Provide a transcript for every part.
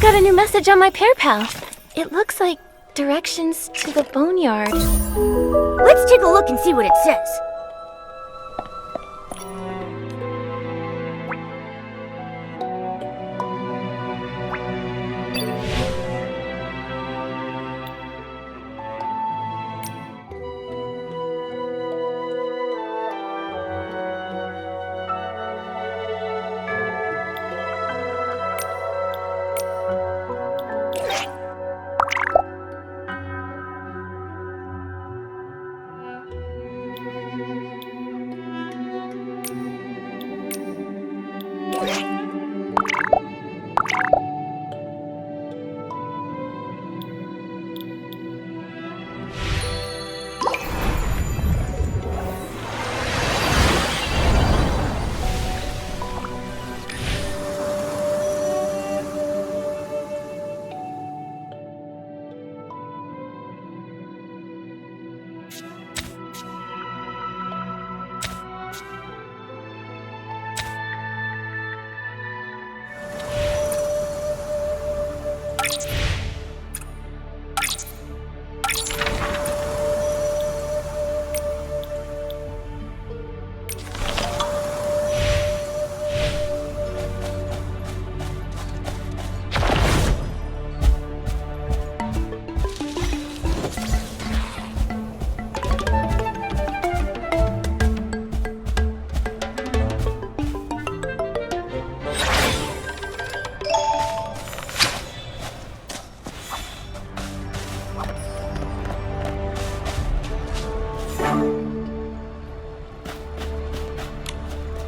got a new message on my pair pal. It looks like directions to the Boneyard. Let's take a look and see what it says.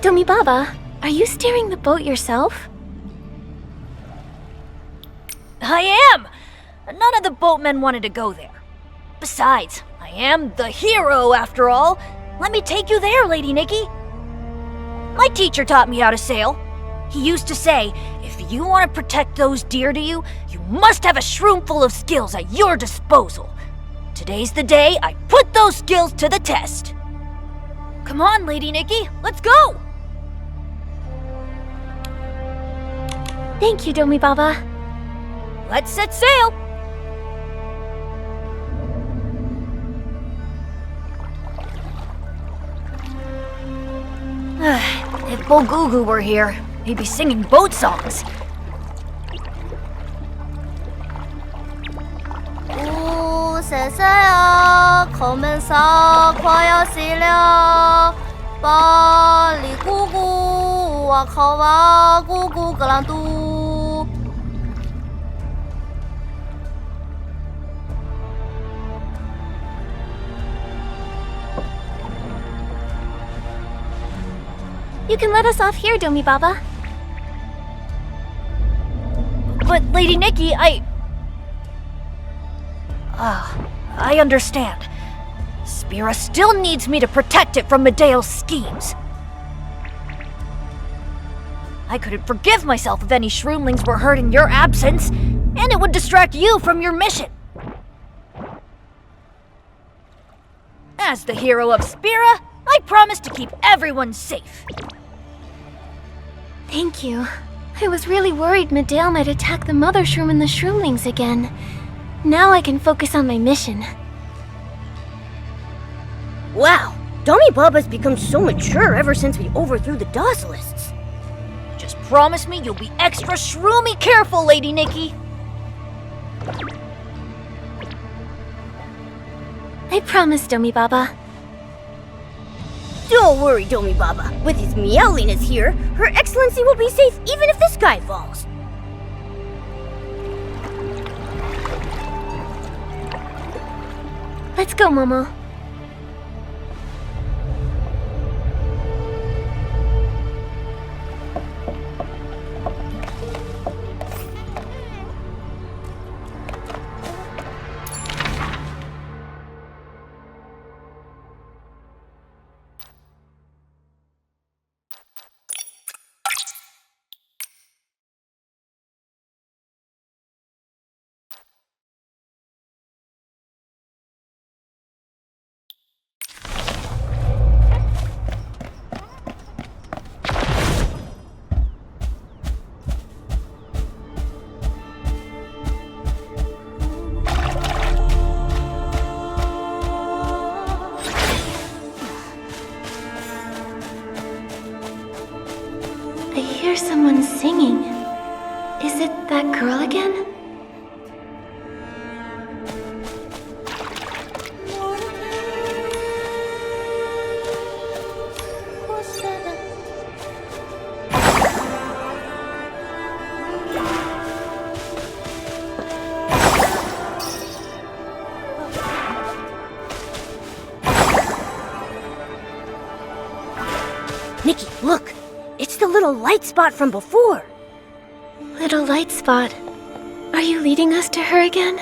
Domi Baba, are you steering the boat yourself? I am! None of the boatmen wanted to go there. Besides, I am the hero after all. Let me take you there, Lady Nikki. My teacher taught me how to sail. He used to say, if you want to protect those dear to you, you must have a shroom full of skills at your disposal. Today's the day I put those skills to the test. Come on, Lady Nikki, let's go! Thank you, Domi Baba. Let's set sail! If Bogugu were here, he'd be singing boat songs. 새새야 검은사 과야시려 빨리 구구와 가와 구구그란두. You can let us off here, Domi Baba. But Lady Nikki, I understand. Spira still needs me to protect it from Medeo's schemes. I couldn't forgive myself if any shroomlings were hurt in your absence, and it would distract you from your mission. As the hero of Spira, I promise to keep everyone safe. Thank you. I was really worried Medeo might attack the mother shroom and the shroomlings again. Now I can focus on my mission. Wow, Domi Baba's become so mature ever since we overthrew the Dawsalists. Just promise me you'll be extra shroomy careful, Lady Nikki. I promise, Domi Baba. Don't worry, Domi Baba. With his Meowliness here, Her Excellency will be safe even if the sky falls. Let's go, Momo. hear someone singing. Is it that girl again? Nikki, look! It's the little light spot from before! Little light spot. Are you leading us to her again?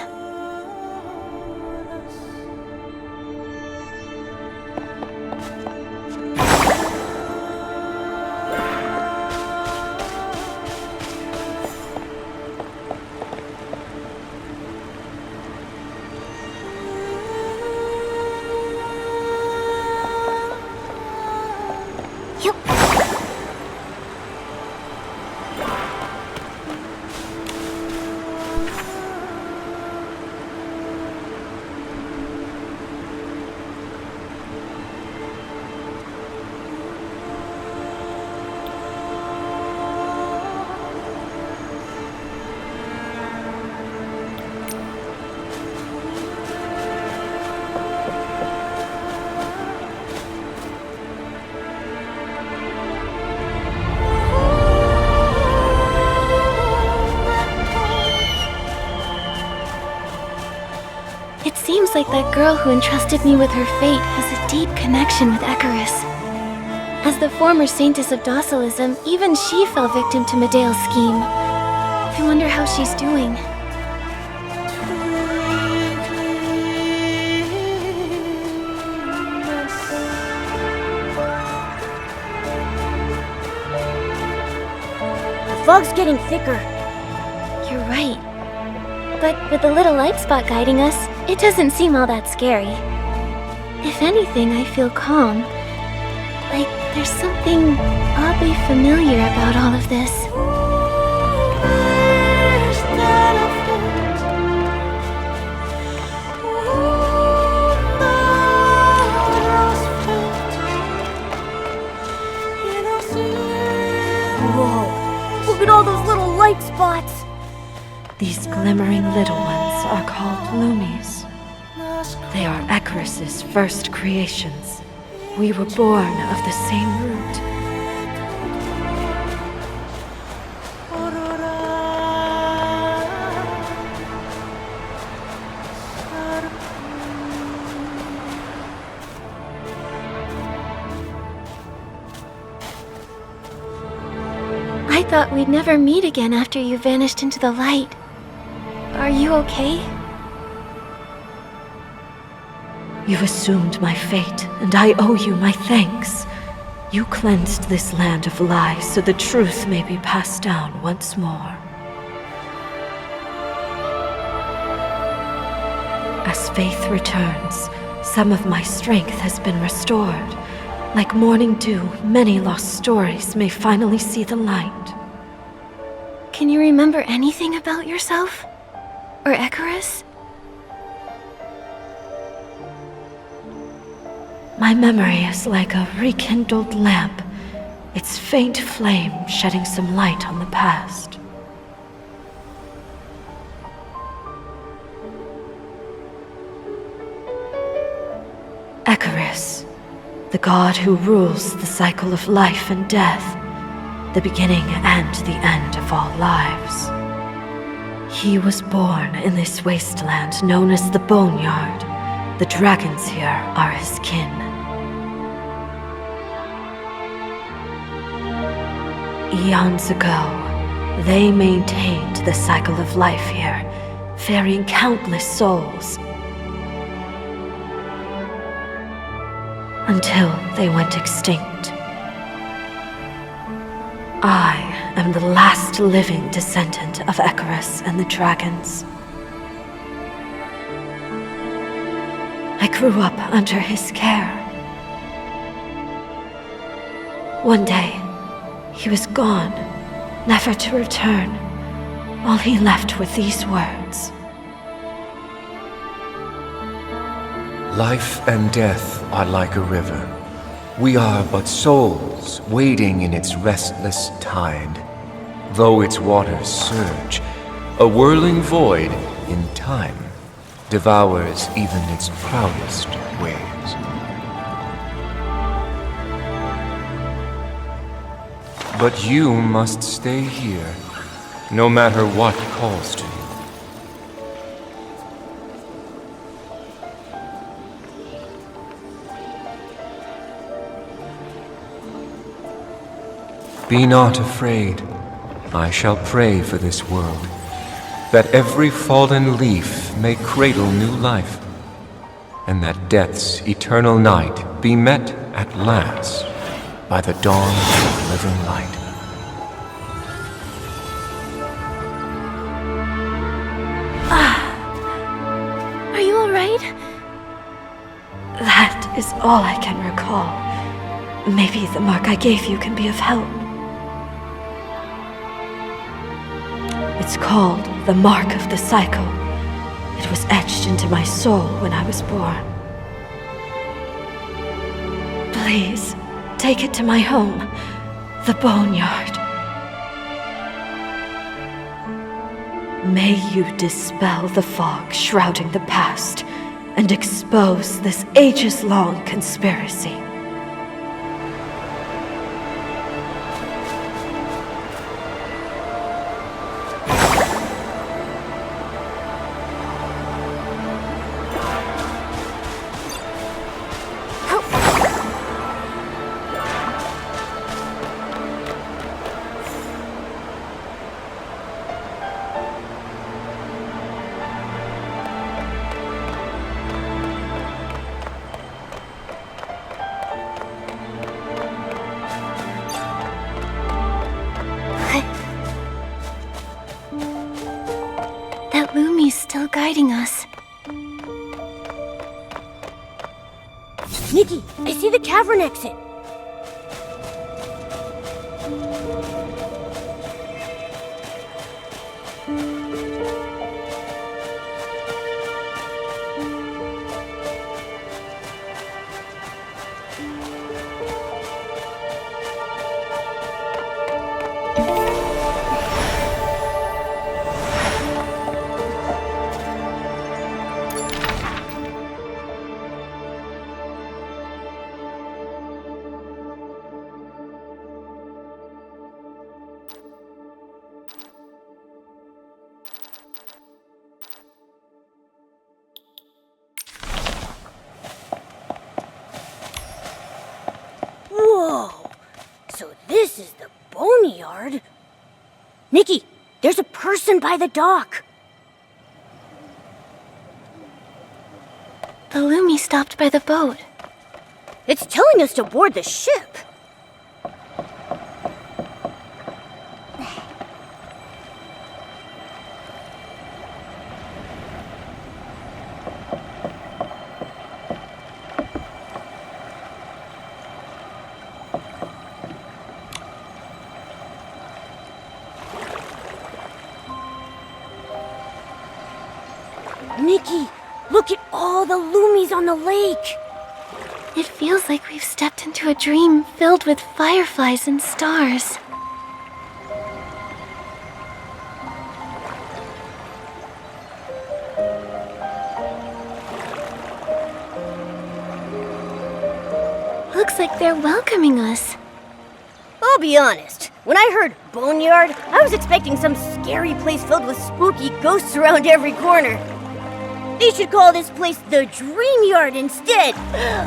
It seems like that girl who entrusted me with her fate has a deep connection with Icarus. As the former saintess of docilism, even she fell victim to Medea's scheme. I wonder how she's doing. The fog's getting thicker. You're right. But with the little light spot guiding us, it doesn't seem all that scary. If anything, I feel calm. Like there's something oddly familiar about all of this. Whoa! Look at all those little light spots! These glimmering little ones are called Lumies. They are Icarus's first creations. We were born of the same root. I thought we'd never meet again after you vanished into the light. Are you okay? You assumed my fate, and I owe you my thanks. You cleansed this land of lies so the truth may be passed down once more. As faith returns, some of my strength has been restored. Like morning dew, many lost stories may finally see the light. Can you remember anything about yourself? Or Icarus? My memory is like a rekindled lamp, its faint flame shedding some light on the past. Icarus, the god who rules the cycle of life and death, the beginning and the end of all lives. He was born in this wasteland known as the Boneyard. The dragons here are his kin. Eons ago, they maintained the cycle of life here, ferrying countless souls. Until they went extinct. I am the last living descendant of Icarus and the dragons. I grew up under his care. One day, he was gone, never to return. All he left with these words. Life and death are like a river. We are but souls wading in its restless tide. Though its waters surge, a whirling void in time devours even its proudest waves. But you must stay here, no matter what calls to you. Be not afraid. I shall pray for this world, that every fallen leaf may cradle new life, and that death's eternal night be met at last by the dawn of living light. Are you alright? That is all I can recall. Maybe the mark I gave you can be of help. It's called the Mark of the Cycle. It was etched into my soul when I was born. Please, take it to my home, the Boneyard. May you dispel the fog shrouding the past and expose this ages-long conspiracy. That Lumi's still guiding us. Nikki, I see the cavern exit. Whoa! So this is the Boneyard? Nikki, there's a person by the dock. The Lumi stopped by the boat. It's telling us to board the ship. Nikki, look at all the Lumis on the lake. It feels like we've stepped into a dream filled with fireflies and stars. Looks like they're welcoming us. I'll be honest, when I heard Boneyard, I was expecting some scary place filled with spooky ghosts around every corner. They should call this place the Dream Yard instead.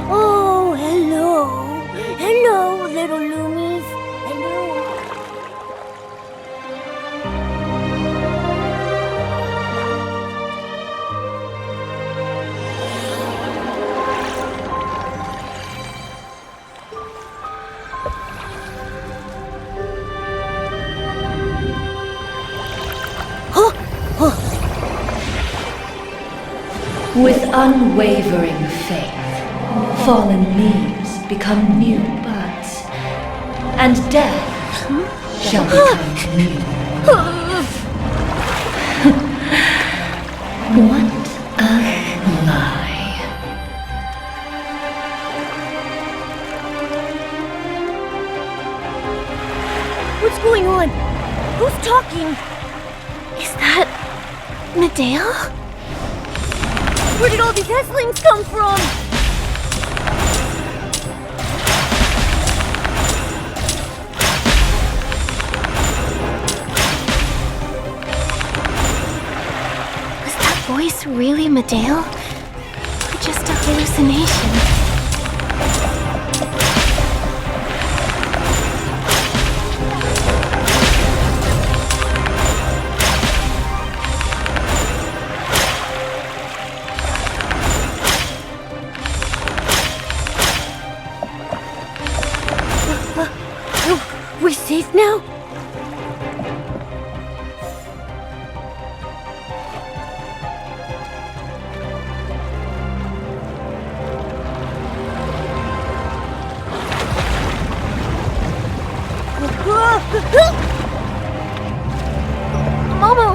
Oh, hello. Hello, little Lumis. Hello. With unwavering faith, fallen leaves become new buds, and death shall become new. What a lie. What's going on? Who's talking? Is that Medale? Where did all these Itzelings come from? Was that voice really Medale? Or just a hallucination? We safe now? Momo!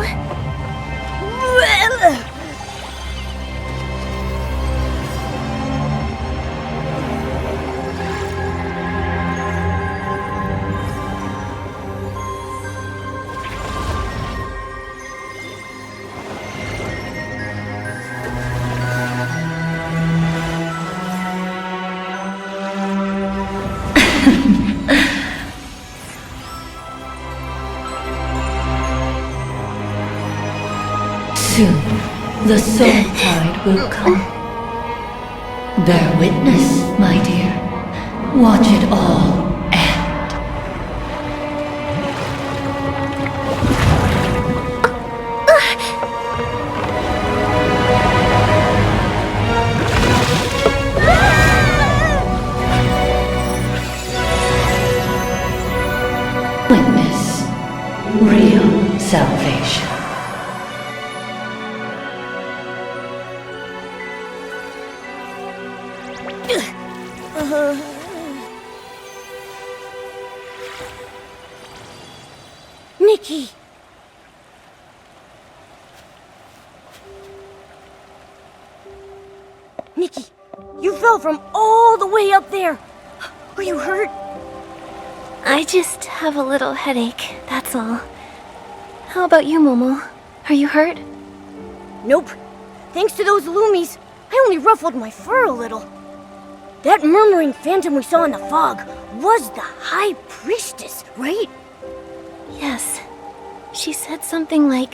Soon, the soul tide will come. Bear witness, my dear. Watch it all end. Witness real salvation. Nikki! Nikki, you fell from all the way up there! Are you hurt? I just have a little headache, that's all. How about you, Momo? Are you hurt? Nope. Thanks to those loomies, I only ruffled my fur a little. That murmuring phantom we saw in the fog was the High Priestess, right? Yes. She said something like,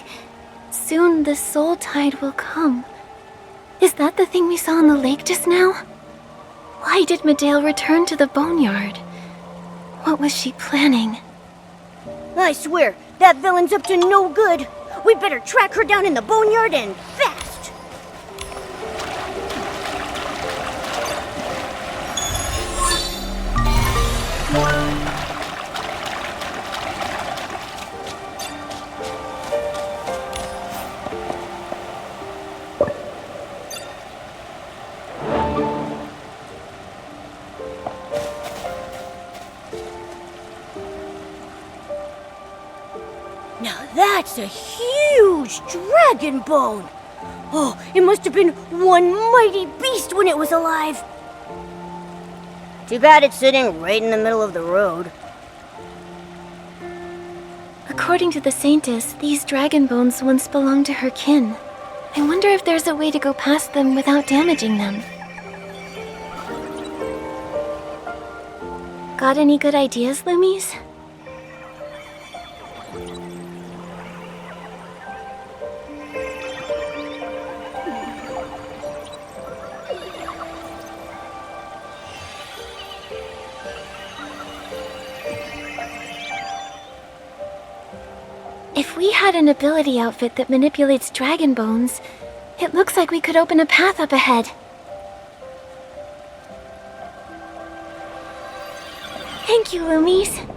soon the soul tide will come. Is that the thing we saw in the lake just now? Why did Medale return to the Boneyard? What was she planning? I swear, that villain's up to no good. We better track her down in the Boneyard and fast. Now that's a huge dragon bone! Oh, it must have been one mighty beast when it was alive! Too bad it's sitting right in the middle of the road. According to the Saintess, these dragon bones once belonged to her kin. I wonder if there's a way to go past them without damaging them. Got any good ideas, Loomies? If we had an ability outfit that manipulates dragon bones, it looks like we could open a path up ahead. Thank you, Loomies.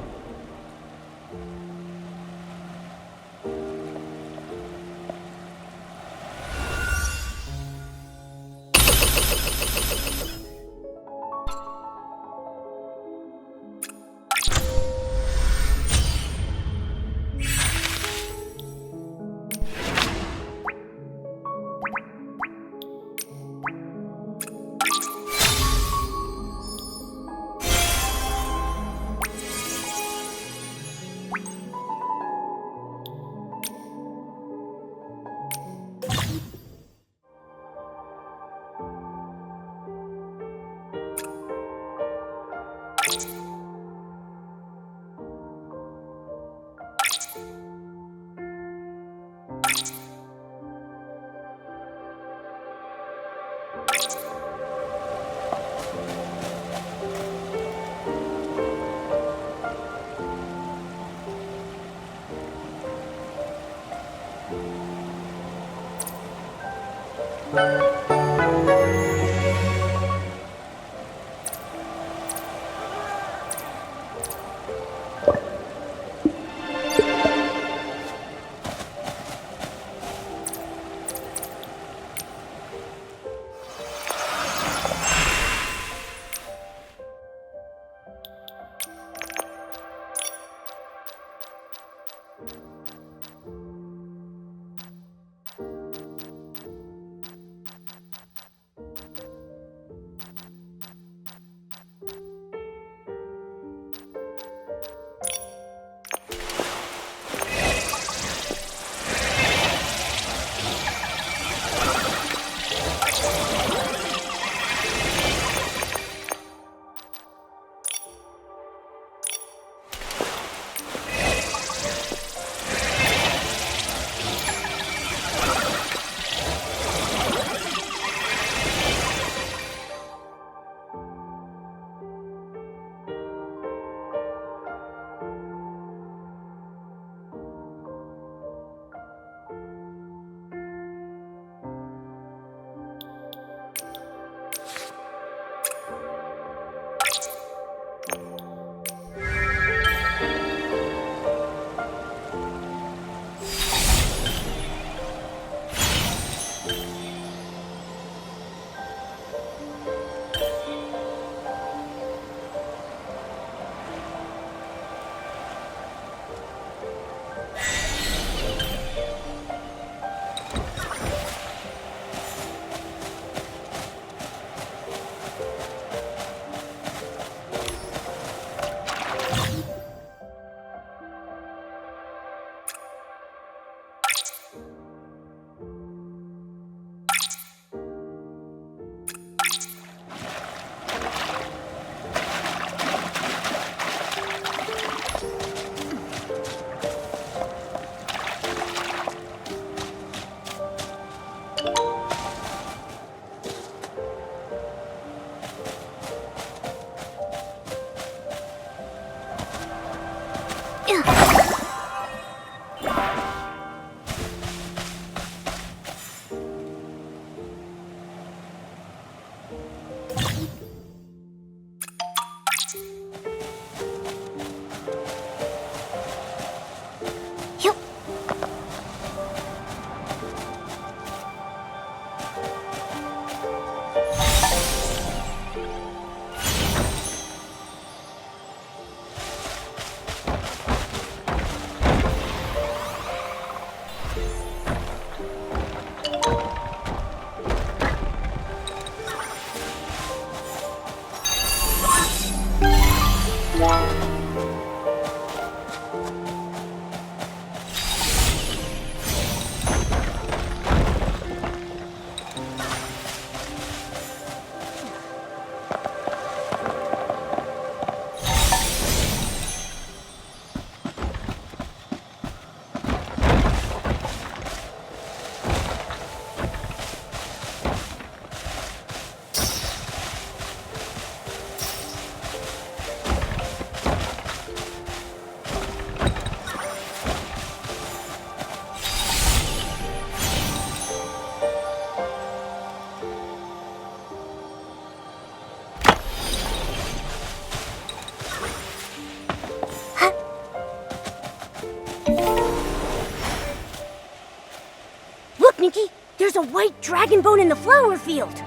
Nikki, there's a white dragon bone in the flower field.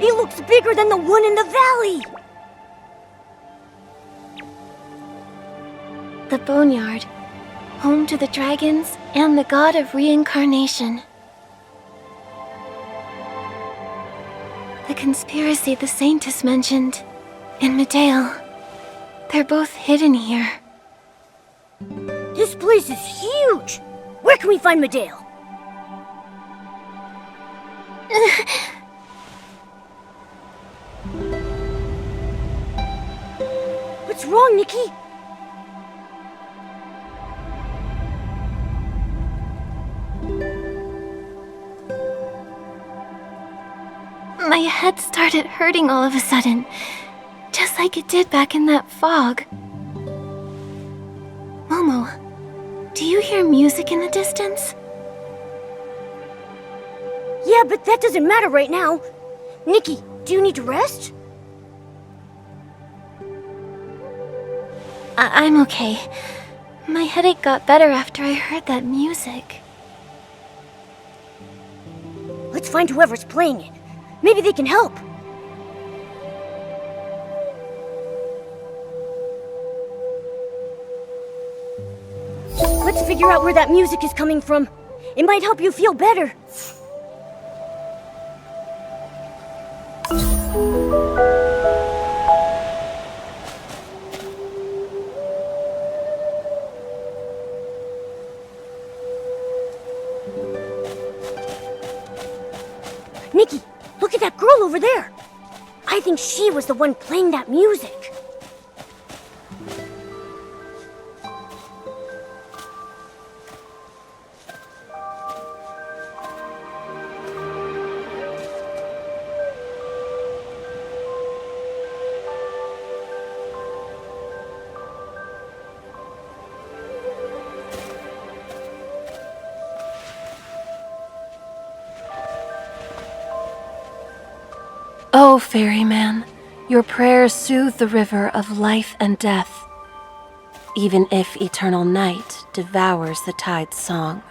It looks bigger than the one in the valley. The Boneyard, home to the dragons and the god of reincarnation. The conspiracy the Saintess mentioned in Medale. They're both hidden here. This place is huge. Where can we find Medale? What's wrong, Nikki? My head started hurting all of a sudden, just like it did back in that fog. Momo, do you hear music in the distance? Yeah, but that doesn't matter right now. Nikki, do you need to rest? I'm okay. My headache got better after I heard that music. Let's find whoever's playing it. Maybe they can help. Let's figure out where that music is coming from. It might help you feel better. Nikki, look at that girl over there. I think she was the one playing that music. Oh, ferryman, Your prayers soothe the river of life and death, even if eternal night devours the tide's song.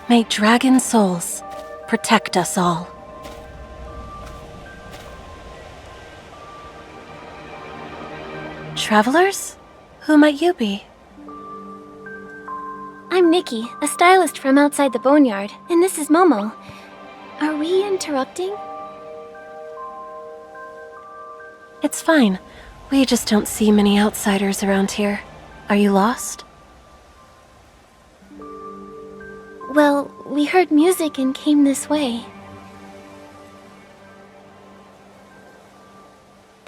May dragon souls protect us all. Travelers? Who might you be? I'm Nikki, a stylist from outside the Boneyard, and this is Momo. Are we interrupting? It's fine. We just don't see many outsiders around here. Are you lost? Well, we heard music and came this way.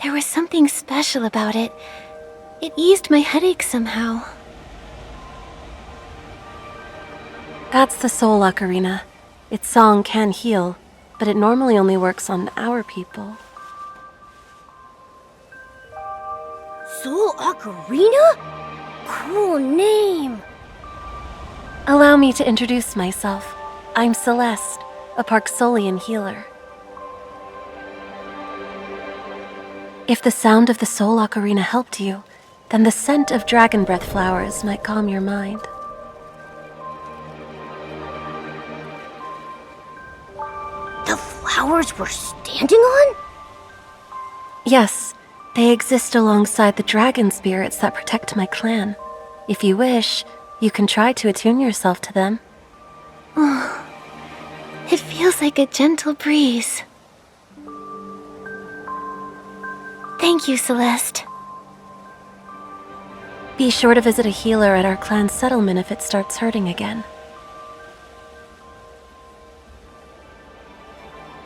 There was something special about it. It eased my headache somehow. That's the Soul Ocarina. Its song can heal, but it normally only works on our people. Soul Ocarina? Cool name. Allow me to introduce myself. I'm Celeste, a Parksolian healer. If the sound of the Soul Ocarina helped you, then the scent of dragon breath flowers might calm your mind. The flowers we're standing on? Yes, they exist alongside the dragon spirits that protect my clan. If you wish, you can try to attune yourself to them. Oh, it feels like a gentle breeze. Thank you, Celeste. Be sure to visit a healer at our clan's settlement if it starts hurting again.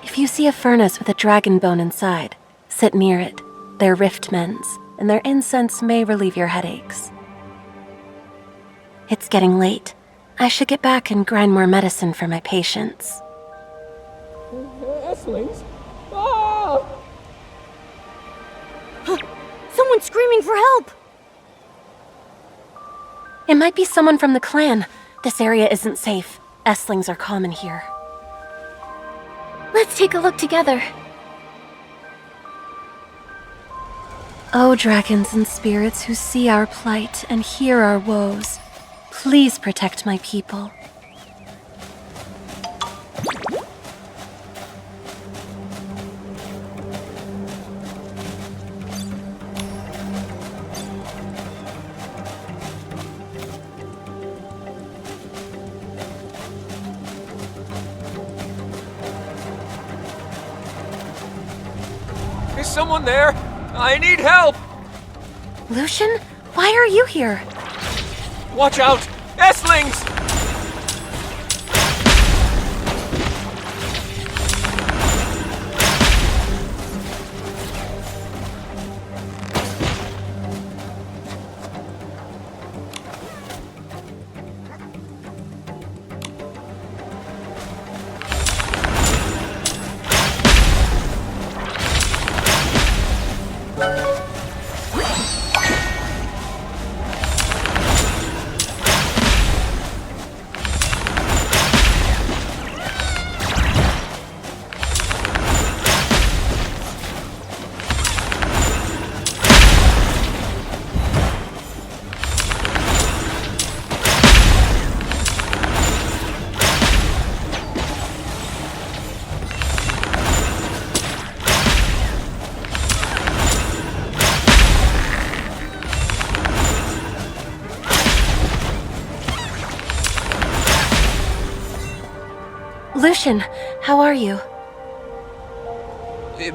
If you see a furnace with a dragon bone inside, sit near it. They're rift mends, and their incense may relieve your headaches. It's getting late. I should get back and grind more medicine for my patients. Eslings? Ah! Someone's screaming for help! It might be someone from the clan. This area isn't safe. Estlings are common here. Let's take a look together. O dragons and spirits who see our plight and hear our woes, please protect my people. Is someone there? I need help! Lucian, why are you here? Watch out! Estlings! Lucian, how are you?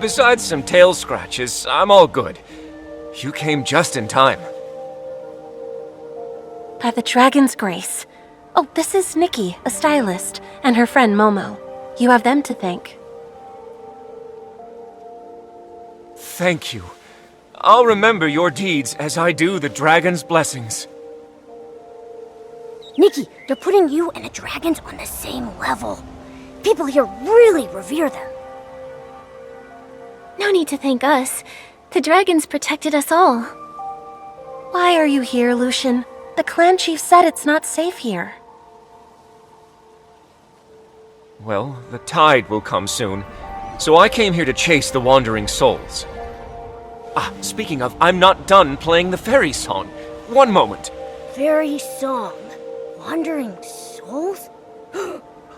Besides some tail scratches, I'm all good. You came just in time. By the dragon's grace. Oh, this is Nikki, a stylist, and her friend Momo. You have them to thank. Thank you. I'll remember your deeds as I do the dragon's blessings. Nikki, they're putting you and the dragons on the same level. People here really revere them. No need to thank us. The dragons protected us all. Why are you here, Lucian? The clan chief said it's not safe here. Well, the tide will come soon, so I came here to chase the wandering souls. Speaking of, I'm not done playing the fairy song. One moment. Fairy song. Wandering souls?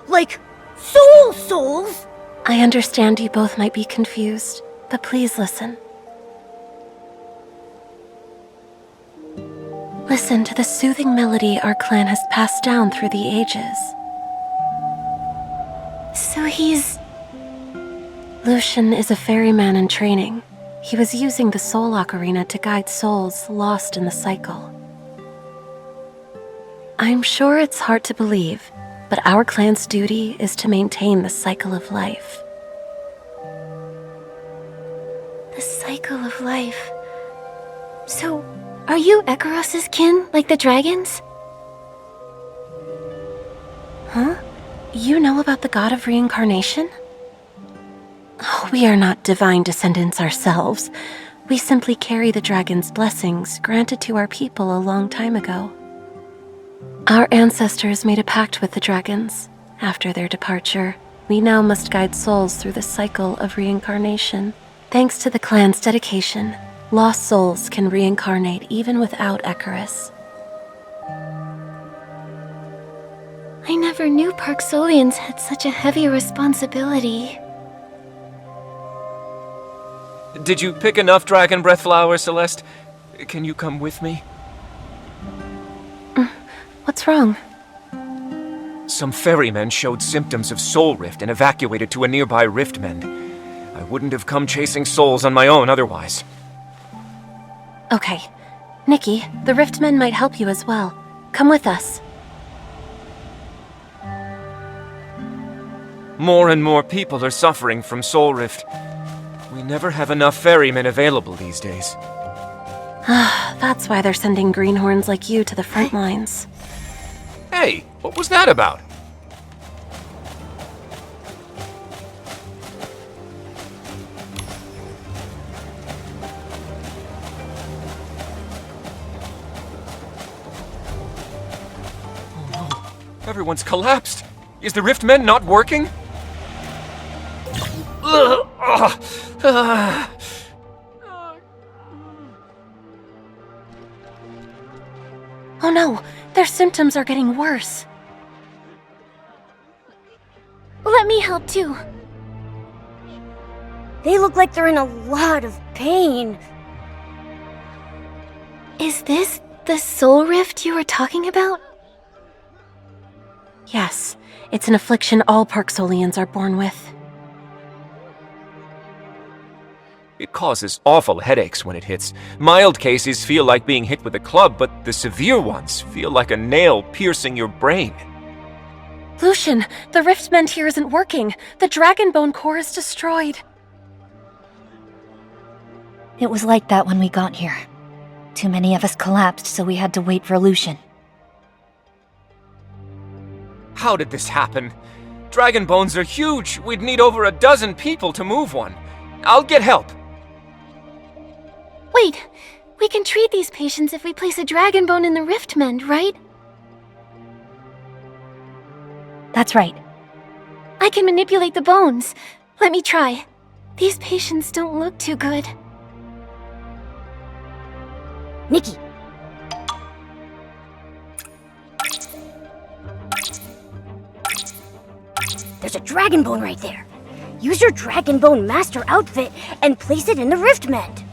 Like souls? I understand you both might be confused, but please listen. Listen to the soothing melody our clan has passed down through the ages. So he's... Lucian is a ferryman in training. He was using the Soul Ocarina to guide souls lost in the cycle. I'm sure it's hard to believe, but our clan's duty is to maintain the cycle of life. The cycle of life. So, are you Ekaros's kin, like the dragons? Huh? You know about the god of reincarnation? Oh, we are not divine descendants ourselves. We simply carry the dragon's blessings granted to our people a long time ago. Our ancestors made a pact with the dragons. After their departure, we now must guide souls through the cycle of reincarnation. Thanks to the clan's dedication, lost souls can reincarnate even without Ekaros. I never knew Parksolians had such a heavy responsibility. Did you pick enough dragon breath flowers, Celeste? Can you come with me? What's wrong? Some ferrymen showed symptoms of soul rift and evacuated to a nearby rift mend. I wouldn't have come chasing souls on my own otherwise. Okay. Nikki, the Riftmen might help you as well. Come with us. More and more people are suffering from soul rift. We never have enough ferrymen available these days. That's why they're sending greenhorns like you to the front lines. Hey, what was that about? Oh no, everyone's collapsed. Is the Riftmen not working? Oh no, their symptoms are getting worse. Let me help too. They look like they're in a lot of pain. Is this the soul rift you were talking about? Yes, it's an affliction all Parksolians are born with. It causes awful headaches when it hits. Mild cases feel like being hit with a club, but the severe ones feel like a nail piercing your brain. Lucian, the Riftmend here isn't working. The Dragonbone core is destroyed. It was like that when we got here. Too many of us collapsed, so we had to wait for Lucian. How did this happen? Dragon bones are huge. We'd need over a dozen people to move one. I'll get help. Wait, we can treat these patients if we place a dragon bone in the rift mend, right? That's right. I can manipulate the bones. Let me try. These patients don't look too good. Nikki. There's a dragon bone right there. Use your dragon bone master outfit and place it in the rift mend.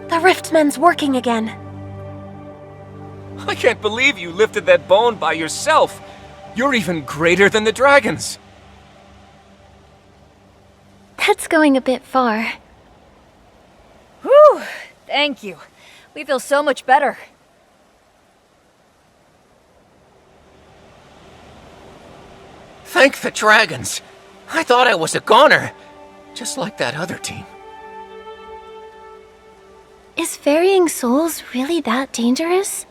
The Riftmend's working again. I can't believe you lifted that bone by yourself. You're even greater than the dragons. That's going a bit far. Whew! Thank you. We feel so much better. Thank the dragons! I thought I was a goner, just like that other team. Is ferrying souls really that dangerous?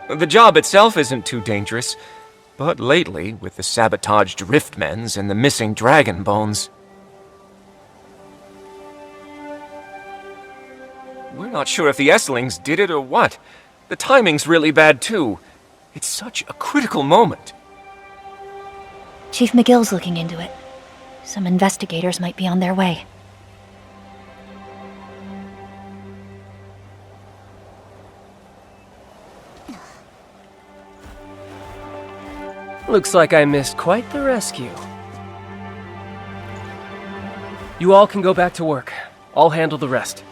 The job itself isn't too dangerous, but lately, with the sabotaged riftmens and the missing dragon bones... We're not sure if the Esslings did it or what. The timing's really bad too. It's such a critical moment. Chief McGill's looking into it. Some investigators might be on their way. Looks like I missed quite the rescue. You all can go back to work. I'll handle the rest.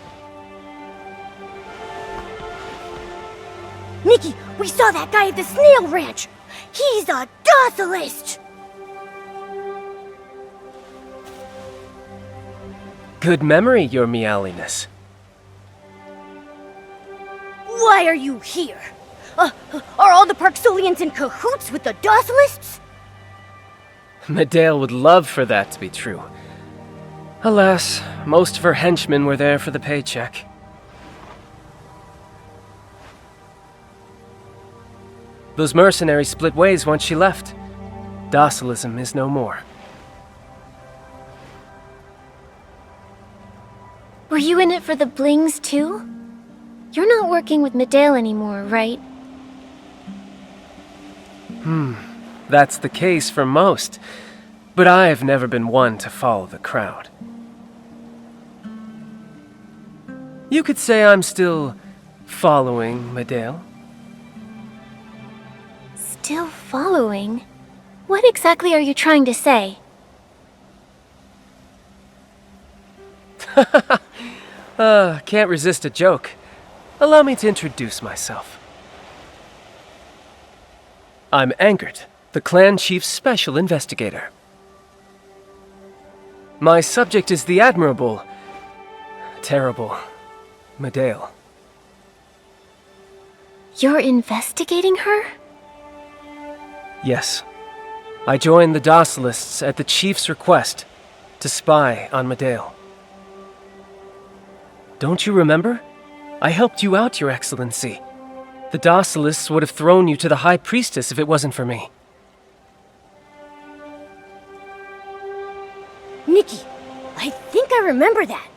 Nikki, we saw that guy at the snail ranch! He's a docilist! Good memory, your meowliness. Why are you here? Are all the Parksolians in cahoots with the docilists? Medale would love for that to be true. Alas, most of her henchmen were there for the paycheck. Those mercenaries split ways once she left. Docilism is no more. Were you in it for the blings too? You're not working with Medale anymore, right? That's the case for most, but I've never been one to follow the crowd. You could say I'm still following Medale. Still following? What exactly are you trying to say? Can't resist a joke. Allow me to introduce myself. I'm Angert, the clan chief's special investigator. My subject is the admirable, terrible Medale. You're investigating her? Yes. I joined the docilists at the chief's request to spy on Medale. Don't you remember? I helped you out, Your Excellency. The docilists would have thrown you to the High Priestess if it wasn't for me. Nikki, I think I remember that.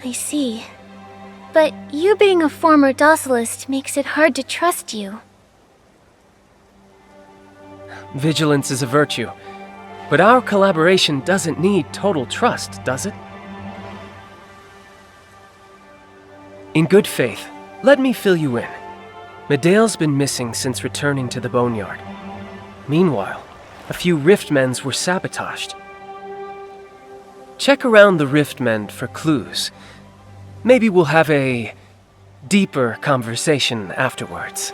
I see. But you being a former docilist makes it hard to trust you. Vigilance is a virtue, but our collaboration doesn't need total trust, does it? In good faith, let me fill you in. Medale's been missing since returning to the Boneyard. Meanwhile, a few riftmen were sabotaged. Check around the riftmen for clues. Maybe we'll have a deeper conversation afterwards.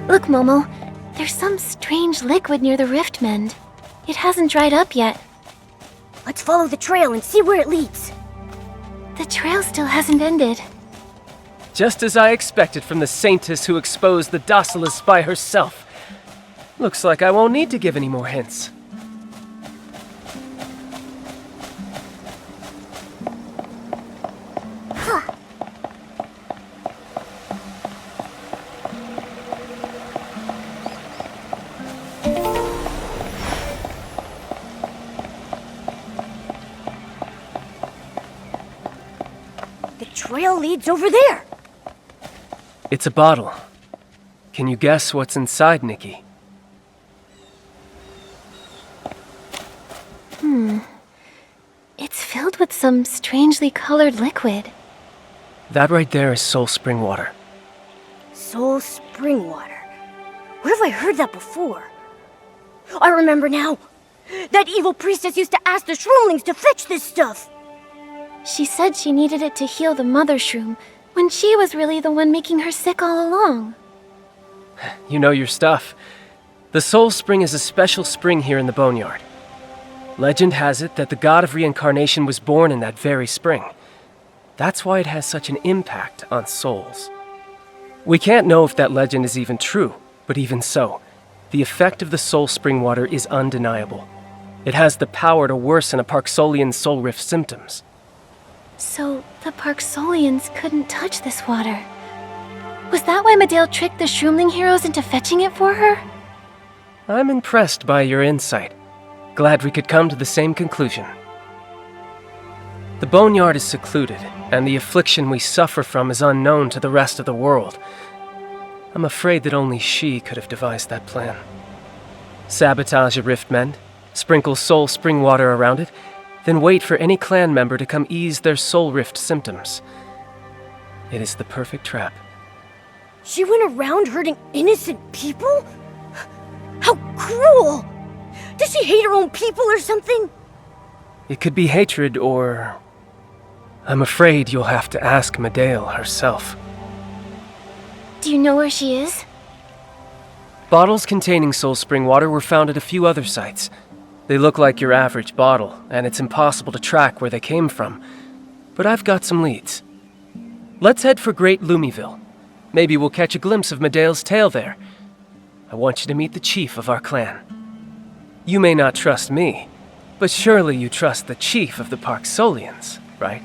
Look, Momo. There's some strange liquid near the riftmend. It hasn't dried up yet. Let's follow the trail and see where it leads. The trail still hasn't ended. Just as I expected from the saintess who exposed the docilist by herself. Looks like I won't need to give any more hints. The trail leads over there. It's a bottle. Can you guess what's inside, Nikki? It's filled with some strangely colored liquid. That right there is Soul Spring water. Soul Spring water. Where have I heard that before? I remember now. That evil priestess used to ask the shroomlings to fetch this stuff. She said she needed it to heal the mother shroom, when she was really the one making her sick all along. You know your stuff. The Soul Spring is a special spring here in the Boneyard. Legend has it that the god of reincarnation was born in that very spring. That's why it has such an impact on souls. We can't know if that legend is even true, but even so, the effect of the Soul Spring water is undeniable. It has the power to worsen a Parksolian's soul rift symptoms. So, the Parksolians couldn't touch this water. Was that why Medale tricked the Shroomling heroes into fetching it for her? I'm impressed by your insight. Glad we could come to the same conclusion. The Boneyard is secluded, and the affliction we suffer from is unknown to the rest of the world. I'm afraid that only she could have devised that plan. Sabotage a riftmend, sprinkle soul spring water around it, then wait for any clan member to come ease their soul rift symptoms. It is the perfect trap. She went around hurting innocent people? How cruel! Does she hate her own people or something? It could be hatred or... I'm afraid you'll have to ask Medale herself. Do you know where she is? Bottles containing soul spring water were found at a few other sites. They look like your average bottle, and it's impossible to track where they came from. But I've got some leads. Let's head for Great Lumiville. Maybe we'll catch a glimpse of Medale's tail there. I want you to meet the chief of our clan. You may not trust me, but surely you trust the chief of the Parksolians, right?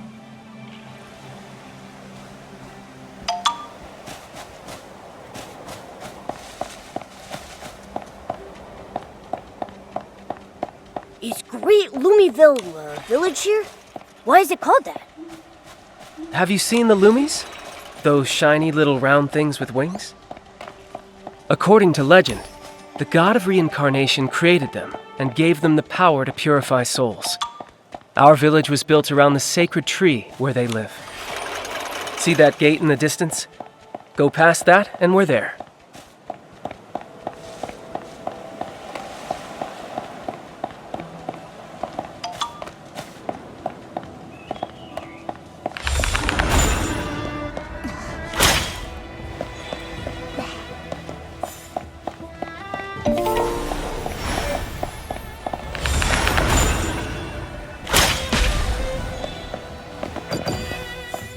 Is Great Lumiville a village here? Why is it called that? Have you seen the Lumies? Those shiny little round things with wings? According to legend, the god of reincarnation created them and gave them the power to purify souls. Our village was built around the sacred tree where they live. See that gate in the distance? Go past that and we're there.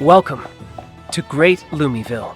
Welcome to Great Lumiville.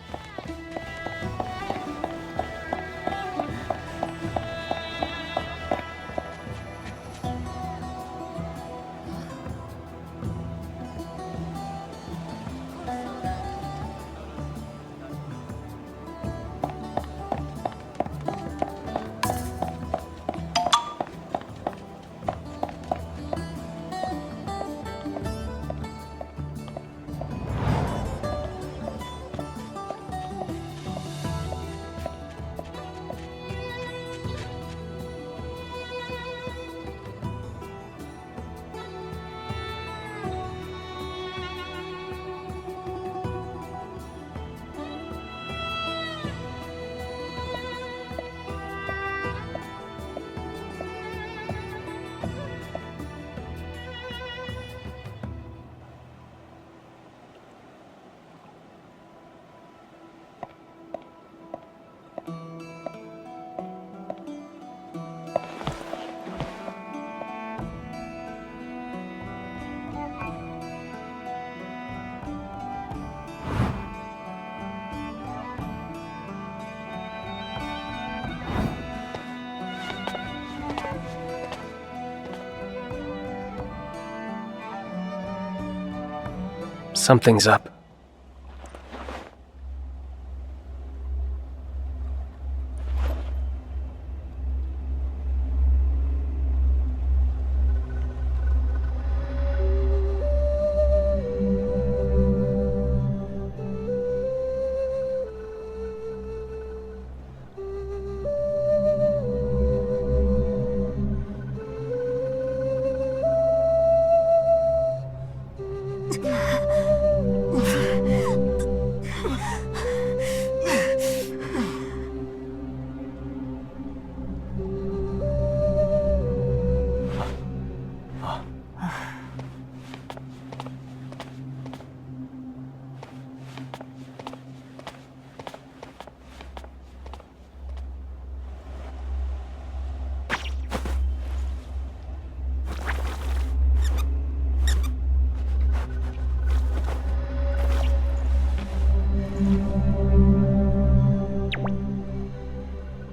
Something's up.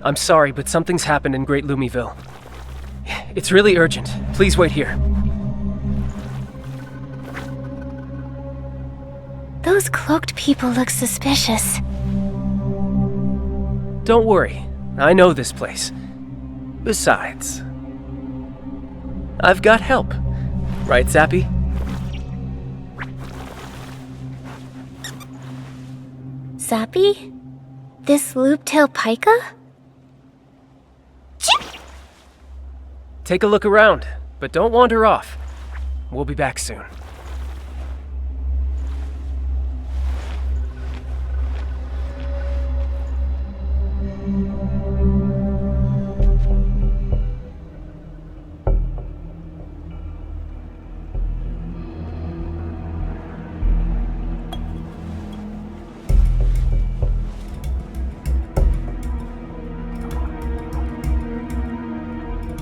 I'm sorry, but something's happened in Great Lumiville. It's really urgent. Please wait here. Those cloaked people look suspicious. Don't worry. I know this place. Besides, I've got help. Right, Zappy? Zappy? This loop-tail pika? Take a look around, but don't wander off. We'll be back soon.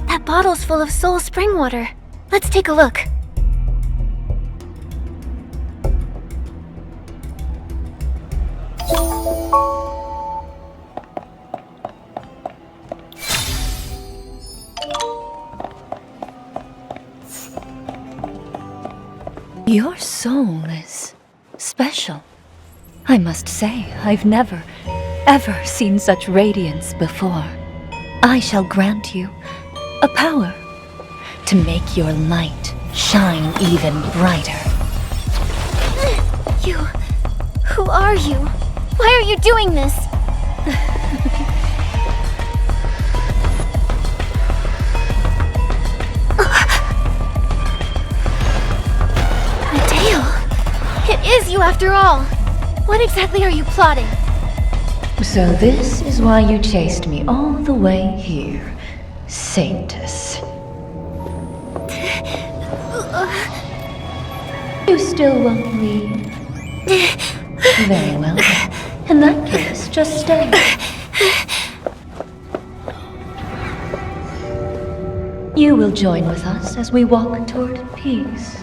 That bottle's full of soul spring water. Let's take a look. Your soul is special. I must say, I've never, ever seen such radiance before. I shall grant you a power to make your light shine even brighter. You... Who are you? Why are you doing this? Mateo! It is you after all! What exactly are you plotting? So this is why you chased me all the way here, Sanctus. You still won't leave? Very well. In that case, just stay. You will join with us as we walk toward peace.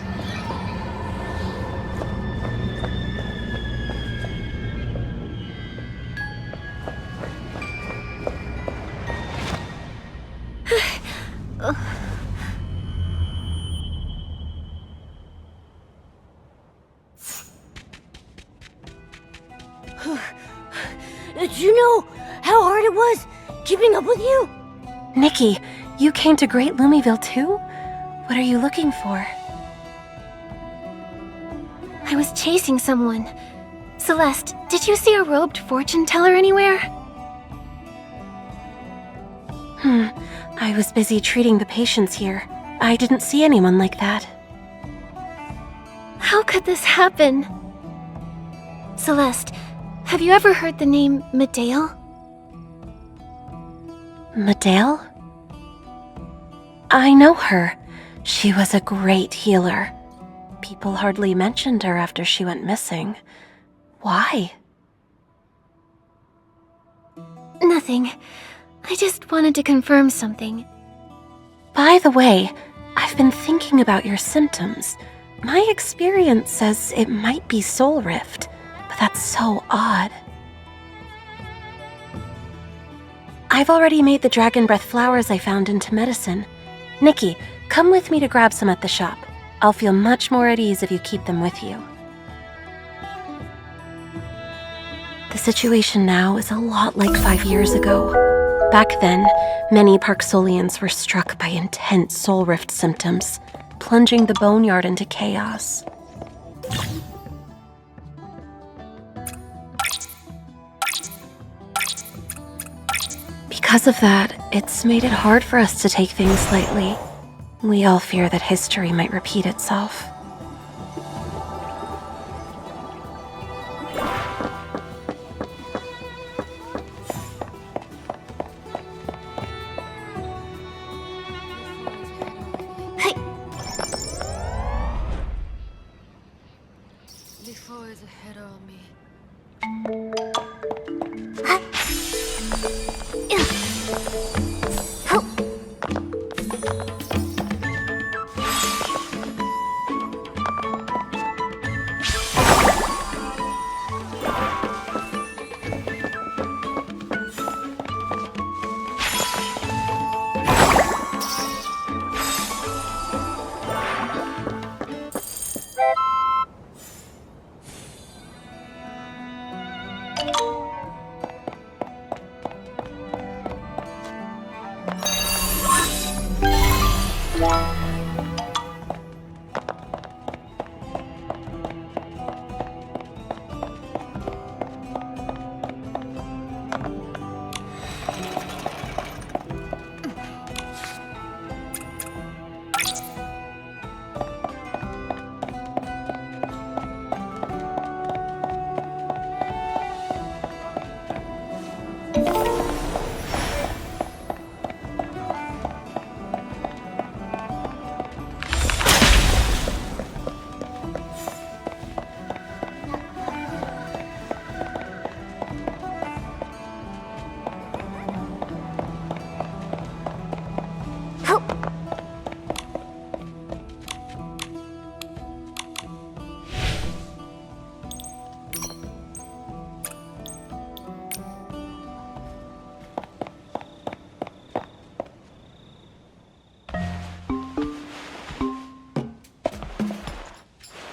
Did you know how hard it was keeping up with you? Nikki, you came to Great Lumiville too? What are you looking for? I was chasing someone. Celeste, did you see a robed fortune teller anywhere? I was busy treating the patients here. I didn't see anyone like that. How could this happen? Celeste, have you ever heard the name Medale? Medale? I know her. She was a great healer. People hardly mentioned her after she went missing. Why? Nothing. I just wanted to confirm something. By the way, I've been thinking about your symptoms. My experience says it might be Soul Rift, but that's so odd. I've already made the dragon breath flowers I found into medicine. Nikki, come with me to grab some at the shop. I'll feel much more at ease if you keep them with you. The situation now is a lot like 5 years ago. Back then, many Parksolians were struck by intense soul rift symptoms, plunging the Boneyard into chaos. Because of that, it's made it hard for us to take things lightly. We all fear that history might repeat itself.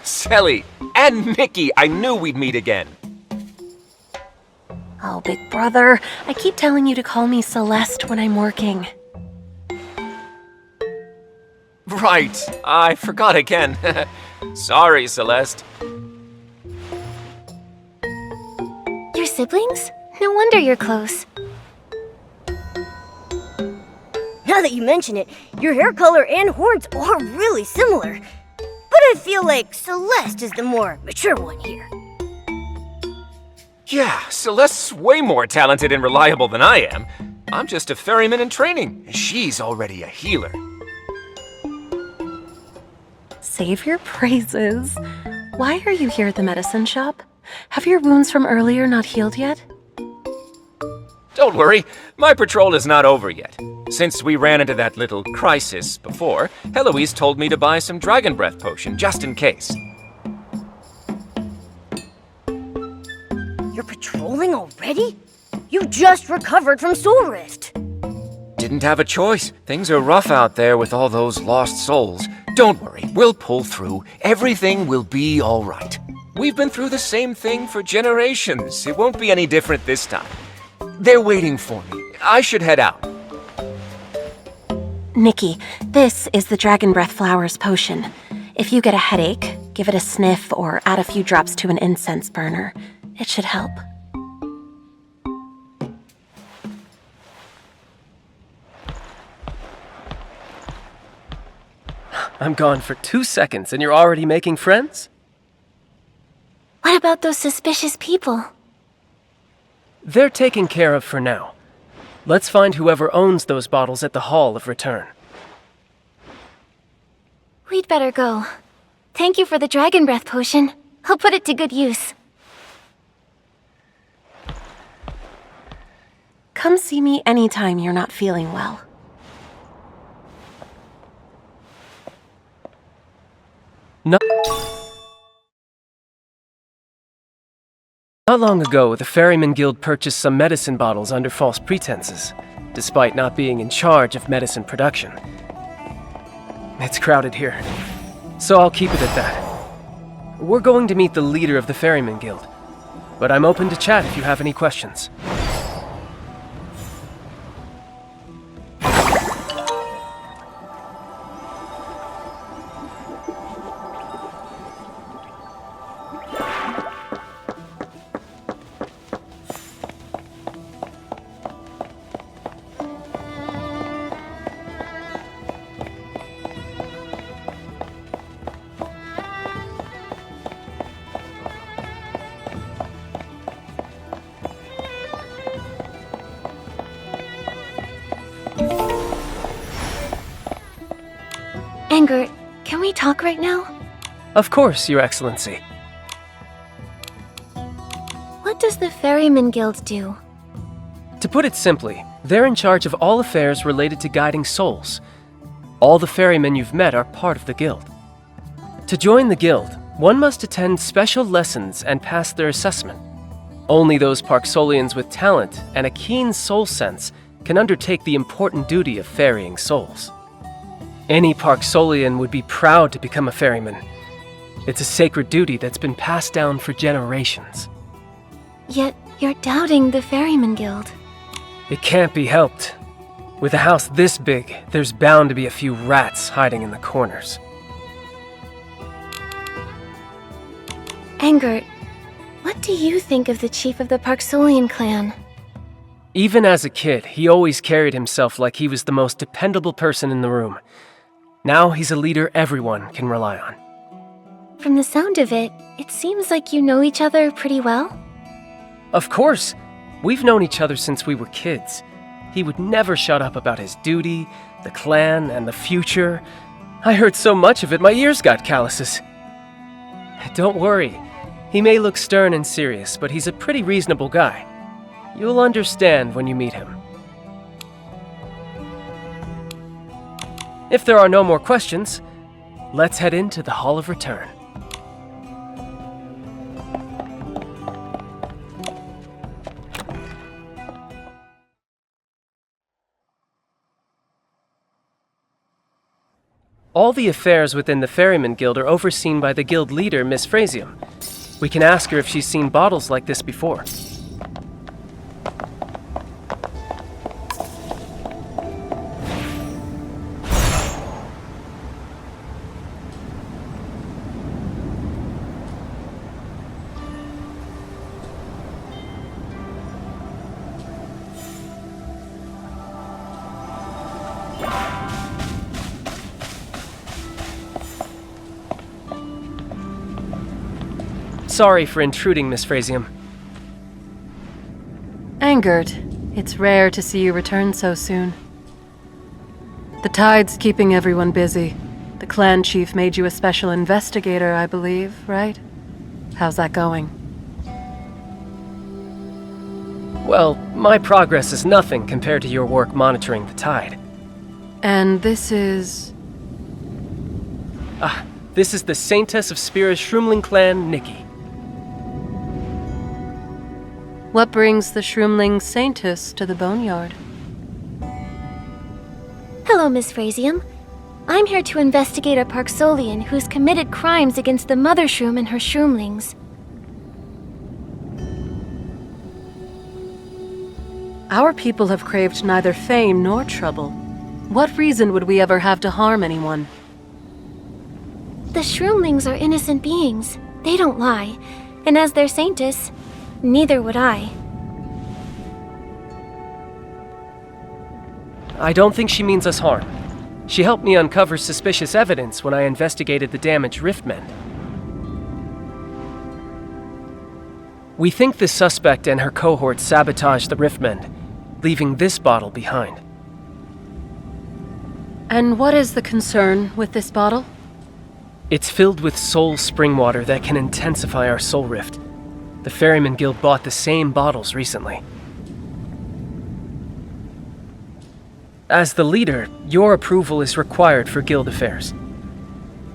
Selly and Nikki, I knew we'd meet again. Oh, big brother, I keep telling you to call me Celeste when I'm working. Right, I forgot again. Sorry, Celeste. Your siblings? No wonder you're close. Now that you mention it, your hair color and horns are really similar. But I feel like Celeste is the more mature one here. Yeah, Celeste's way more talented and reliable than I am. I'm just a ferryman in training. She's already a healer. Save your praises. Why are you here at the medicine shop? Have your wounds from earlier not healed yet? Don't worry, my patrol is not over yet. Since we ran into that little crisis before, Heloise told me to buy some dragon breath potion just in case. You're patrolling already? You just recovered from Soul Rift. Didn't have a choice. Things are rough out there with all those lost souls. Don't worry, we'll pull through. Everything will be all right. We've been through the same thing for generations. It won't be any different this time. They're waiting for me. I should head out. Nikki, this is the Dragon Breath Flowers potion. If you get a headache, give it a sniff or add a few drops to an incense burner. It should help. I'm gone for 2 seconds and you're already making friends? What about those suspicious people? They're taken care of for now. Let's find whoever owns those bottles at the Hall of Return. We'd better go. Thank you for the dragon breath potion. I'll put it to good use. Come see me anytime you're not feeling well. Not long ago, the Ferryman Guild purchased some medicine bottles under false pretenses, despite not being in charge of medicine production. It's crowded here, so I'll keep it at that. We're going to meet the leader of the Ferryman Guild, but I'm open to chat if you have any questions. Anger, can we talk right now? Of course, Your Excellency. What does the Ferryman Guild do? To put it simply, they're in charge of all affairs related to guiding souls. All the ferrymen you've met are part of the guild. To join the guild, one must attend special lessons and pass their assessment. Only those Parksolians with talent and a keen soul sense can undertake the important duty of ferrying souls. Any Parksolian would be proud to become a ferryman. It's a sacred duty that's been passed down for generations. Yet you're doubting the Ferryman Guild. It can't be helped. With a house this big, there's bound to be a few rats hiding in the corners. Anger, what do you think of the chief of the Parksolian clan? Even as a kid, he always carried himself like he was the most dependable person in the room. Now he's a leader everyone can rely on. From the sound of it, it seems like you know each other pretty well. Of course. We've known each other since we were kids. He would never shut up about his duty, the clan, and the future. I heard so much of it, my ears got calluses. Don't worry. He may look stern and serious, but he's a pretty reasonable guy. You'll understand when you meet him. If there are no more questions, let's head into the Hall of Return. All the affairs within the Ferryman Guild are overseen by the guild leader, Miss Frasium. We can ask her if she's seen bottles like this before. Sorry for intruding, Miss Frasium. Angered. It's rare to see you return so soon. The tide's keeping everyone busy. The clan chief made you a special investigator, I believe, right? How's that going? Well, my progress is nothing compared to your work monitoring the tide. And this is... This is the Saintess of Spira's Shroomling clan, Nikki. What brings the Shroomling Saintess to the Boneyard? Hello, Miss Frasium. I'm here to investigate a Parksolian who's committed crimes against the Mother Shroom and her Shroomlings. Our people have craved neither fame nor trouble. What reason would we ever have to harm anyone? The Shroomlings are innocent beings. They don't lie. And as their Saintess, neither would I. I don't think she means us harm. She helped me uncover suspicious evidence when I investigated the damaged Riftmen. We think the suspect and her cohort sabotaged the Riftmen, leaving this bottle behind. And what is the concern with this bottle? It's filled with soul spring water that can intensify our soul rift. The Ferryman Guild bought the same bottles recently. As the leader, your approval is required for guild affairs.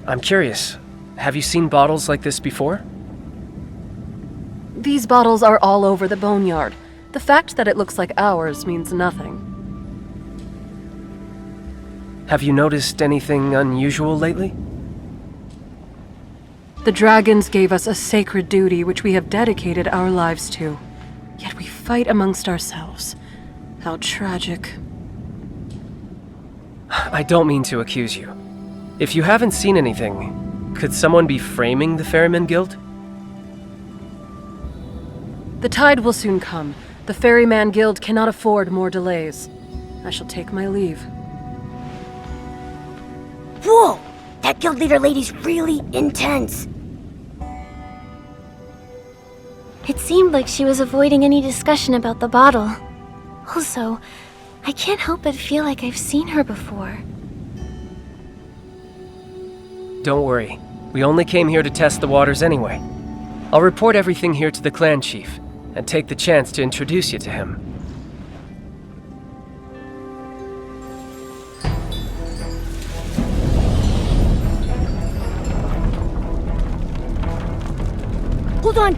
I'm curious, have you seen bottles like this before? These bottles are all over the Boneyard. The fact that it looks like ours means nothing. Have you noticed anything unusual lately? The dragons gave us a sacred duty which we have dedicated our lives to. Yet we fight amongst ourselves. How tragic. I don't mean to accuse you. If you haven't seen anything, could someone be framing the Ferryman Guild? The tide will soon come. The Ferryman Guild cannot afford more delays. I shall take my leave. Whoa! That guild leader lady's really intense. It seemed like she was avoiding any discussion about the bottle. Also, I can't help but feel like I've seen her before. Don't worry. We only came here to test the waters anyway. I'll report everything here to the clan chief, and take the chance to introduce you to him. Hold on!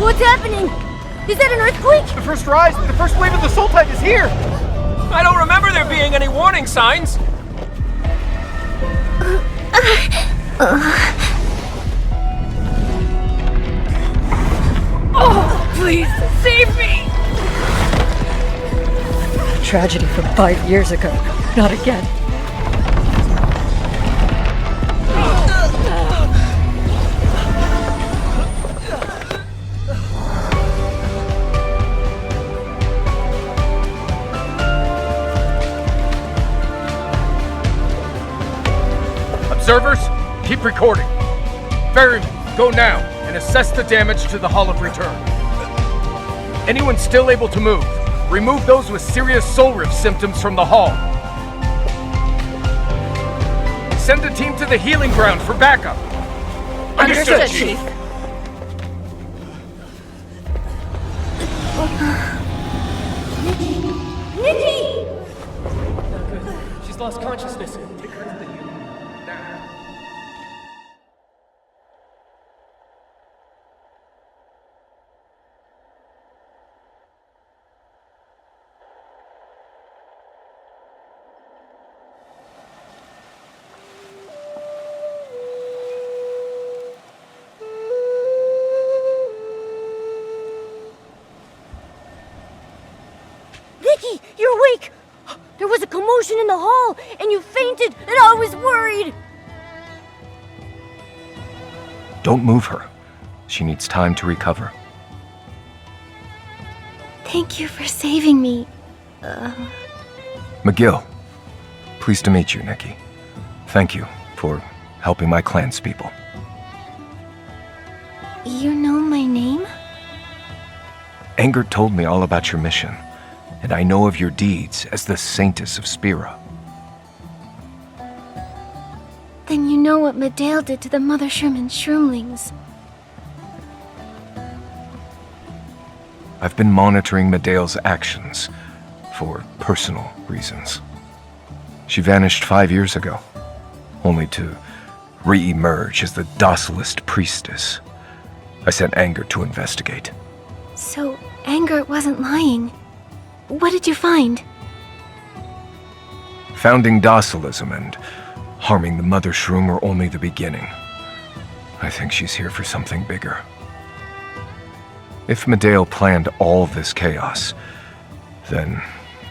What's happening? Is that an earthquake? The first rise, the first wave of the soul tide is here! I don't remember there being any warning signs. Oh, please, save me! Tragedy from 5 years ago. Not again. Observers, keep recording. Ferryman, go now and assess the damage to the Hall of Return. Anyone still able to move, remove those with serious soul rift symptoms from the hall. Send a team to the healing ground for backup. Understood, Chief. Nikki! She's lost consciousness. Take her to the healing. Now. Nikki, you're awake! There was a commotion in the hall, and you fainted, and I was worried! Don't move her. She needs time to recover. Thank you for saving me. McGill. Pleased to meet you, Nikki. Thank you for helping my clan's people. You know my name? Anger told me all about your mission, and I know of your deeds as the Saintess of Spira. Then you know what Medale did to the Mother Shroom and Shroomlings. I've been monitoring Medale's actions for personal reasons. She vanished 5 years ago, only to re-emerge as the docilest priestess. I sent Anger to investigate. So, Anger wasn't lying. What did you find? Founding docilism and harming the Mother Shroom were only the beginning. I think she's here for something bigger. If Medale planned all this chaos, then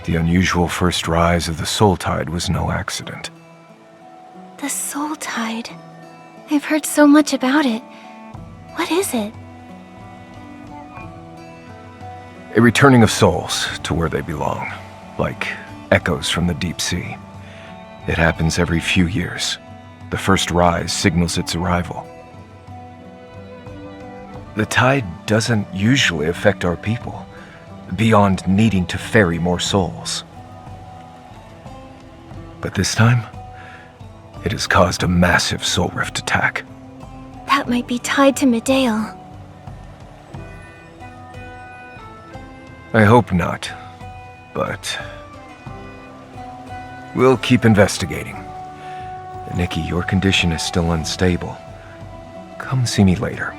the unusual first rise of the Soul Tide was no accident. The Soul Tide. I've heard so much about it. What is it? A returning of souls to where they belong, like echoes from the deep sea. It happens every few years. The first rise signals its arrival. The tide doesn't usually affect our people, beyond needing to ferry more souls. But this time, it has caused a massive soul rift attack. That might be tied to Medale. I hope not, but we'll keep investigating. Nikki, your condition is still unstable. Come see me later.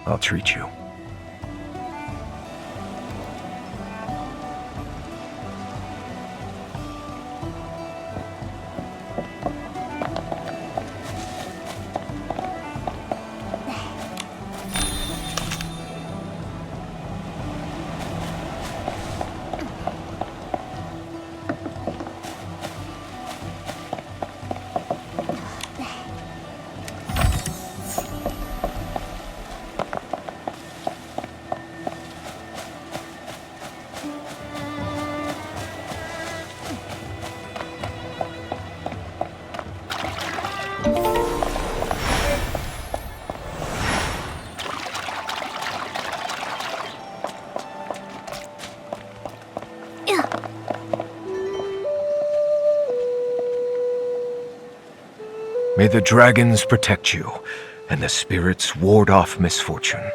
I'll treat you. May the dragons protect you, and the spirits ward off misfortune.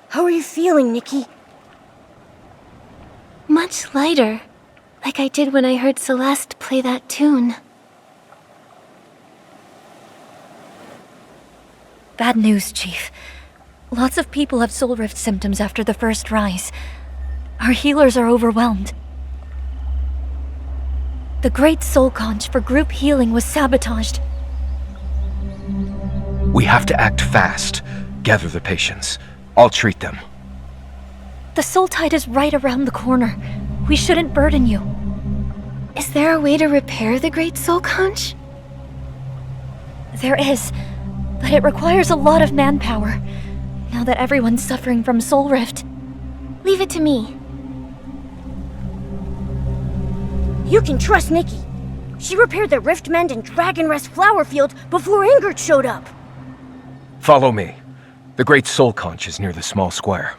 How are you feeling, Nikki? Much lighter. Like I did when I heard Celeste play that tune. Bad news, Chief. Lots of people have soul rift symptoms after the first rise. Our healers are overwhelmed. The Great Soul Conch for group healing was sabotaged. We have to act fast. Gather the patients. I'll treat them. The Soul Tide is right around the corner. We shouldn't burden you. Is there a way to repair the Great Soul Conch? There is, but it requires a lot of manpower. Now that everyone's suffering from Soul Rift. Leave it to me. You can trust Nikki. She repaired the Riftmend and Dragon Rest flower field before Ingrid showed up. Follow me. The Great Soul Conch is near the small square.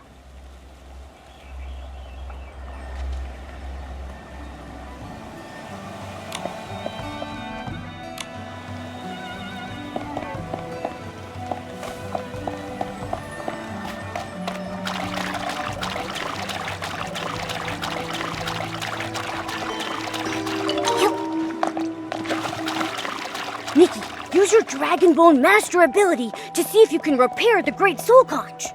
Nikki, use your Dragon Bone Master ability to see if you can repair the Great Soul Conch.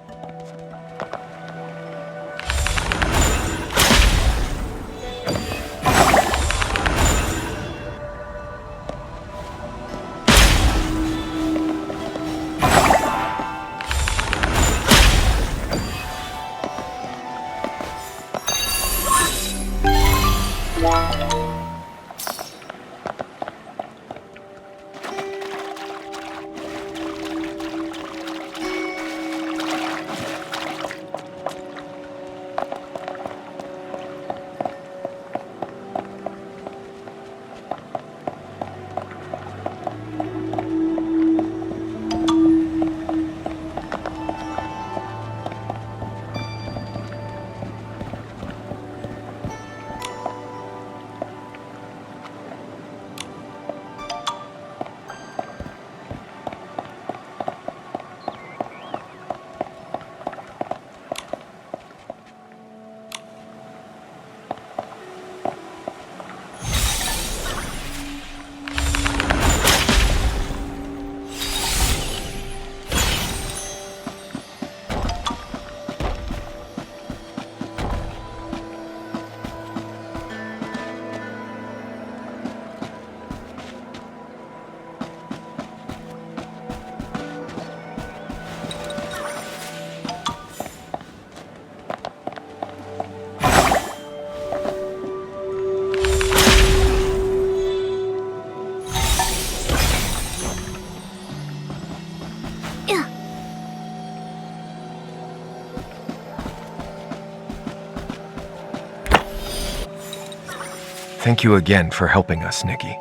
Thank you again for helping us, Nikki.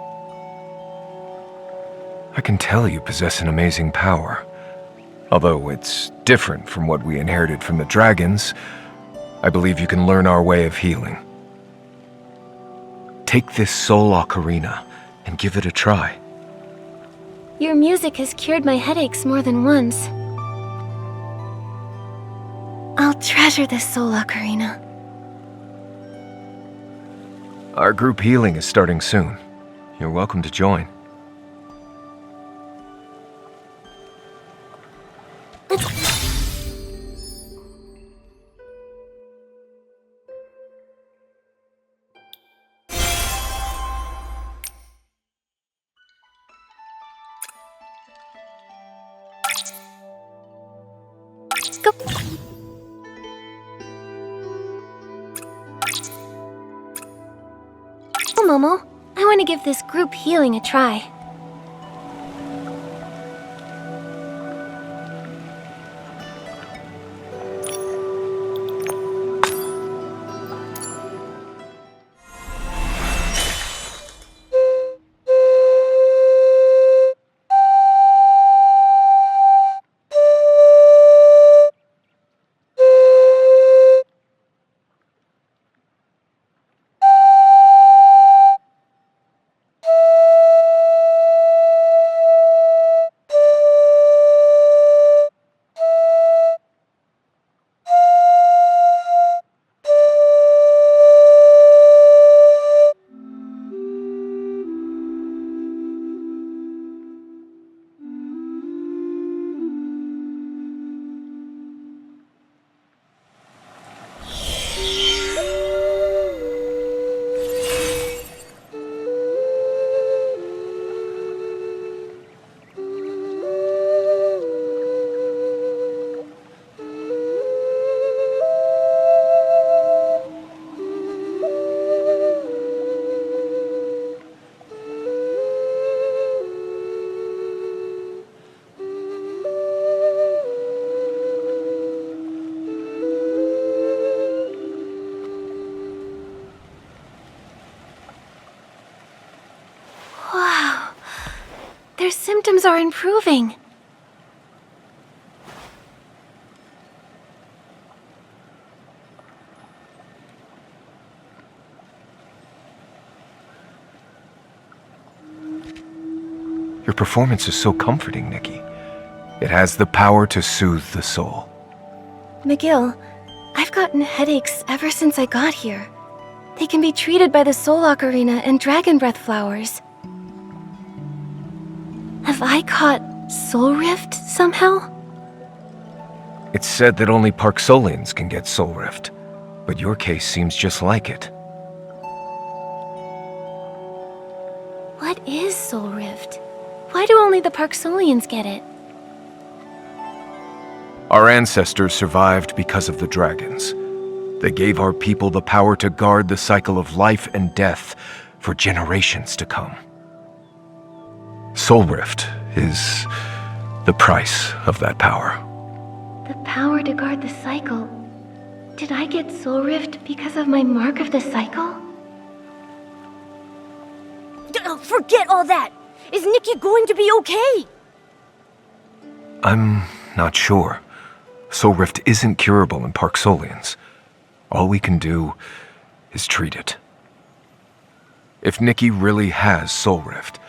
I can tell you possess an amazing power. Although it's different from what we inherited from the dragons, I believe you can learn our way of healing. Take this soul ocarina and give it a try. Your music has cured my headaches more than once. I'll treasure this soul ocarina. Our group healing is starting soon. You're welcome to join. Go. Oh, Momo, I want to give this group healing a try. their symptoms are improving. Your performance is so comforting, Nikki. It has the power to soothe the soul. McGill, I've gotten headaches ever since I got here. They can be treated by the Soul Ocarina and Dragon Breath flowers. Have I caught Soul Rift somehow? It's said that only Parksolians can get Soul Rift, but your case seems just like it. What is Soul Rift? Why do only the Parksolians get it? Our ancestors survived because of the dragons. They gave our people the power to guard the cycle of life and death for generations to come. Soul Rift is the price of that power. The power to guard the cycle. Did I get Soul Rift because of my mark of the cycle? Forget all that! Is Nikki going to be okay? I'm not sure. Soul Rift isn't curable in Parksolians. All we can do is treat it. If Nikki really has Soul Rift,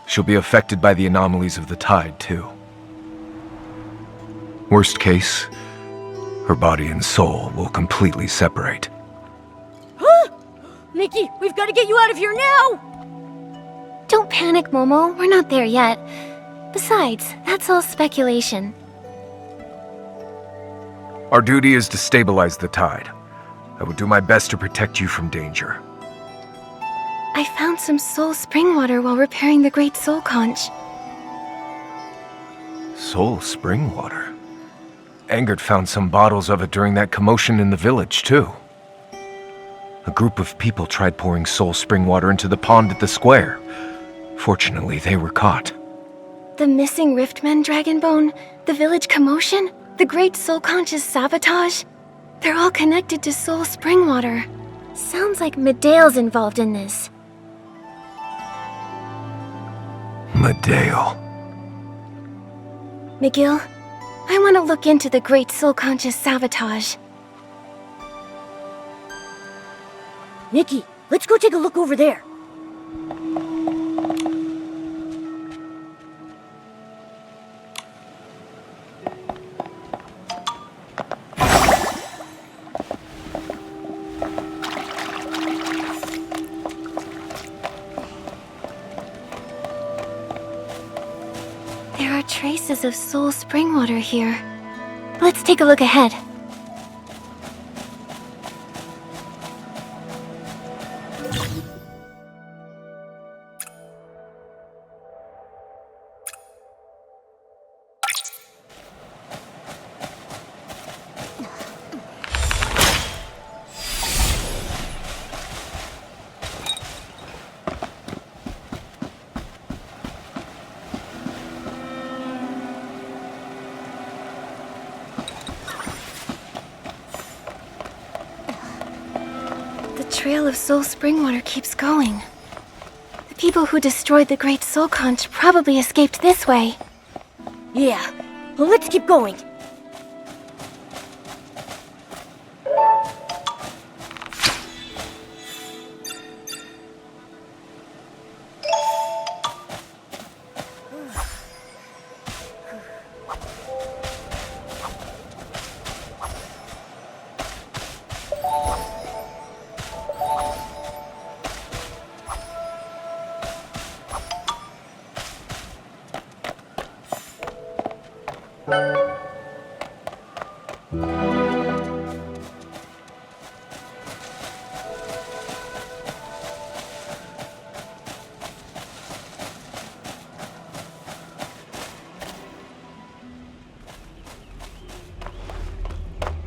she'll be affected by the anomalies of the tide, too. Worst case, her body and soul will completely separate. Huh? Nikki, we've got to get you out of here now! Don't panic, Momo. We're not there yet. Besides, that's all speculation. Our duty is to stabilize the tide. I will do my best to protect you from danger. I found some soul spring water while repairing the Great Soul Conch. Soul spring water? Engert found some bottles of it during that commotion in the village, too. A group of people tried pouring soul spring water into the pond at the square. Fortunately, they were caught. The missing Riftmen Dragonbone, the village commotion, the Great Soul Conch's sabotage. They're all connected to soul spring water. Sounds like Medea's involved in this. Medea. McGill, I want to look into the Great Soul Conch's sabotage. Nikki, let's go take a look over there. There are traces of soul spring water here. Let's take a look ahead. The trail of soul spring water keeps going. The people who destroyed the Great Soul Conch probably escaped this way. Yeah, well, let's keep going.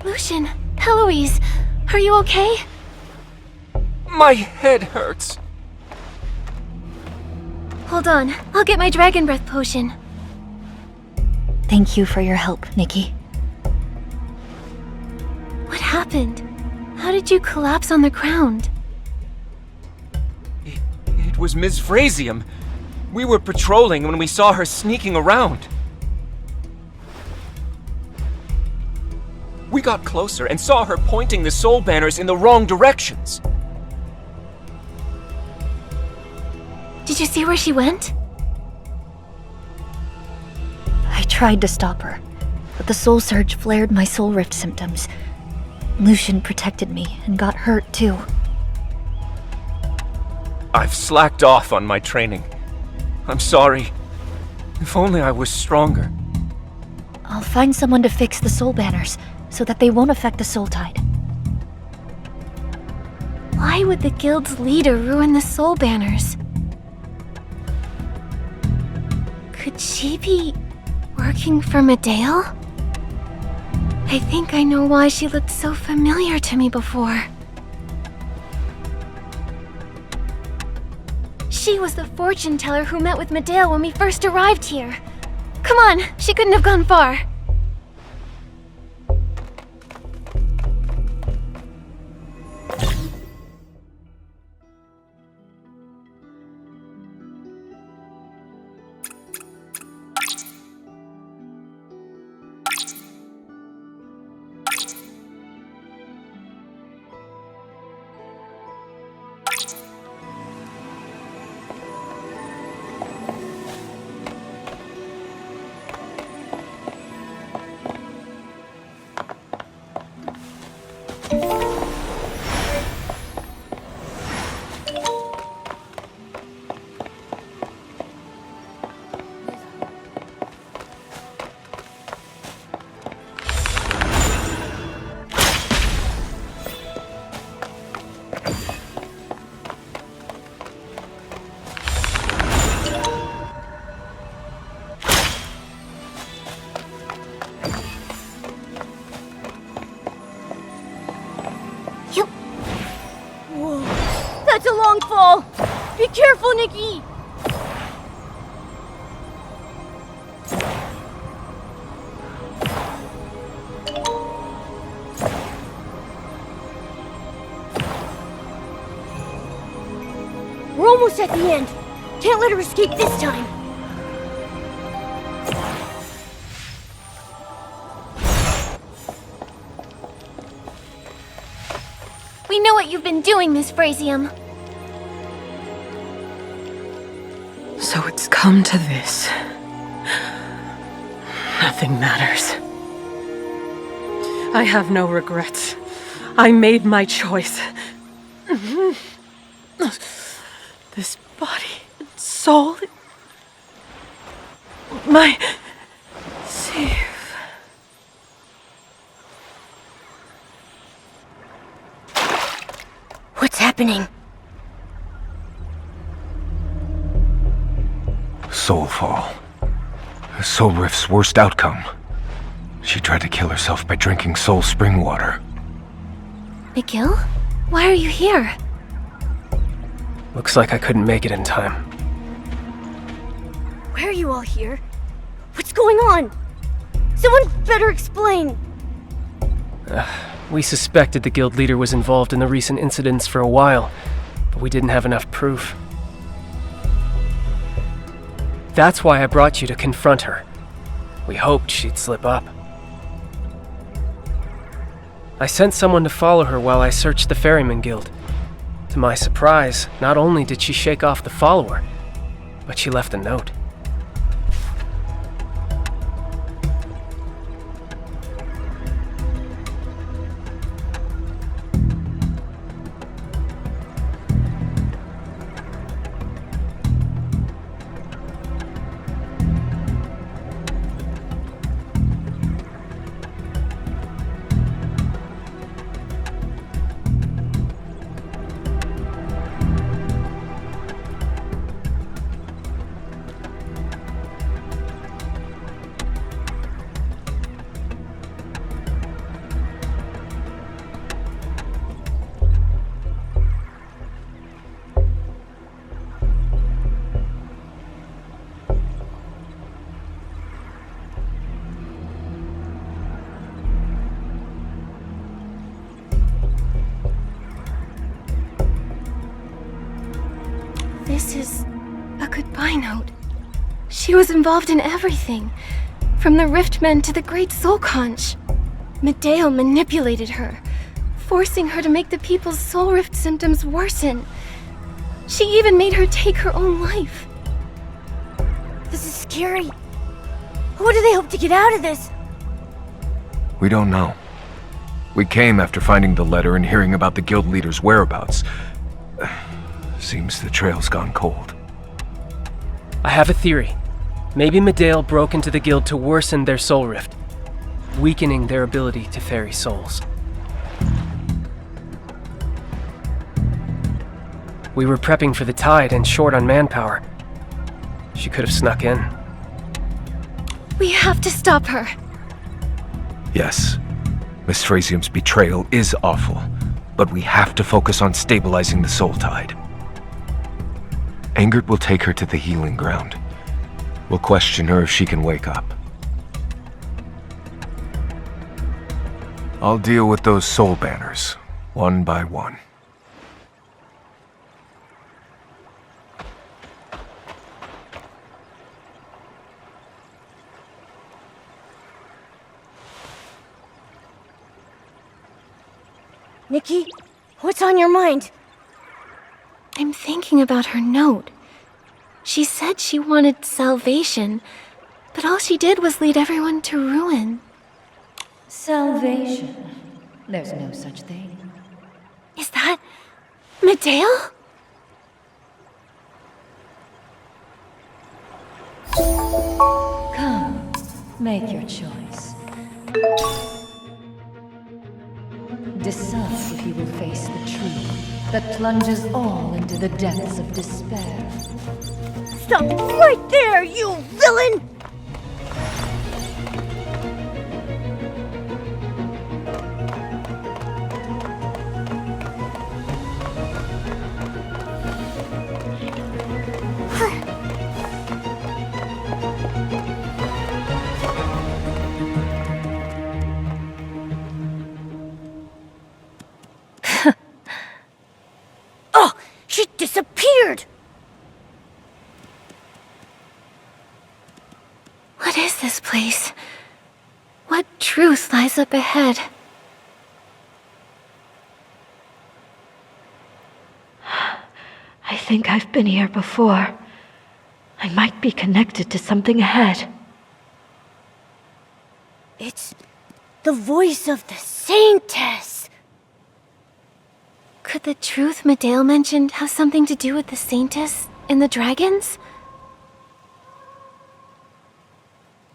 Lucian, Eloise, are you okay? My head hurts. Hold on, I'll get my Dragon Breath potion. Thank you for your help, Nikki. What happened? How did you collapse on the ground? It was Ms. Frasium. We were patrolling when we saw her sneaking around. We got closer and saw her pointing the soul banners in the wrong directions. Did you see where she went? I tried to stop her, but the soul surge flared my soul rift symptoms. Lucian protected me and got hurt too. I've slacked off on my training. I'm sorry. If only I was stronger. I'll find someone to fix the soul banners, so that they won't affect the soul tide. Why would the guild's leader ruin the soul banners? Could she be working for Medale? I think I know why she looked so familiar to me before. She was the fortune teller who met with Medale when we first arrived here. Come on, she couldn't have gone far. That's a long fall! Be careful, Nikki! We're almost at the end. Can't let her escape this time. We know what you've been doing, Miss Frasium. So it's come to this. Nothing matters. I have no regrets. I made my choice. This body and soul... my... safe. What's happening? Soulfall. Soul Rift's worst outcome. She tried to kill herself by drinking soul spring water. McGill? Why are you here? Looks like I couldn't make it in time. Why are you all here? What's going on? Someone better explain. We suspected the guild leader was involved in the recent incidents for a while, but we didn't have enough proof. That's why I brought you to confront her. We hoped she'd slip up. I sent someone to follow her while I searched the Ferryman Guild. To my surprise, not only did she shake off the follower, but she left a note. This is a goodbye note. She was involved in everything, from the Riftmen to the Great Soul Conch. Medeo manipulated her, forcing her to make the people's soul rift symptoms worsen. She even made her take her own life. This is scary. What do they hope to get out of this? We don't know. We came after finding the letter and hearing about the guild leader's whereabouts. Seems the trail's gone cold. I have a theory. Maybe Medeo broke into the guild to worsen their soul rift, weakening their ability to ferry souls. We were prepping for the tide and short on manpower. She could have snuck in. We have to stop her. Yes, Miss Frasium's betrayal is awful, but we have to focus on stabilizing the soul tide. Engert will take her to the healing ground. We'll question her if she can wake up. I'll deal with those soul banners, one by one. Nikki, what's on your mind? I'm thinking about her note. She said she wanted salvation, but all she did was lead everyone to ruin. Salvation. There's no such thing. Is that Medeo? Come, make your choice. Decide if you will face the truth that plunges all into the depths of despair. Stop right there, you villain! Oh, she disappeared! What is this place? What truth lies up ahead? I think I've been here before. I might be connected to something ahead. It's the voice of the Saintess! Could the truth Medeo mentioned have something to do with the Saintess and the dragons?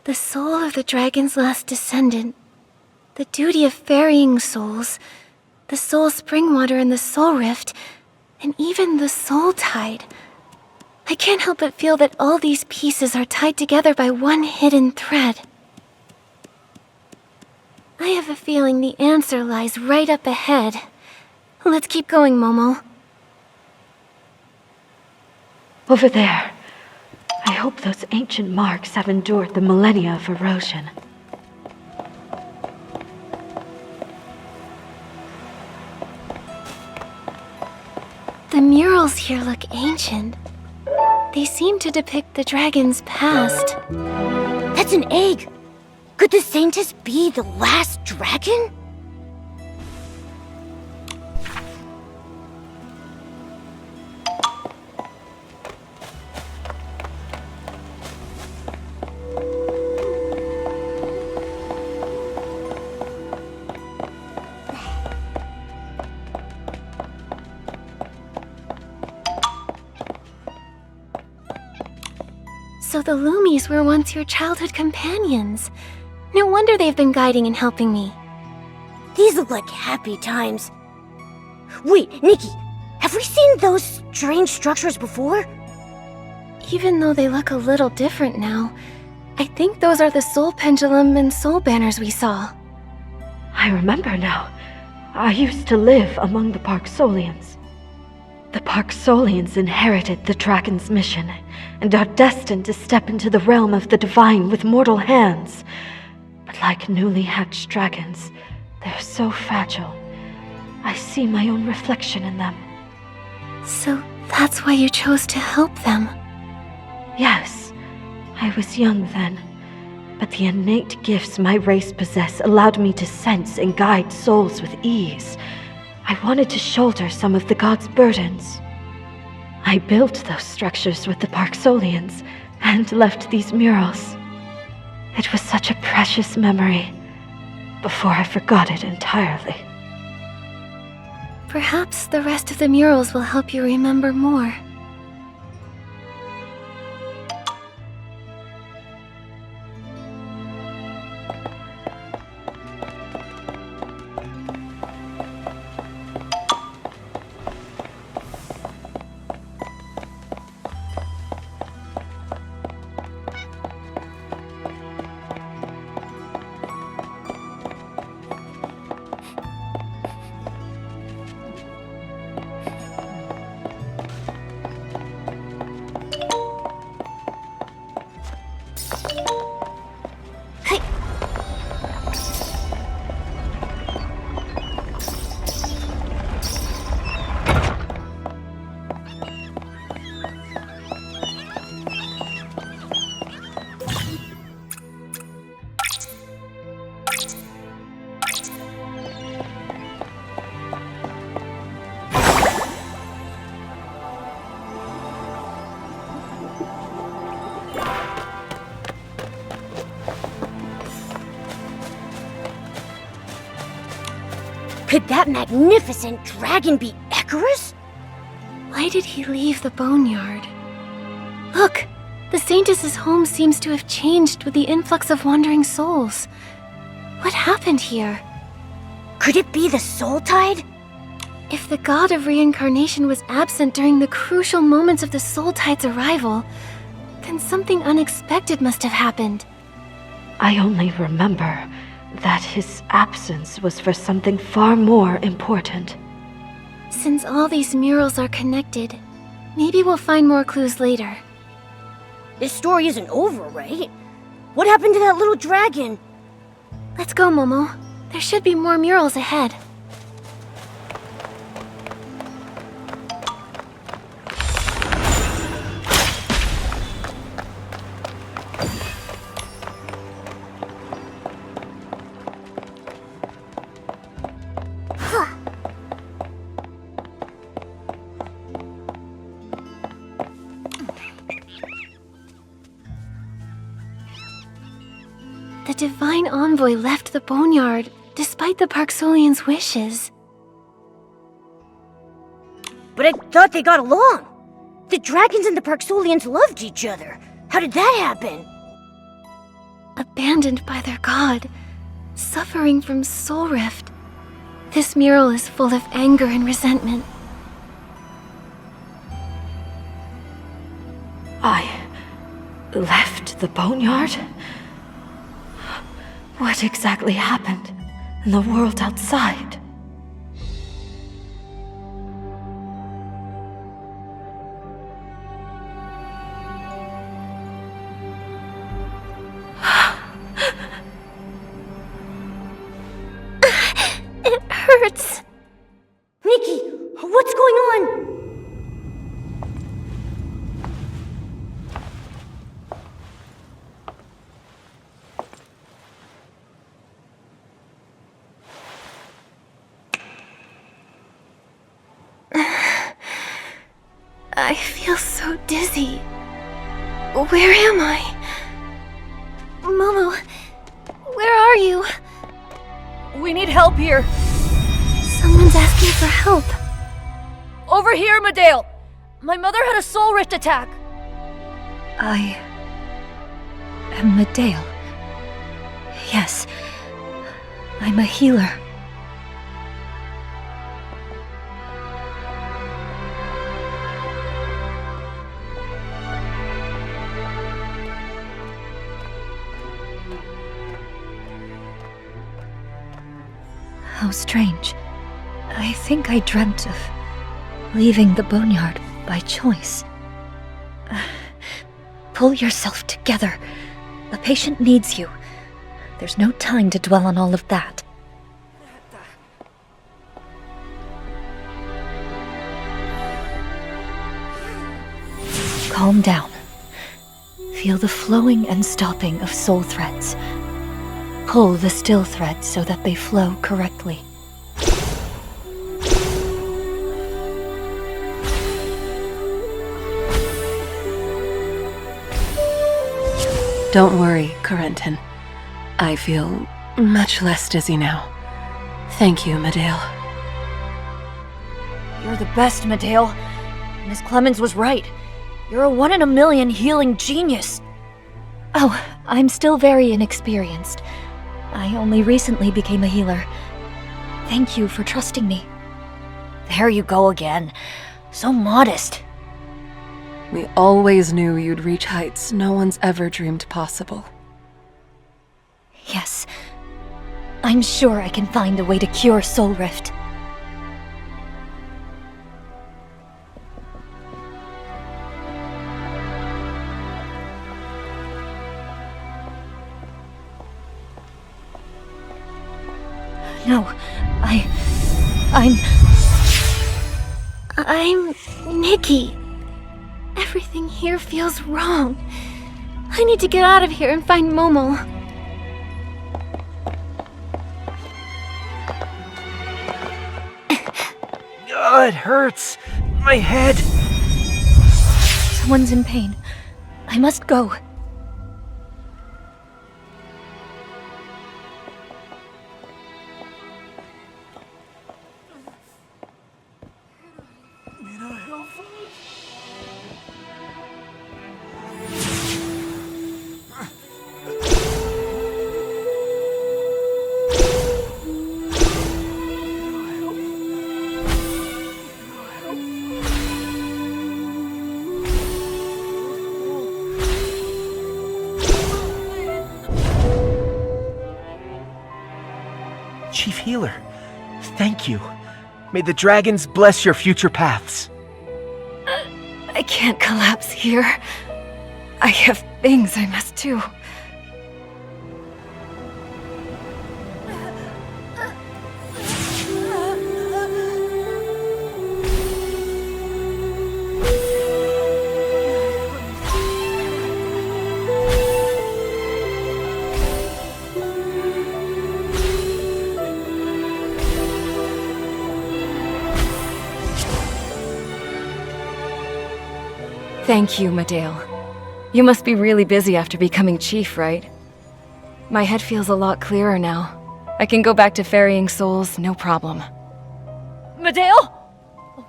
The soul of the dragon's last descendant, the duty of ferrying souls, the soul spring water and the soul rift, and even the soul tide. I can't help but feel that all these pieces are tied together by one hidden thread. I have a feeling the answer lies right up ahead. Let's keep going, Momo. Over there. I hope those ancient marks have endured the millennia of erosion. The murals here look ancient. They seem to depict the dragon's past. That's an egg! Could the Saintess be the last dragon? So the Loomies were once your childhood companions. No wonder they've been guiding and helping me. These look like happy times. Wait, Nikki, have we seen those strange structures before? Even though they look a little different now, I think those are the soul pendulum and soul banners we saw. I remember now. I used to live among the Parksolians. The Parksolians inherited the dragon's mission and are destined to step into the realm of the divine with mortal hands. But like newly hatched dragons, they're so fragile. I see my own reflection in them. So that's why you chose to help them. Yes, I was young then, but the innate gifts my race possess allowed me to sense and guide souls with ease. I wanted to shoulder some of the gods' burdens. I built those structures with the Parksolians and left these murals. It was such a precious memory before I forgot it entirely. Perhaps the rest of the murals will help you remember more. Could that magnificent dragon be Icarus? Why did he leave the Boneyard? Look! The Saintess's home seems to have changed with the influx of wandering souls. What happened here? Could it be the Soul Tide? If the god of reincarnation was absent during the crucial moments of the Soul Tide's arrival, then something unexpected must have happened. I only remember that his absence was for something far more important. Since all these murals are connected, maybe we'll find more clues later. This story isn't over, right? What happened to that little dragon? Let's go, Momo. There should be more murals ahead. The Divine Envoy left the Boneyard, despite the Parksolians' wishes. But I thought they got along. The dragons and the Parksolians loved each other. How did that happen? Abandoned by their god, suffering from soul rift. This mural is full of anger and resentment. I left the Boneyard? What exactly happened in the world outside? It hurts. Nikki, what's going on? I feel so dizzy. Where am I? Momo, where are you? We need help here. Someone's asking for help. Over here, Medale. My mother had a soul rift attack. I am Medale. Yes, I'm a healer. How strange. I think I dreamt of leaving the Boneyard by choice. Pull yourself together. The patient needs you. There's no time to dwell on all of that. Calm down. Feel the flowing and stopping of soul threads. Pull the still threads so that they flow correctly. Don't worry, Corentin. I feel much less dizzy now. Thank you, Medale. You're the best, Medale. Miss Clemens was right. You're a 1 in a million healing genius. Oh, I'm still very inexperienced. I only recently became a healer. Thank you for trusting me. There you go again. So modest. We always knew you'd reach heights no one's ever dreamed possible. Yes. I'm sure I can find a way to cure Soul Rift. No, I'm Nikki. Everything here feels wrong. I need to get out of here and find Momo. Oh, it hurts. My head. Someone's in pain. I must go. Chief Healer, thank you. May the dragons bless your future paths. I can't collapse here. I have things I must do. Thank you, Medale. You must be really busy after becoming chief, right? My head feels a lot clearer now. I can go back to ferrying souls, no problem. Medale?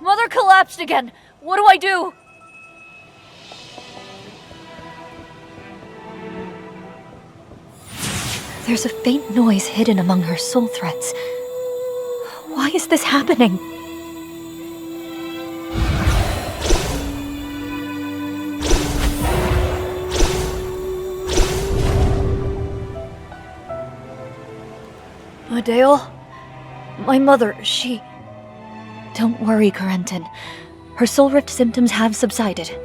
Mother collapsed again. What do I do? There's a faint noise hidden among her soul threads. Why is this happening? Medale? My mother, she... Don't worry, Corentin. Her soul rift symptoms have subsided.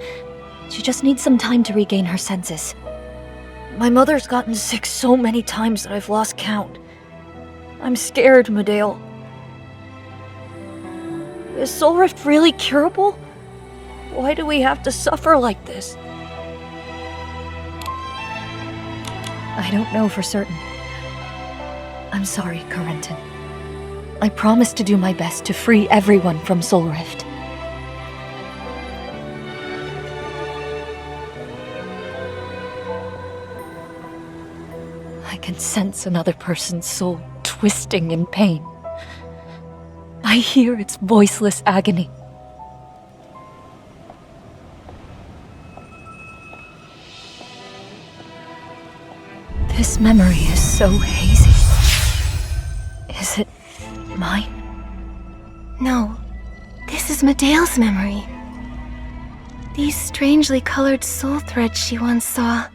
She just needs some time to regain her senses. My mother's gotten sick so many times that I've lost count. I'm scared, Medale. Is soul rift really curable? Why do we have to suffer like this? I don't know for certain. I'm sorry, Corentin. I promise to do my best to free everyone from Soul Rift. I can sense another person's soul twisting in pain. I hear its voiceless agony. This memory is so hazy. Is it mine? No, this is Medale's memory. These strangely colored soul threads she once saw.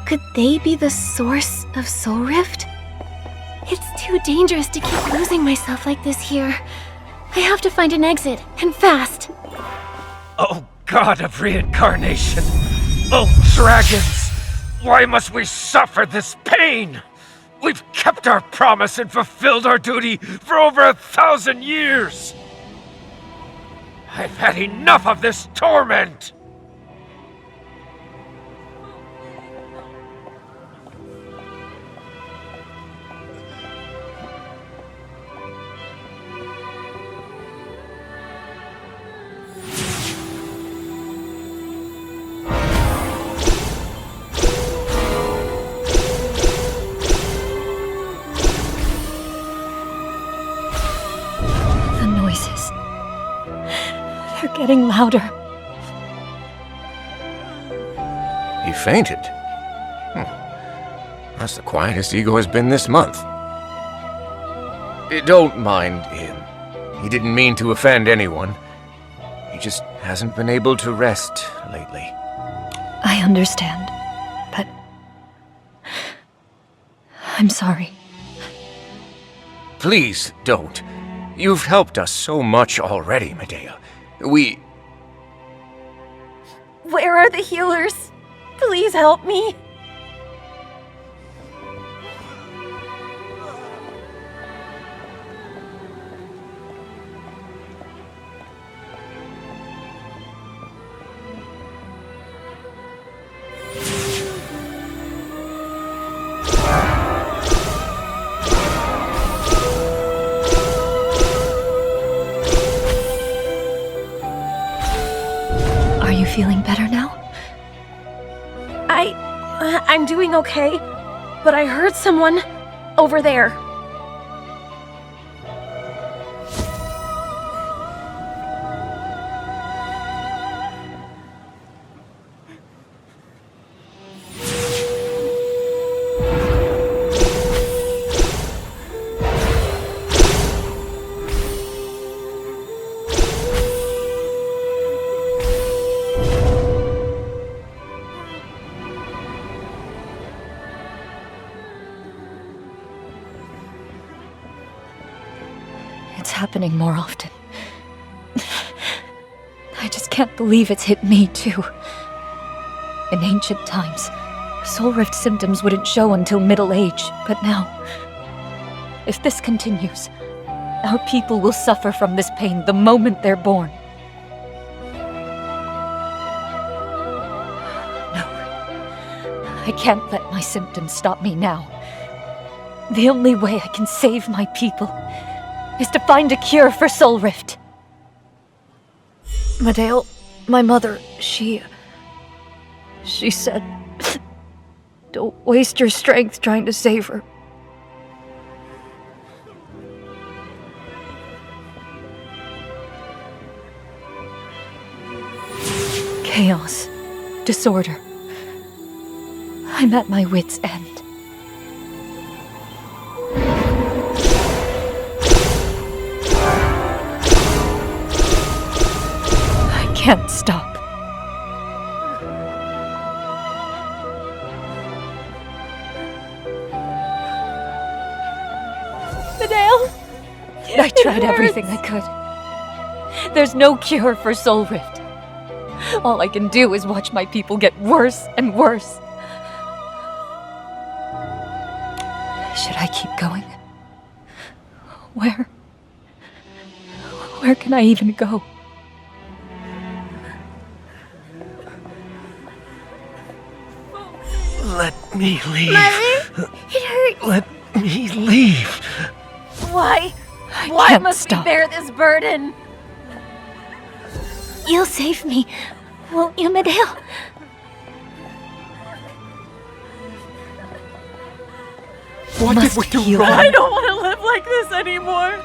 Could they be the source of Soul Rift? It's too dangerous to keep losing myself like this here. I have to find an exit, and fast. Oh, God of reincarnation! Oh, dragons! Why must we suffer this pain? We've kept our promise and fulfilled our duty for over 1,000 years! I've had enough of this torment! They're getting louder. He fainted. That's the quietest Ego has been this month. Don't mind him. He didn't mean to offend anyone. He just hasn't been able to rest lately. I understand, but I'm sorry. Please don't. You've helped us so much already, Medea. Where are the healers? Please help me. Are you feeling better now? I'm doing okay, but I heard someone over there. It's happening more often. I just can't believe it's hit me, too. In ancient times, soul rift symptoms wouldn't show until middle age, but now, if this continues, our people will suffer from this pain the moment they're born. No, I can't let my symptoms stop me now. The only way I can save my people is to find a cure for soul rift. Medea, my mother, she said, don't waste your strength trying to save her. Chaos, disorder. I'm at my wit's end. Can't stop. Medea! I tried everything I could. There's no cure for soul rift. All I can do is watch my people get worse and worse. Should I keep going? Where can I even go? Let me leave. Mother, it hurts. Let me leave. Why? I Why can't must stop. we bear this burden? You'll save me, won't you, Medea? What did we do heal wrong? them. I don't want to live like this anymore.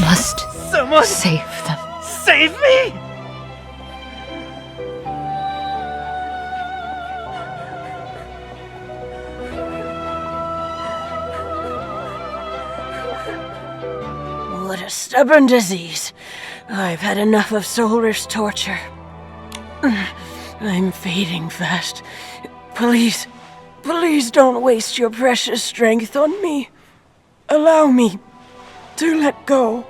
Must Someone save them. save me! What a stubborn disease. I've had enough of soul rift's torture. I'm fading fast. Please don't waste your precious strength on me. Allow me to let go.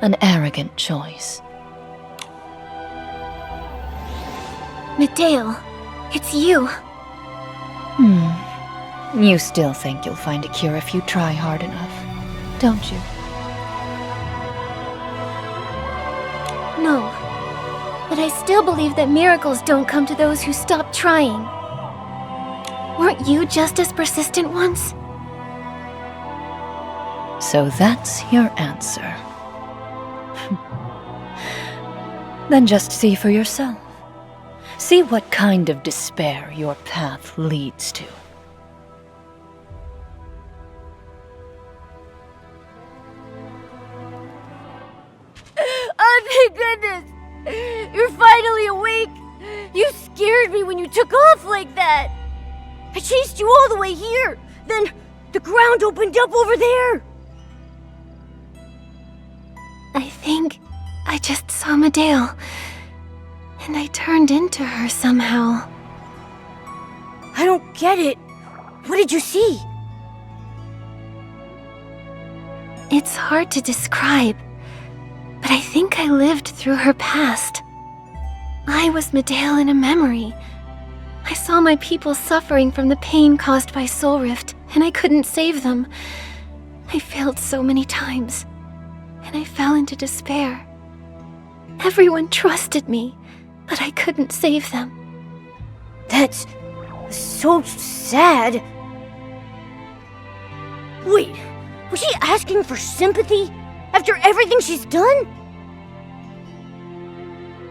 An arrogant choice. Medea, it's you. You still think you'll find a cure if you try hard enough, don't you? No. But I still believe that miracles don't come to those who stop trying. Weren't you just as persistent once? So that's your answer. Then just see for yourself. See what kind of despair your path leads to. took off like that. I chased you all the way here. Then the ground opened up over there. I think I just saw Medale, and I turned into her somehow. I don't get it. What did you see? It's hard to describe, but I think I lived through her past. I was Medale in a memory. I saw my people suffering from the pain caused by Soul Rift, and I couldn't save them. I failed so many times, and I fell into despair. Everyone trusted me, but I couldn't save them. That's so sad. Wait, was she asking for sympathy after everything she's done?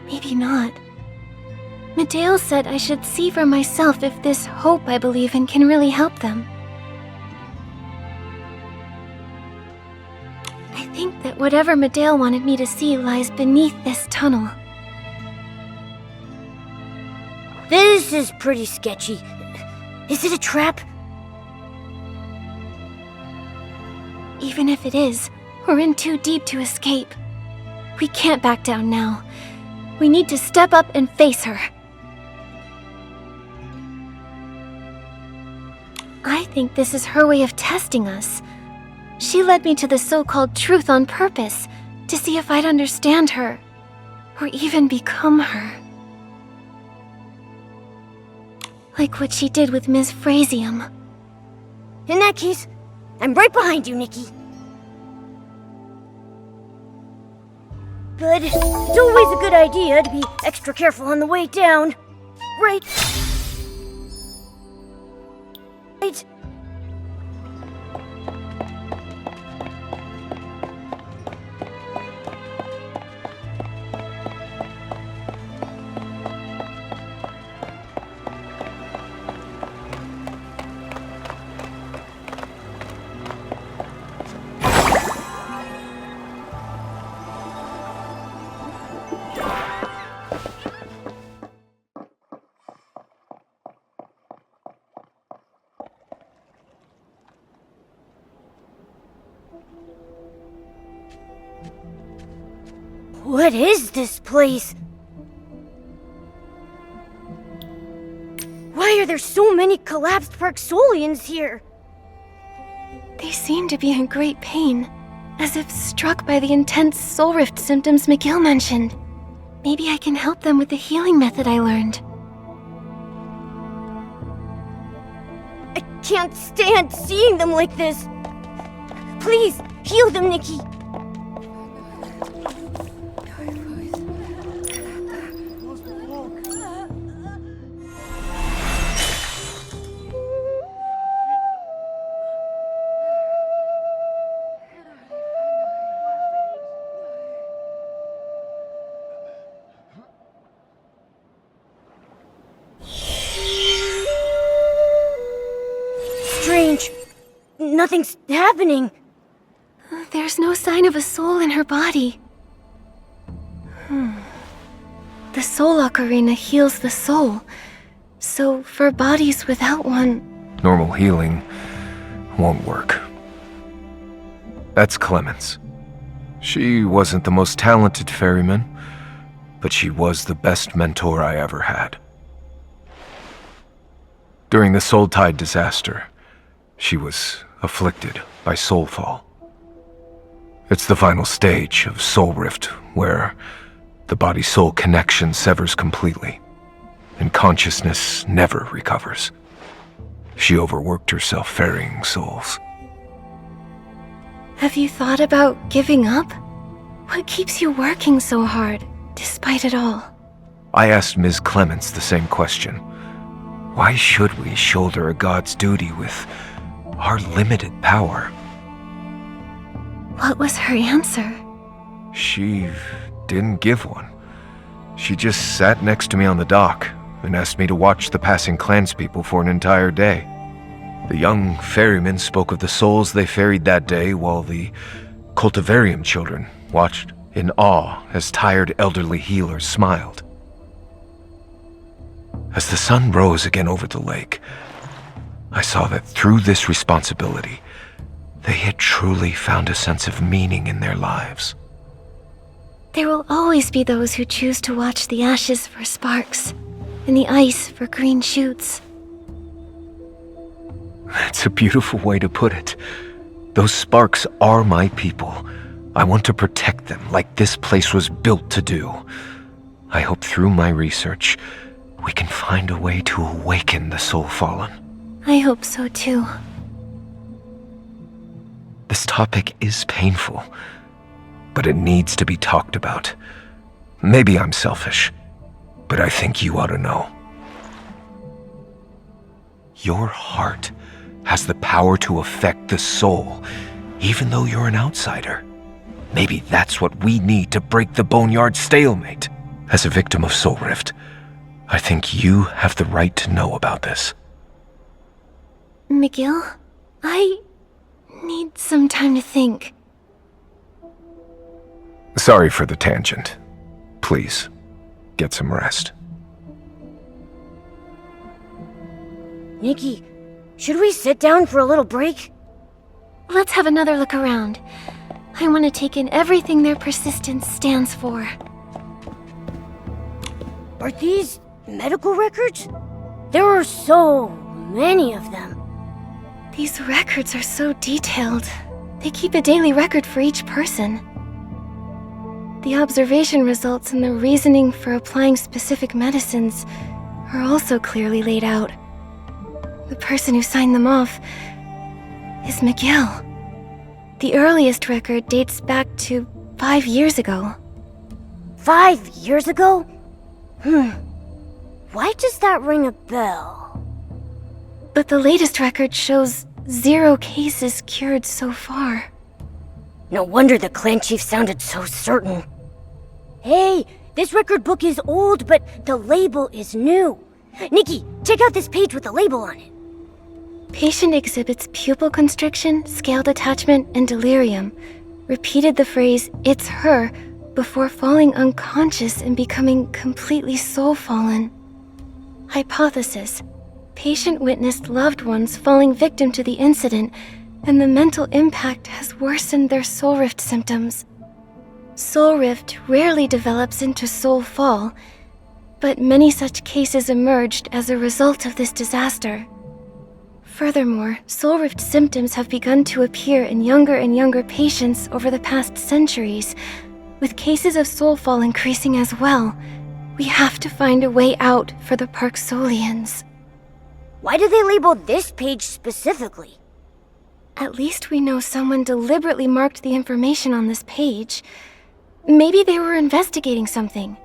Maybe not. Medale said I should see for myself if this hope I believe in can really help them. I think that whatever Medale wanted me to see lies beneath this tunnel. This is pretty sketchy. Is it a trap? Even if it is, we're in too deep to escape. We can't back down now. We need to step up and face her. I think this is her way of testing us. She led me to the so-called truth on purpose, to see if I'd understand her, or even become her. Like what she did with Ms. Frasium. In that case, I'm right behind you, Nikki. But it's always a good idea to be extra careful on the way down. Right? Right? What is this place? Why are there so many collapsed Parksolians here? They seem to be in great pain, as if struck by the intense soul rift symptoms McGill mentioned. Maybe I can help them with the healing method I learned. I can't stand seeing them like this. Please, heal them, Nikki. Strange. Nothing's happening. There's no sign of a soul in her body. The Soul Ocarina heals the soul, so for bodies without one... Normal healing won't work. That's Clemens. She wasn't the most talented ferryman, but she was the best mentor I ever had. During the Soul Tide disaster, she was afflicted by soulfall. It's the final stage of Soul Rift, where the body-soul connection severs completely, and consciousness never recovers. She overworked herself ferrying souls. Have you thought about giving up? What keeps you working so hard, despite it all? I asked Ms. Clements the same question. Why should we shoulder a god's duty with our limited power? What was her answer? She didn't give one. She just sat next to me on the dock and asked me to watch the passing clanspeople for an entire day. The young ferrymen spoke of the souls they ferried that day, while the cultivarium children watched in awe as tired elderly healers smiled. As the sun rose again over the lake, I saw that through this responsibility, they had truly found a sense of meaning in their lives. There will always be those who choose to watch the ashes for sparks, and the ice for green shoots. That's a beautiful way to put it. Those sparks are my people. I want to protect them like this place was built to do. I hope through my research, we can find a way to awaken the soul fallen. I hope so too. This topic is painful, but it needs to be talked about. Maybe I'm selfish, but I think you ought to know. Your heart has the power to affect the soul, even though you're an outsider. Maybe that's what we need to break the Boneyard stalemate. As a victim of Soul Rift, I think you have the right to know about this. McGill, I need some time to think. Sorry for the tangent. Please, get some rest. Nikki, should we sit down for a little break? Let's have another look around. I want to take in everything their persistence stands for. Are these medical records? There are so many of them. These records are so detailed. They keep a daily record for each person. The observation results and the reasoning for applying specific medicines are also clearly laid out. The person who signed them off is McGill. The earliest record dates back to 5 years ago. 5 years ago? Why does that ring a bell? But the latest record shows 0 cases cured so far. No wonder the clan chief sounded so certain. Hey, this record book is old, but the label is new. Nikki, check out this page with the label on it. Patient exhibits pupil constriction, scale detachment, and delirium. Repeated the phrase, "It's her," before falling unconscious and becoming completely soul-fallen. Hypothesis. Patient witnessed loved ones falling victim to the incident, and the mental impact has worsened their soul rift symptoms. Soul rift rarely develops into soul fall, but many such cases emerged as a result of this disaster. Furthermore, soul rift symptoms have begun to appear in younger and younger patients over the past centuries, with cases of soul fall increasing as well. We have to find a way out for the Parksolians. Why do they label this page specifically? At least we know someone deliberately marked the information on this page. Maybe they were investigating something.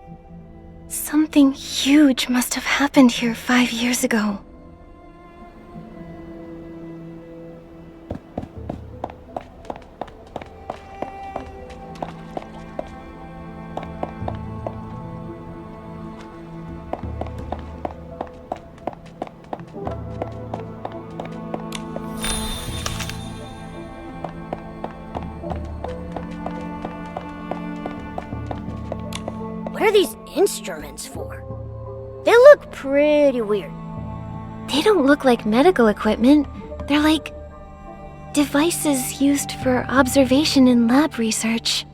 Something huge must have happened here 5 years ago. What are these instruments for? They look pretty weird. They don't look like medical equipment. They're like devices used for observation in lab research.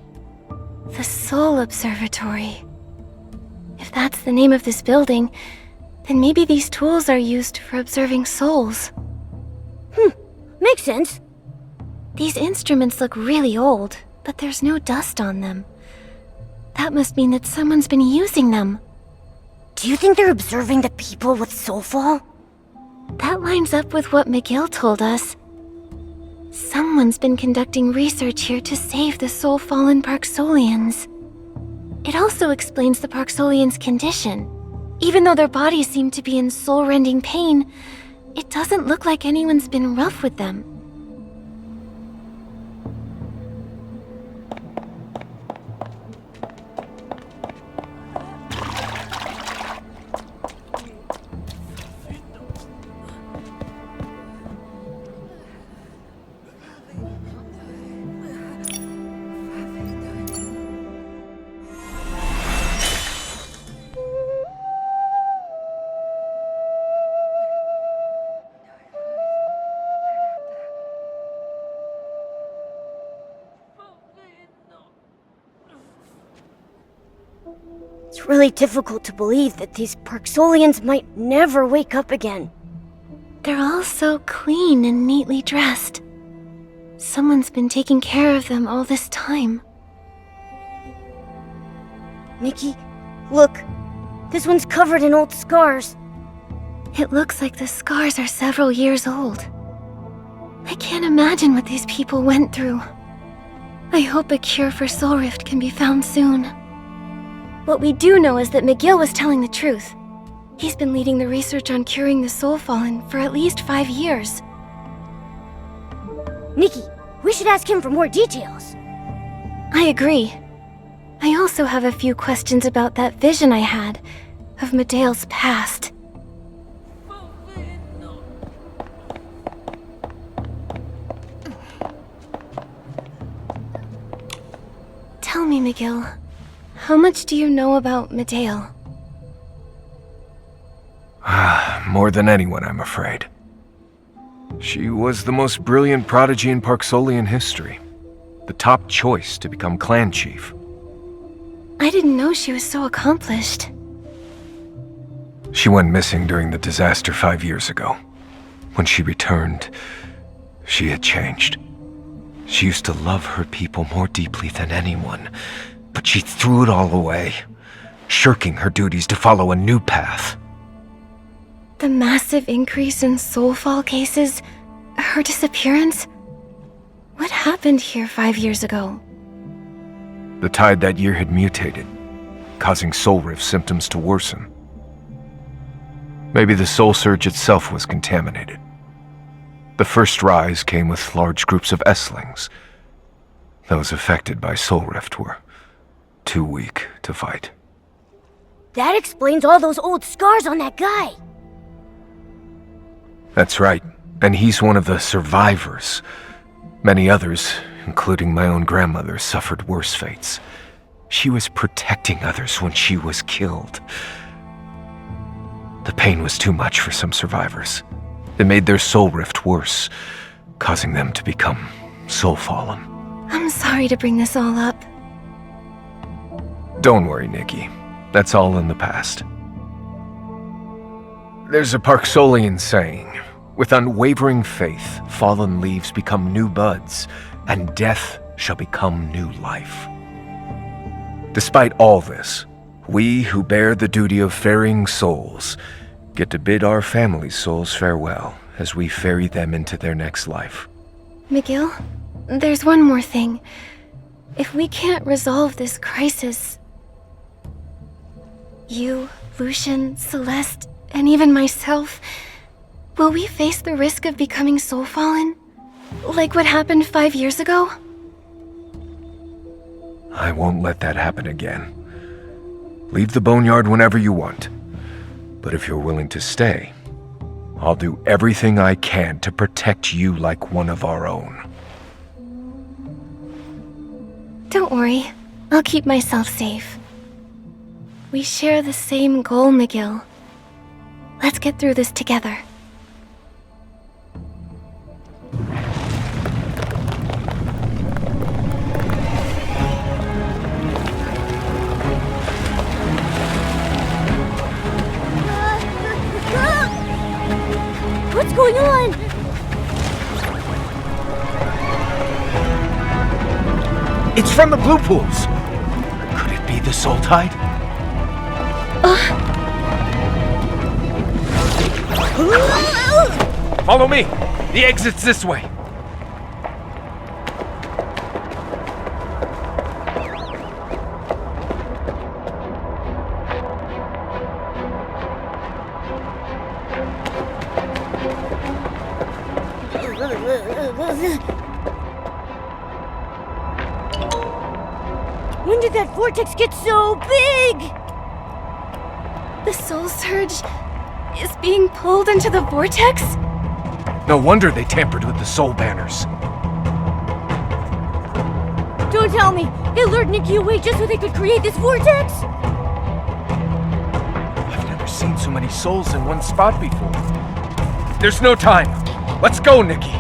The Soul Observatory. If that's the name of this building, then maybe these tools are used for observing souls. Makes sense. These instruments look really old, but there's no dust on them. That must mean that someone's been using them. Do you think they're observing the people with soulfall? That lines up with what McGill told us. Someone's been conducting research here to save the soul-fallen Parksolians. It also explains the Parksolians' condition. Even though their bodies seem to be in soul-rending pain, it doesn't look like anyone's been rough with them. really difficult to believe that these Parksolians might never wake up again. They're all so clean and neatly dressed. Someone's been taking care of them all this time. Nikki, look. This one's covered in old scars. It looks like the scars are several years old. I can't imagine what these people went through. I hope a cure for Soul Rift can be found soon. What we do know is that McGill was telling the truth. He's been leading the research on curing the Soul Fallen for at least 5 years. Nikki, we should ask him for more details. I agree. I also have a few questions about that vision I had of Medea's past. Tell me, McGill, how much do you know about Medea? More than anyone, I'm afraid. She was the most brilliant prodigy in Parksolian history. The top choice to become clan chief. I didn't know she was so accomplished. She went missing during the disaster 5 years ago. When she returned, she had changed. She used to love her people more deeply than anyone, but she threw it all away, shirking her duties to follow a new path. The massive increase in soulfall cases, her disappearance. What happened here 5 years ago? The tide that year had mutated, causing soul rift symptoms to worsen. Maybe the soul surge itself was contaminated. The first rise came with large groups of Esslings. Those affected by soul rift were too weak to fight. That explains all those old scars on that guy. That's right, and he's one of the survivors. Many others, including my own grandmother, suffered worse fates. She was protecting others when she was killed. The pain was too much for some survivors. It made their soul rift worse, causing them to become soul fallen. I'm sorry to bring this all up. Don't worry, Nikki. That's all in the past. There's a Parksolian saying, with unwavering faith, fallen leaves become new buds, and death shall become new life. Despite all this, we who bear the duty of ferrying souls get to bid our families' souls farewell as we ferry them into their next life. McGill, there's one more thing. If we can't resolve this crisis, you, Lucian, Celeste, and even myself, will we face the risk of becoming soul fallen? Like what happened 5 years ago? I won't let that happen again. Leave the Boneyard whenever you want. But if you're willing to stay, I'll do everything I can to protect you like one of our own. Don't worry, I'll keep myself safe. We share the same goal, McGill. Let's get through this together. What's going on? It's from the Blue Pools! Could it be the Soul Tide? Follow me! The exit's this way! When did that vortex get so big? The soul surge is being pulled into the vortex? No wonder they tampered with the soul banners. Don't tell me! They lured Nikki away just so they could create this vortex? I've never seen so many souls in one spot before. There's no time. Let's go, Nikki.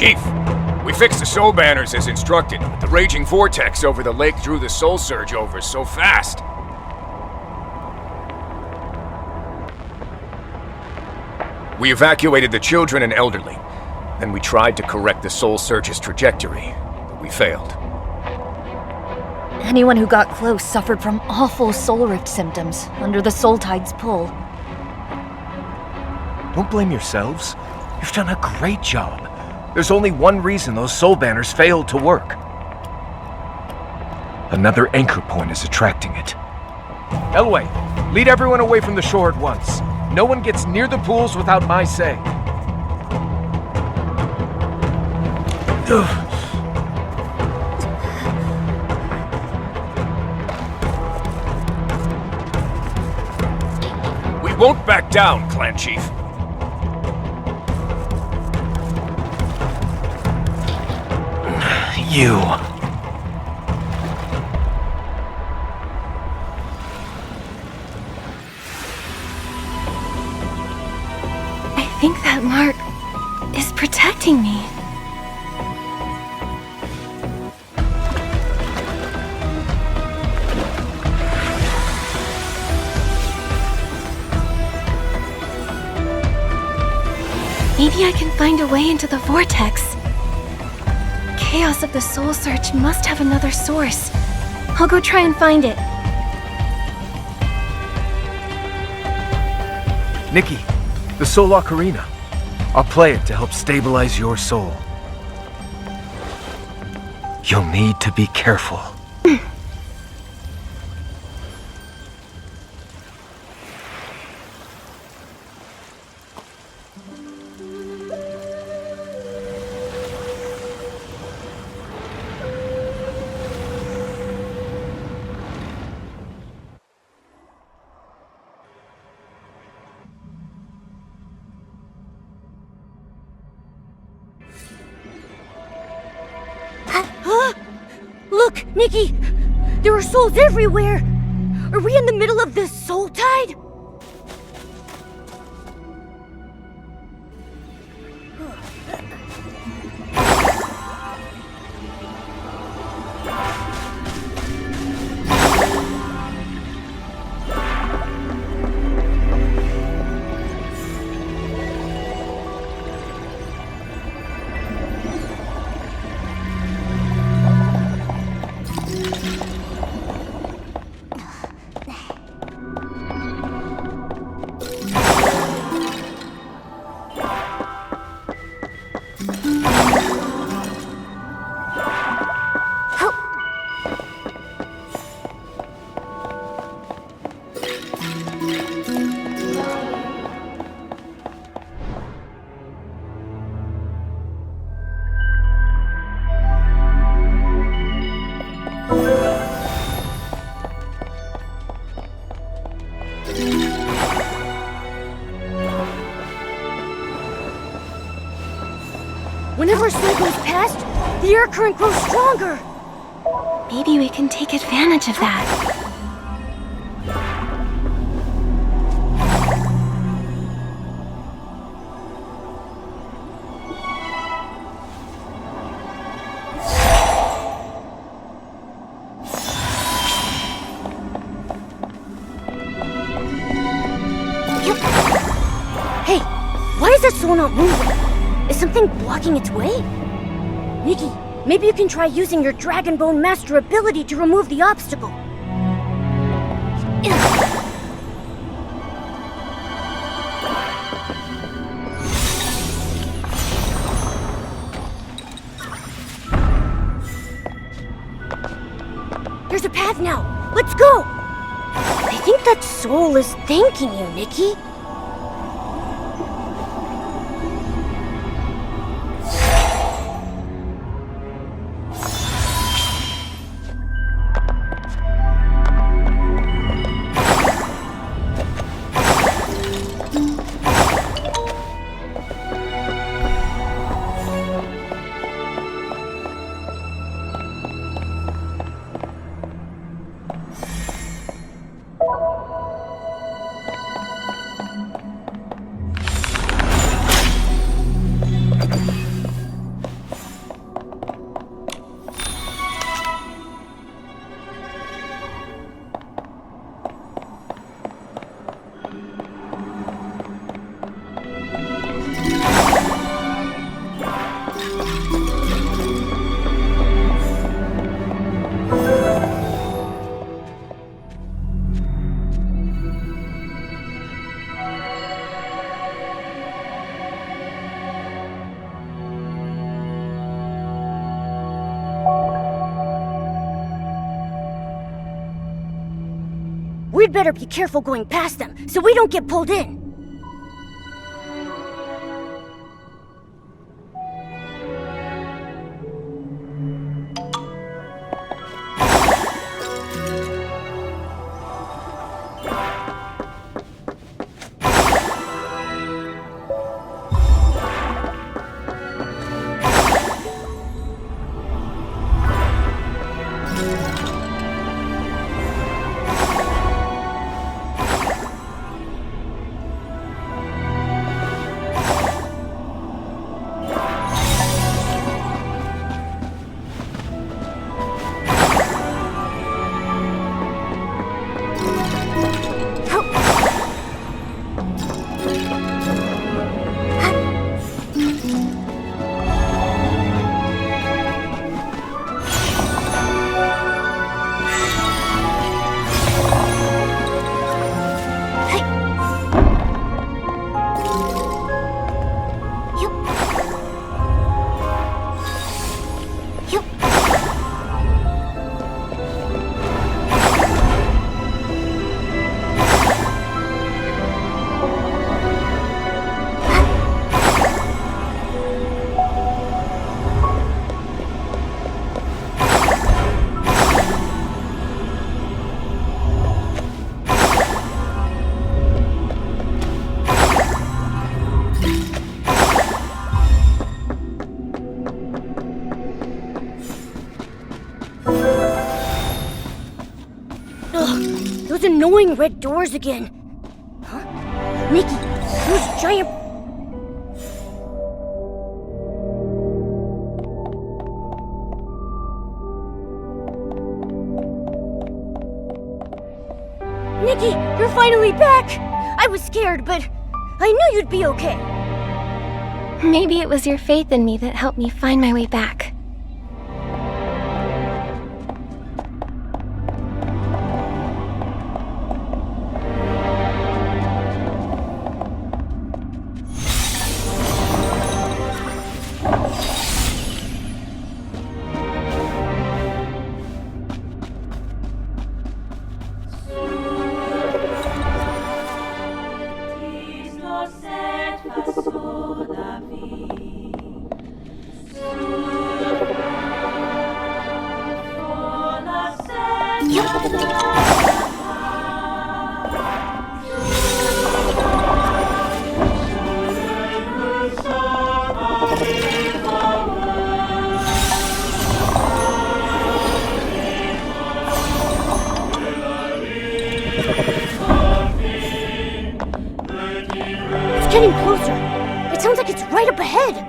Chief, we fixed the soul banners as instructed, but the raging vortex over the lake drew the soul surge over so fast. We evacuated the children and elderly. Then we tried to correct the soul surge's trajectory, but we failed. Anyone who got close suffered from awful soul rift symptoms under the soul tide's pull. Don't blame yourselves. You've done a great job. There's only one reason those soul banners failed to work. Another anchor point is attracting it. Elway, lead everyone away from the shore at once. No one gets near the pools without my say. We won't back down, Clan Chief. You. I think that mark is protecting me. Maybe I can find a way into the vortex. Chaos of the Soul Search must have another source. I'll go try and find it. Nikki, the Soul Ocarina. I'll play it to help stabilize your soul. You'll need to be careful. Look, Nikki! There are souls everywhere! Are we in the middle of the soul tide? Whenever a soul goes past, the air current grows stronger. Maybe we can take advantage of that. Hey, why is that soul not moving? Is something blocking its way? Nikki, maybe you can try using your Dragon Bone Master ability to remove the obstacle. There's a path now. Let's go! I think that soul is thanking you, Nikki. We'd better be careful going past them so we don't get pulled in. Those annoying red doors again. Huh? Nikki, those giant... Nikki, you're finally back! I was scared, but I knew you'd be okay. Maybe it was your faith in me that helped me find my way back. It's getting closer. It sounds like it's right up ahead.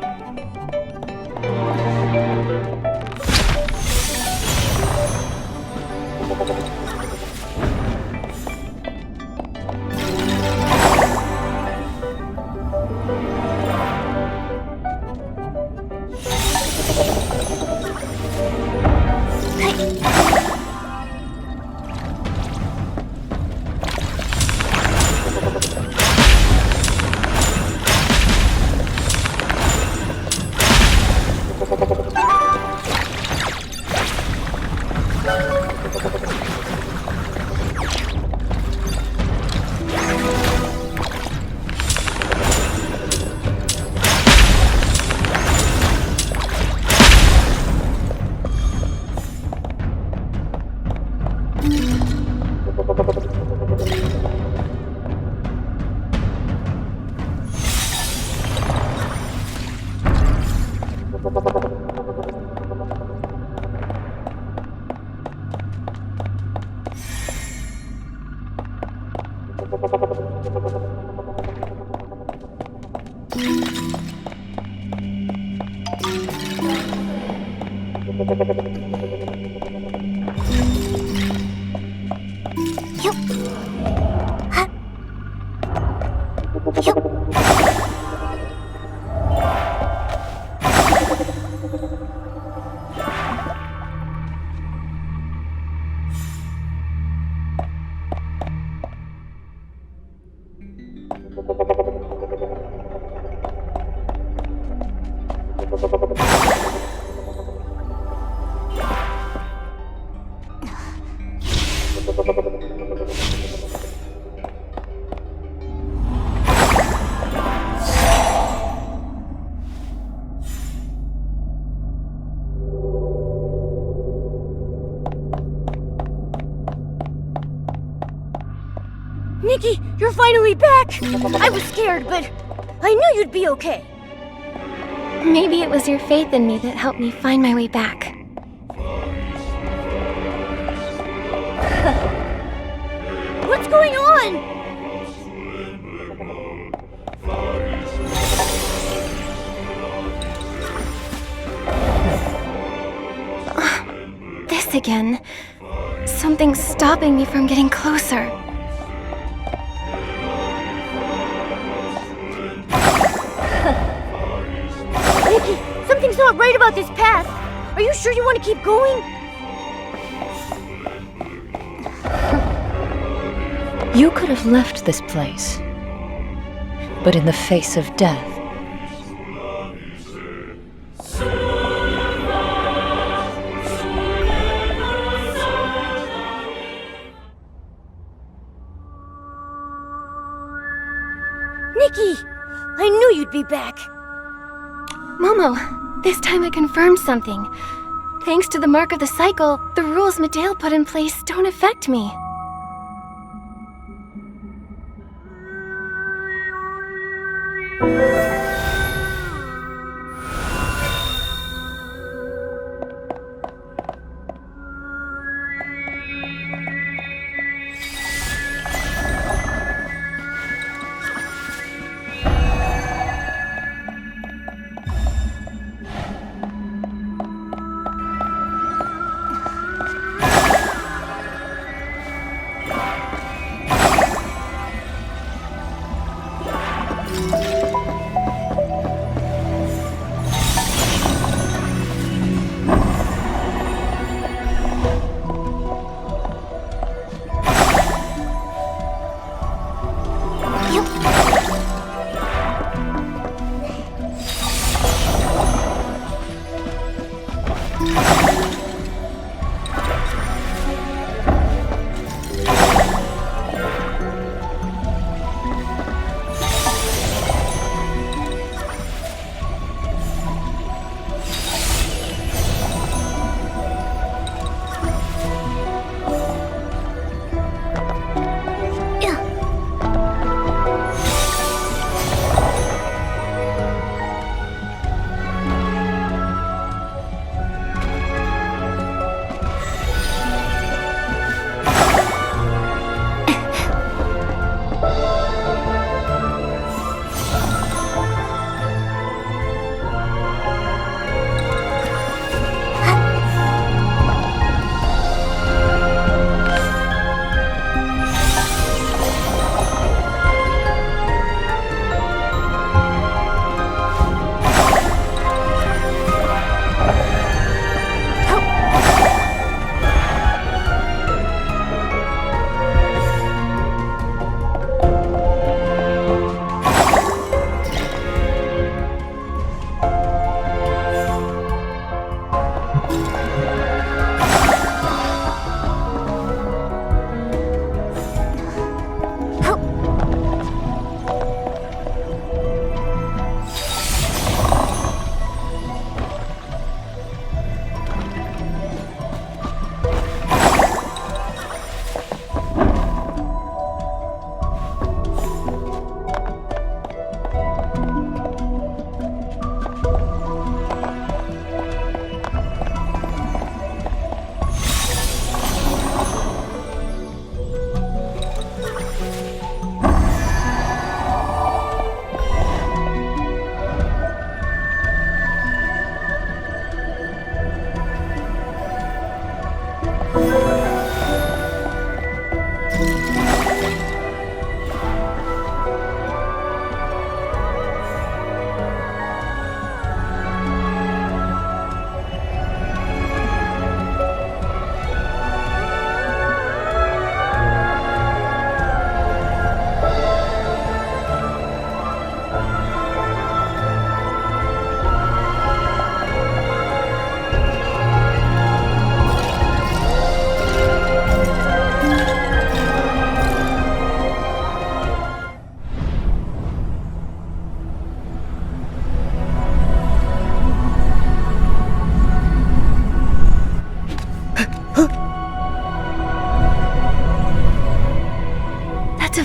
Nikki, you're finally back! I was scared, but I knew you'd be okay. Maybe it was your faith in me that helped me find my way back. What's going on? This again. Something's stopping me from getting closer. Nikki, something's not right about this path. Are you sure you want to keep going? You could have left this place, but in the face of death, Nikki, I knew you'd be back. Momo, this time I confirmed something. Thanks to the mark of the cycle, the rules Medale put in place don't affect me.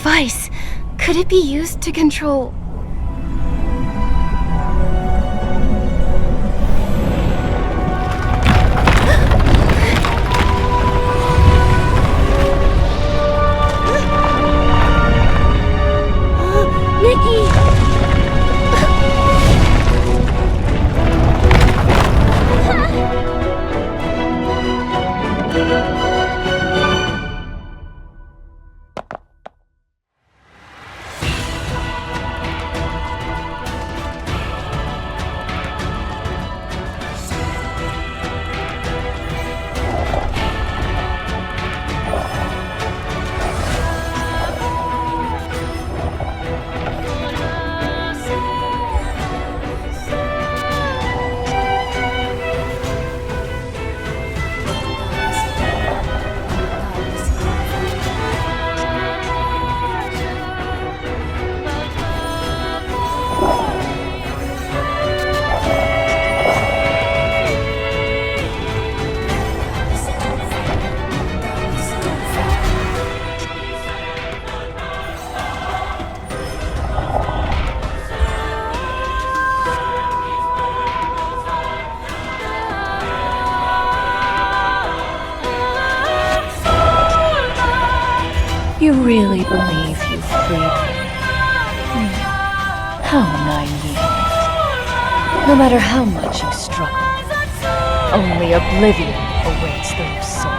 device. Could it be used to control... Nikki! You really believe you've freed me? How naive. No matter how much you struggle, only oblivion awaits those souls.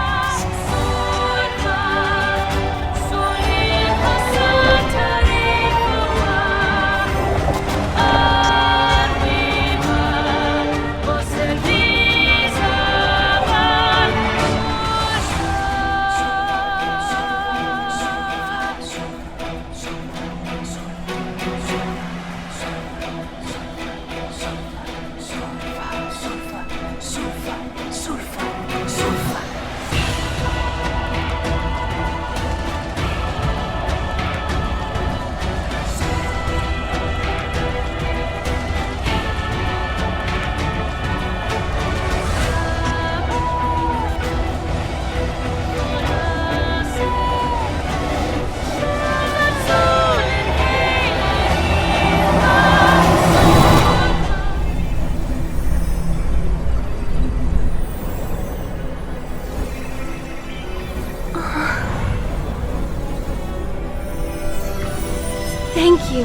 Thank you.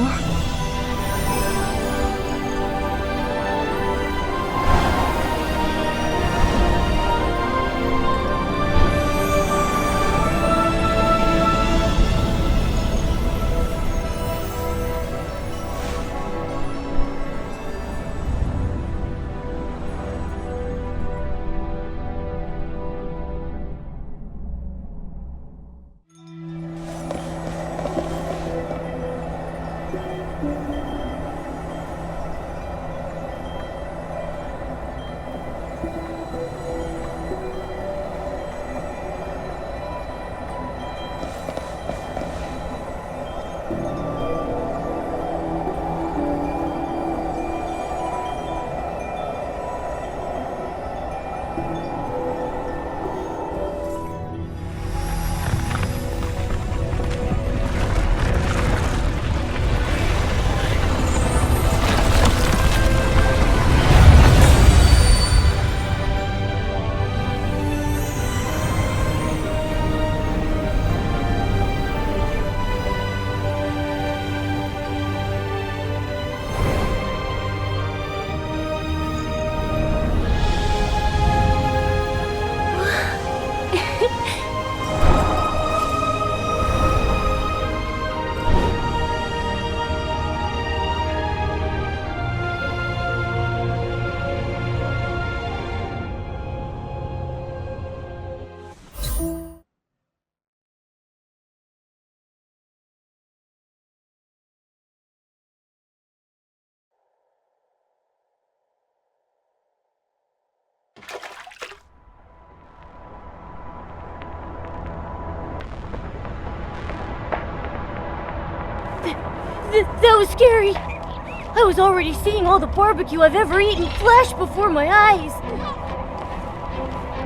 That was scary. I was already seeing all the barbecue I've ever eaten flash before my eyes.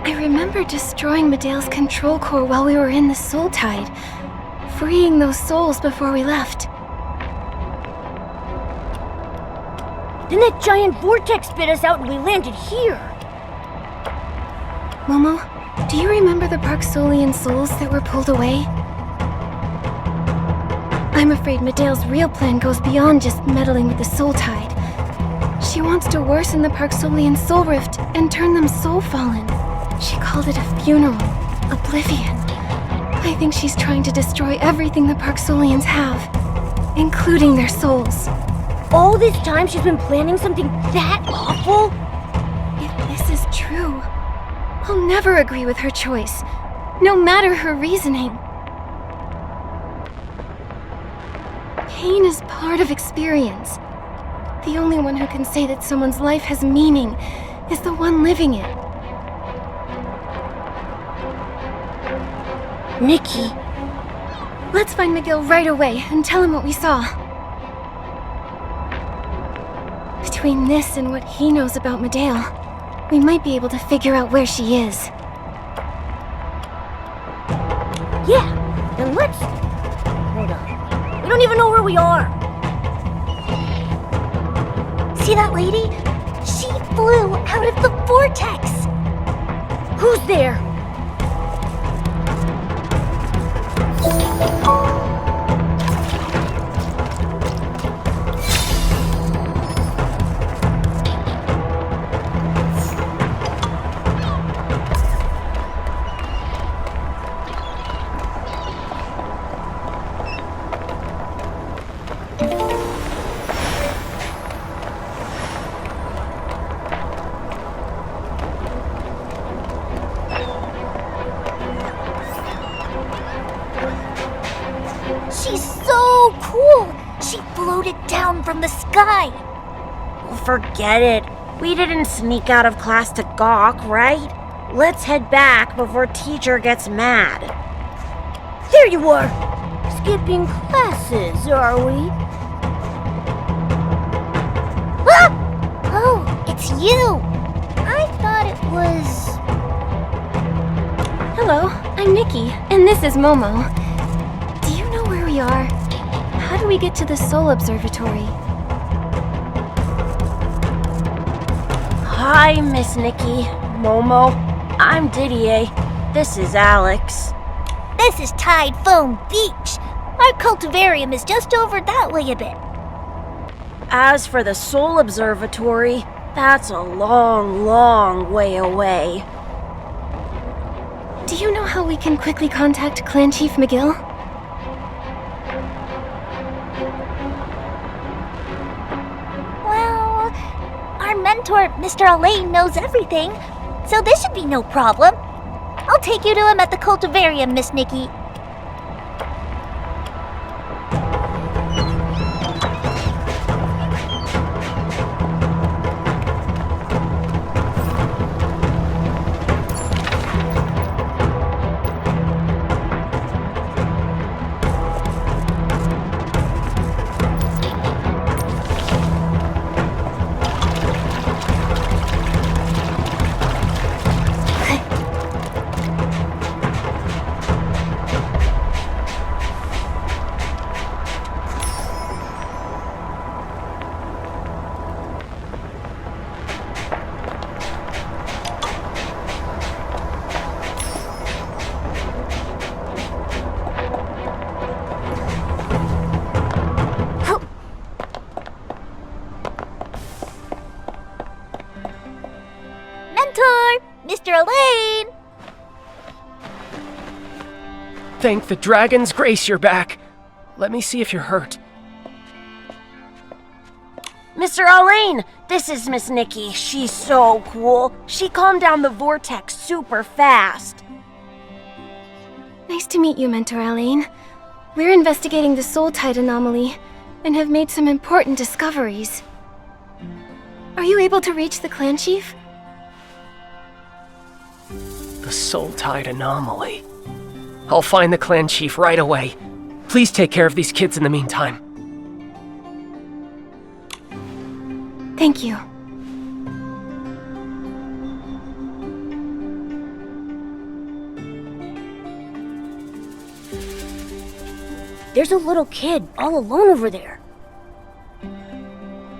I remember destroying Medail's control core while we were in the Soul Tide. freeing those souls before we left. Then that giant vortex spit us out and we landed here. Momo, do you remember the Parksolian souls that were pulled away? I'm afraid Medea's real plan goes beyond just meddling with the soul tide. She wants to worsen the Parksolian soul rift and turn them soul fallen. She called it a funeral, oblivion. I think she's trying to destroy everything the Parksolians have, including their souls. All this time she's been planning something that awful? If this is true, I'll never agree with her choice, no matter her reasoning. Pain is part of experience. The only one who can say that someone's life has meaning is the one living it. Nikki. Let's find Miguel right away and tell him what we saw. Between this and what he knows about Medea, we might be able to figure out where she is. Yeah, then let's... Hold on. We don't even know where we are. See that lady? She flew out of the vortex! Who's there? She's so cool! She floated down from the sky! Forget it. We didn't sneak out of class to gawk, right? Let's head back before teacher gets mad. There you are! Skipping classes, are we? Ah! Oh, it's you! I thought it was... Hello, I'm Nikki, and this is Momo. Do you know where we are? How do we get to the Soul Observatory? Hi, Miss Nikki. Momo. I'm Didier. This is Alex. This is Tide Foam Beach. Our cultivarium is just over that way a bit. As for the Soul Observatory, that's a long, long way away. Do you know how we can quickly contact Clan Chief McGill? Well, our mentor, Mr. Alain, knows everything, so this should be no problem. I'll take you to him at the cultivarium, Miss Nikki. Mr. Alain! Thank the dragon's grace you're back. Let me see if you're hurt. Mr. Alain, this is Miss Nikki. She's so cool. She calmed down the vortex super fast. Nice to meet you, Mentor Alain. We're investigating the Soul Tide anomaly and have made some important discoveries. Are you able to reach the clan chief? The Soul Tide anomaly. I'll find the clan chief right away. Please take care of these kids in the meantime. Thank you. there's a little kid all alone over there.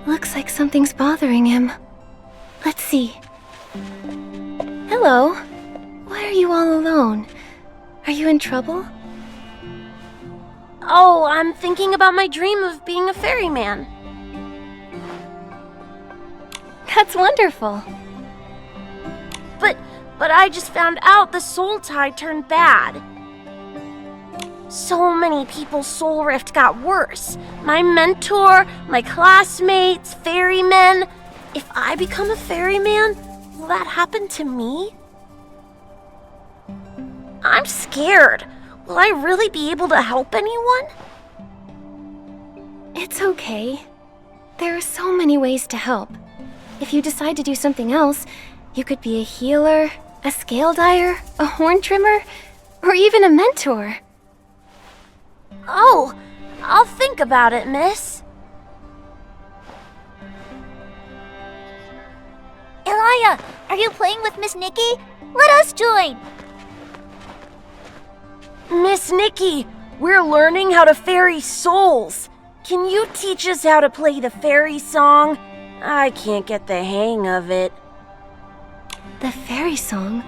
Looks like something's bothering him. Let's see. Hello. Why are you all alone? Are you in trouble? Oh, I'm thinking about my dream of being a ferryman. That's wonderful. But I just found out the soul tie turned bad. So many people's soul rift got worse. My mentor, my classmates, ferrymen. If I become a ferryman, will that happen to me? I'm scared. Will I really be able to help anyone? It's okay. There are so many ways to help. If you decide to do something else, you could be a healer, a scale dyer, a horn trimmer, or even a mentor. Oh, I'll think about it, miss. Elia, are you playing with Miss Nikki? Let us join! Miss Nikki, we're learning how to ferry souls. Can you teach us how to play the fairy song? I can't get the hang of it. The fairy song?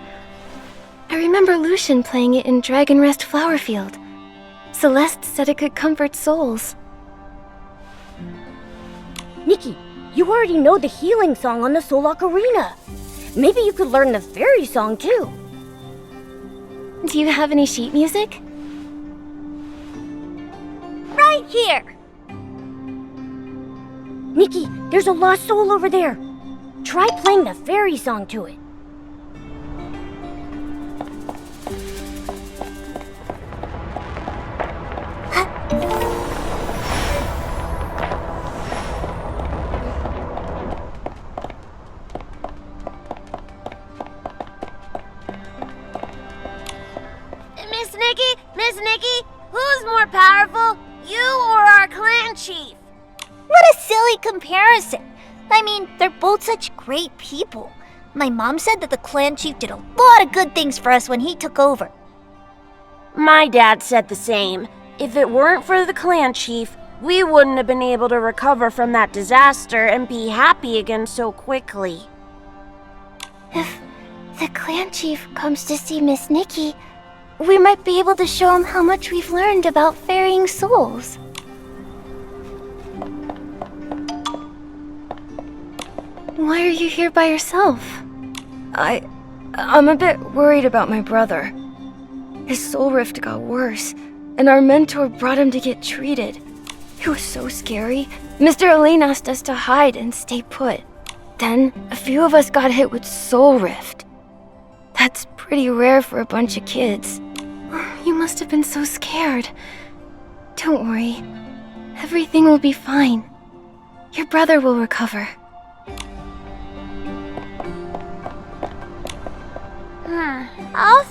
I remember Lucian playing it in Dragon Rest Flowerfield. Celeste said it could comfort souls. Nikki, you already know the healing song on the Soul Ocarina. Maybe you could learn the fairy song too. Do you have any sheet music? Right here! Nikki, there's a lost soul over there. Try playing the fairy song to it. Miss Nikki, who's more powerful, you or our clan chief? What a silly comparison. I mean, they're both such great people. My mom said that the clan chief did a lot of good things for us when he took over. My dad said the same. If it weren't for the clan chief, we wouldn't have been able to recover from that disaster and be happy again so quickly. If the clan chief comes to see Miss Nikki, we might be able to show him how much we've learned about ferrying souls. Why are you here by yourself? I'm a bit worried about my brother. His soul rift got worse, and our mentor brought him to get treated. It was so scary. Mr. Elaine asked us to hide and stay put. Then, a few of us got hit with soul rift. That's pretty rare for a bunch of kids. You must have been so scared. Don't worry. Everything will be fine. Your brother will recover. I'll...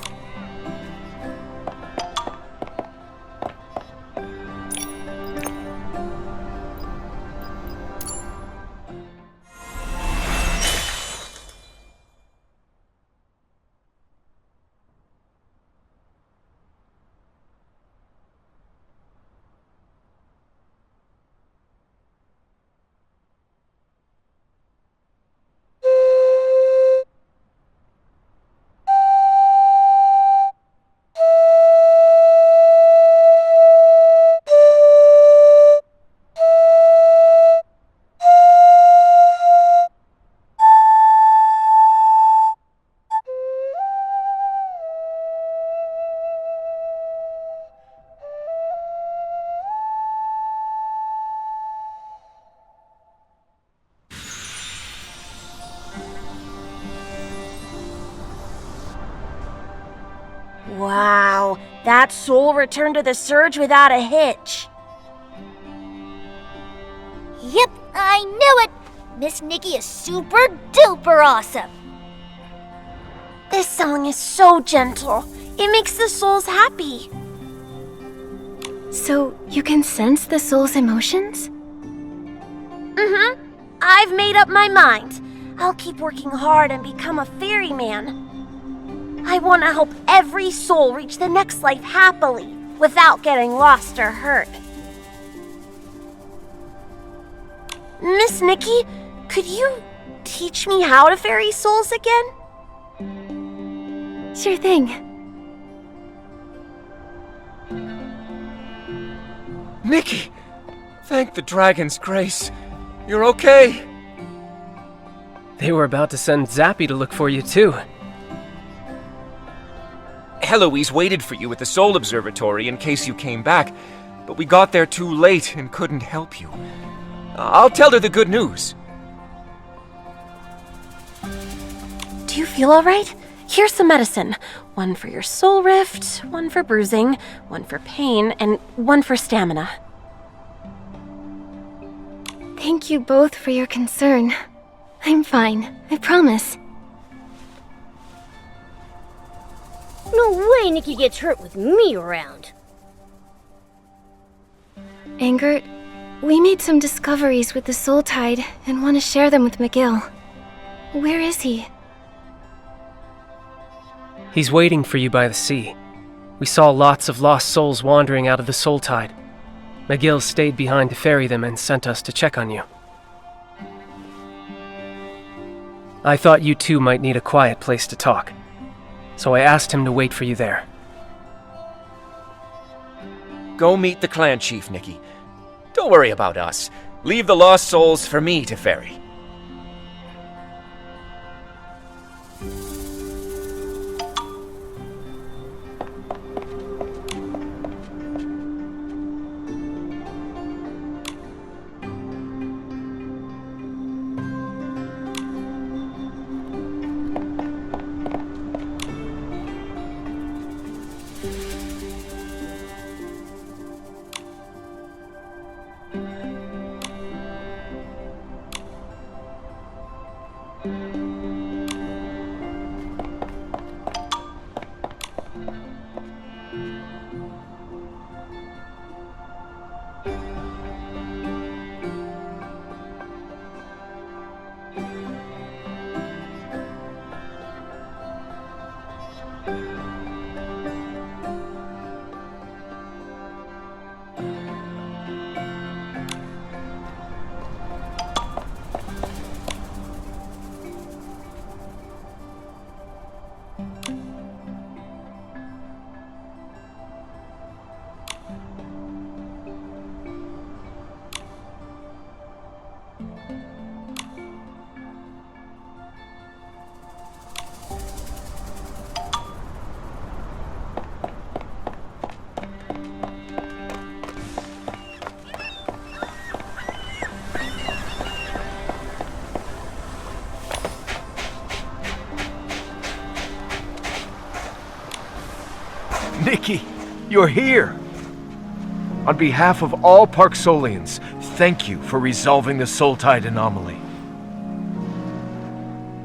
Wow, that soul returned to the surge without a hitch. Yep, I knew it! Miss Nikki is super duper awesome! This song is so gentle. It makes the souls happy. So, you can sense the soul's emotions? I've made up my mind. I'll keep working hard and become a ferryman. I want to help every soul reach the next life happily. without getting lost or hurt. Miss Nikki, could you teach me how to ferry souls again? Sure thing. Nikki! Thank the dragon's grace. You're okay. They were about to send Zappy to look for you, too. Heloise waited for you at the Soul Observatory in case you came back, but we got there too late and couldn't help you. I'll tell her the good news. Do you feel all right? Here's some medicine. One for your soul rift, one for bruising, one for pain, and one for stamina. Thank you both for your concern. I'm fine, I promise. No way Nikki gets hurt with me around. Angert, we made some discoveries with the Soul Tide and want to share them with McGill. Where is he? He's waiting for you by the sea. We saw lots of lost souls wandering out of the Soul Tide. McGill stayed behind to ferry them and sent us to check on you. I thought you two might need a quiet place to talk, so I asked him to wait for you there. Go meet the clan chief, Nikki. Don't worry about us. Leave the lost souls for me to ferry. Nikki, you're here! On behalf of all Parksolians, thank you for resolving the Soul Tide anomaly.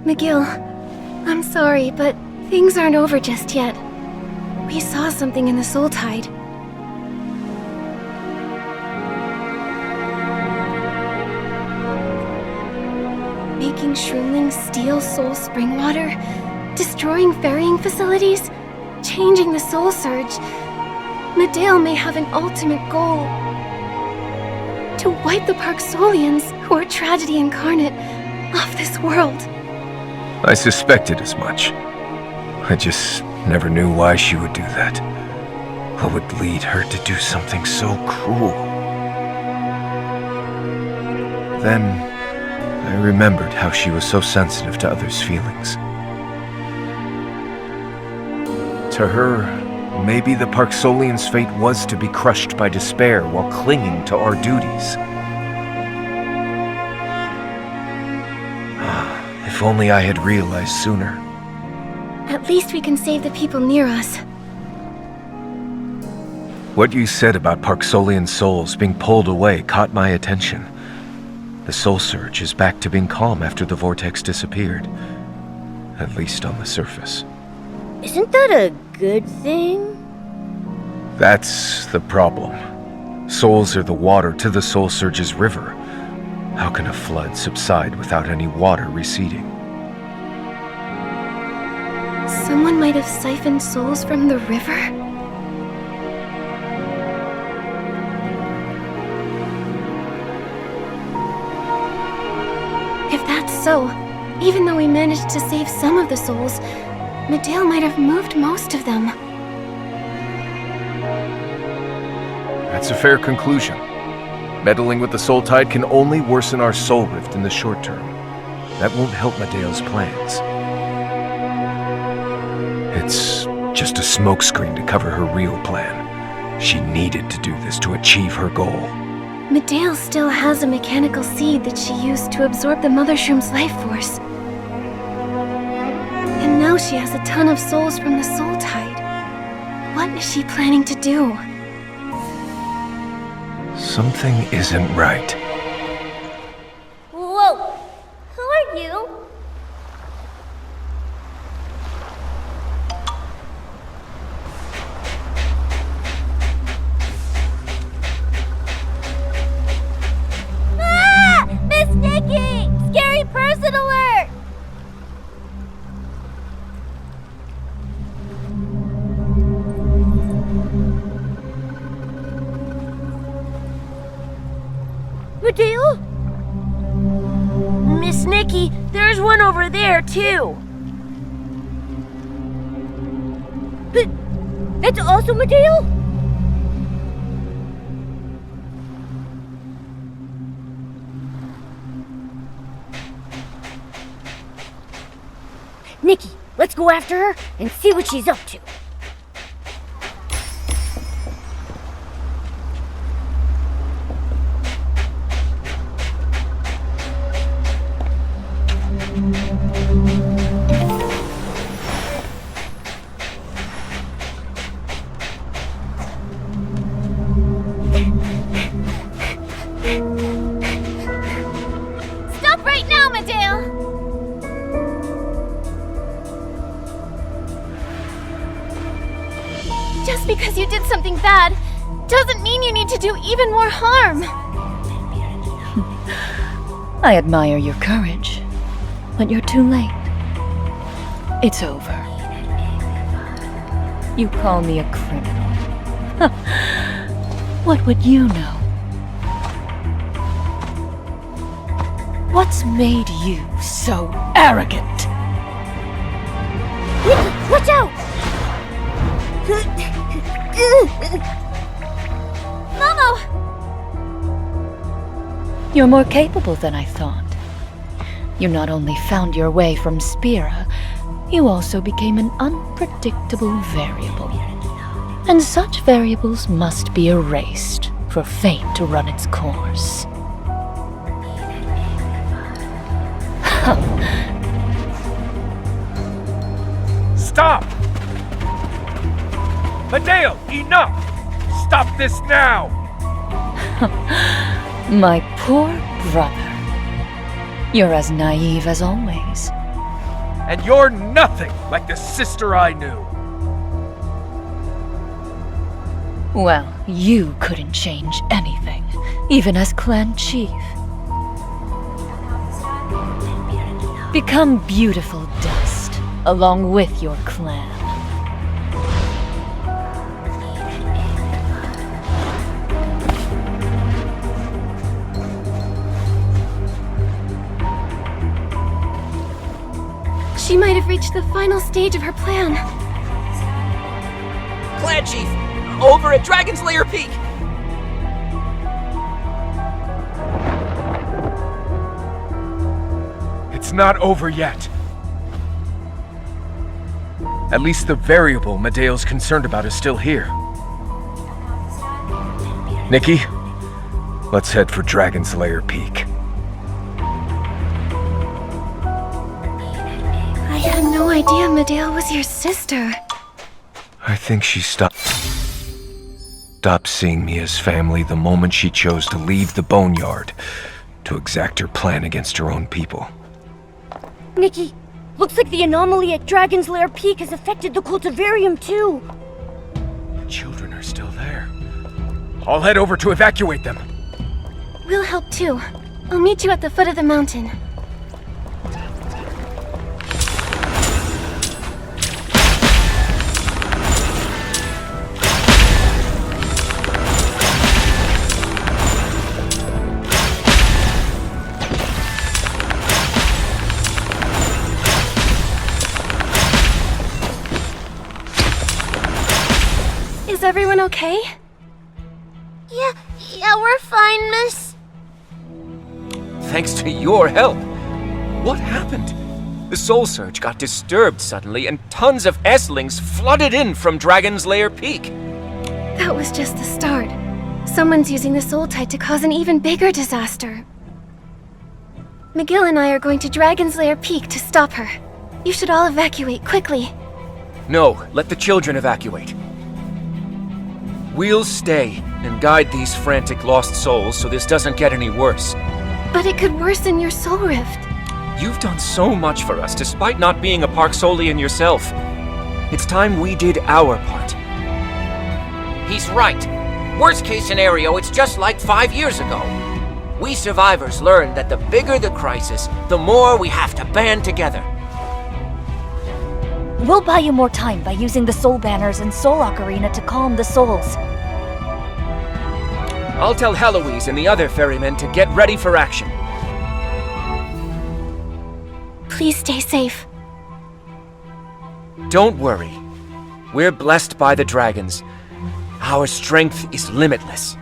McGill, I'm sorry, but things aren't over just yet. We saw something in the Soul Tide. Making shroomlings steal soul spring water, destroying ferrying facilities, changing the soul surge. Medale may have an ultimate goal. To wipe the Parksolians, who are tragedy incarnate, off this world. I suspected as much. I just never knew why she would do that. What would lead her to do something so cruel? Then, I remembered how she was so sensitive to others' feelings. To her, maybe the Parksolian's fate was to be crushed by despair while clinging to our duties. If only I had realized sooner. At least we can save the people near us. What you said about Parksolian souls being pulled away caught my attention. The soul surge is back to being calm after the vortex disappeared. At least on the surface. Isn't that a good thing? That's the problem. Souls are the water to the soul surge's river. How can a flood subside without any water receding? Someone might have siphoned souls from the river? so. Even though we managed to save some of the souls, Medale might have moved most of them. That's a fair conclusion. Meddling with the soul tide can only worsen our soul rift in the short term. That won't help Medale's plans. It's just a smokescreen to cover her real plan. She needed to do this to achieve her goal. Medale still has a mechanical seed that she used to absorb the Mother Shroom's life force. And now she has a ton of souls from the soul tide. What is she planning to do? Something isn't right. Whoa! Who are you? Ah! Miss Nikki! Scary person alert! Medale? Miss Nikki, there's one over there, too. But that's also Medale? Nikki, let's go after her and see what she's up to. Stop right now, Medale! Just because you did something bad doesn't mean you need to do even more harm. I admire your courage, but you're too late. It's over. You call me a criminal. What would you know? What's made you so arrogant? Nikki, watch out! Momo! You're more capable than I thought. You not only found your way from Spira, you also became an unpredictable variable. And such variables must be erased for fate to run its course. Stop! Medale, enough! Stop this now! My poor brother. You're as naive as always. And you're nothing like the sister I knew. Well, you couldn't change anything, even as clan chief. Become beautiful dust, along with your clan. She might have reached the final stage of her plan. Clan Chief! Over at Dragon's Lair Peak! It's not over yet. At least the variable Medale's concerned about is still here. Nikki, let's head for Dragon's Lair Peak. I had no idea Medale was your sister. I think she stopped seeing me as family the moment she chose to leave the Boneyard to exact her plan against her own people. Nikki, looks like the anomaly at Dragon's Lair Peak has affected the cultivarium too. The children are still there. I'll head over to evacuate them. We'll help too. I'll meet you at the foot of the mountain. okay? Yeah, we're fine, miss. Thanks to your help. What happened? The Soul Surge got disturbed suddenly, and tons of S-lings flooded in from Dragon's Lair Peak. That was just the start. Someone's using the Soul Tide to cause an even bigger disaster. McGill and I are going to Dragon's Lair Peak to stop her. You should all evacuate quickly. No, let the children evacuate. We'll stay and guide these frantic lost souls so this doesn't get any worse. But it could worsen your soul rift. You've done so much for us despite not being a Parksolian yourself. It's time we did our part. He's right. Worst case scenario, it's just like 5 years ago. We survivors learned that the bigger the crisis, the more we have to band together. We'll buy you more time by using the soul banners and Soul Ocarina to calm the souls. I'll tell Heloise and the other ferrymen to get ready for action. Please stay safe. Don't worry. We're blessed by the dragons. Our strength is limitless.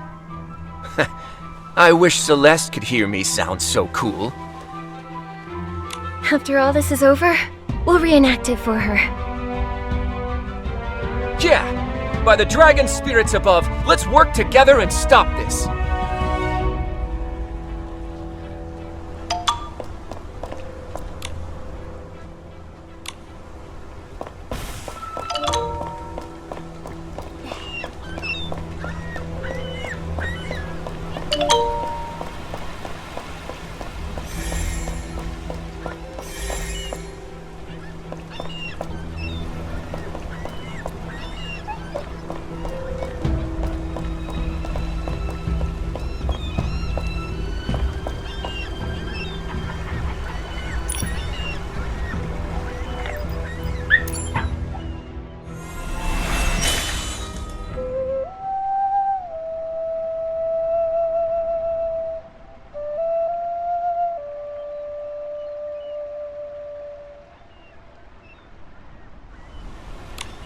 I wish Celeste could hear me sound so cool. After all this is over, we'll reenact it for her. Yeah! By the dragon spirits above, let's work together and stop this!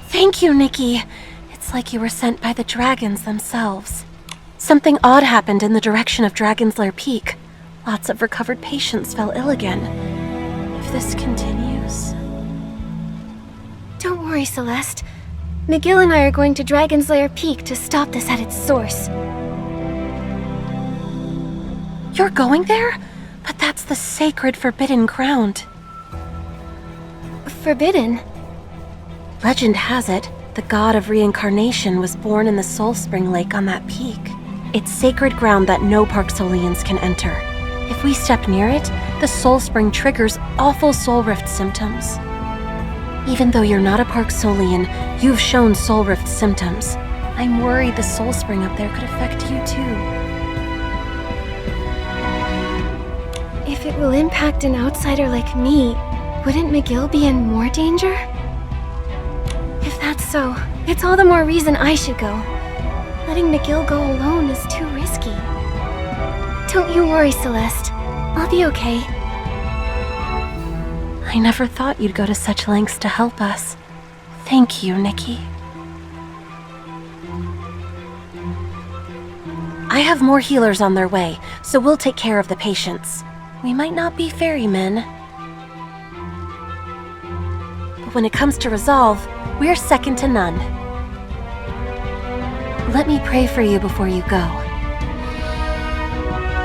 Thank you, Nikki. It's like you were sent by the dragons themselves. Something odd happened in the direction of Dragon's Lair Peak. Lots of recovered patients fell ill again. If this continues... Don't worry, Celeste. McGill and I are going to Dragon's Lair Peak to stop this at its source. You're going there? But that's the sacred forbidden ground. Forbidden? Legend has it, the god of reincarnation was born in the Soul Spring Lake on that peak. It's sacred ground that no Parksolians can enter. If we step near it, the Soul Spring triggers awful soul rift symptoms. Even though you're not a Parksolian, you've shown soul rift symptoms. I'm worried the Soul Spring up there could affect you too. If it will impact an outsider like me, wouldn't McGill be in more danger? If that's so, it's all the more reason I should go. Letting McGill go alone is too risky. Don't you worry, Celeste. I'll be okay. I never thought you'd go to such lengths to help us. Thank you, Nikki. I have more healers on their way, so we'll take care of the patients. We might not be ferrymen, but when it comes to resolve, we're second to none. Let me pray for you before you go.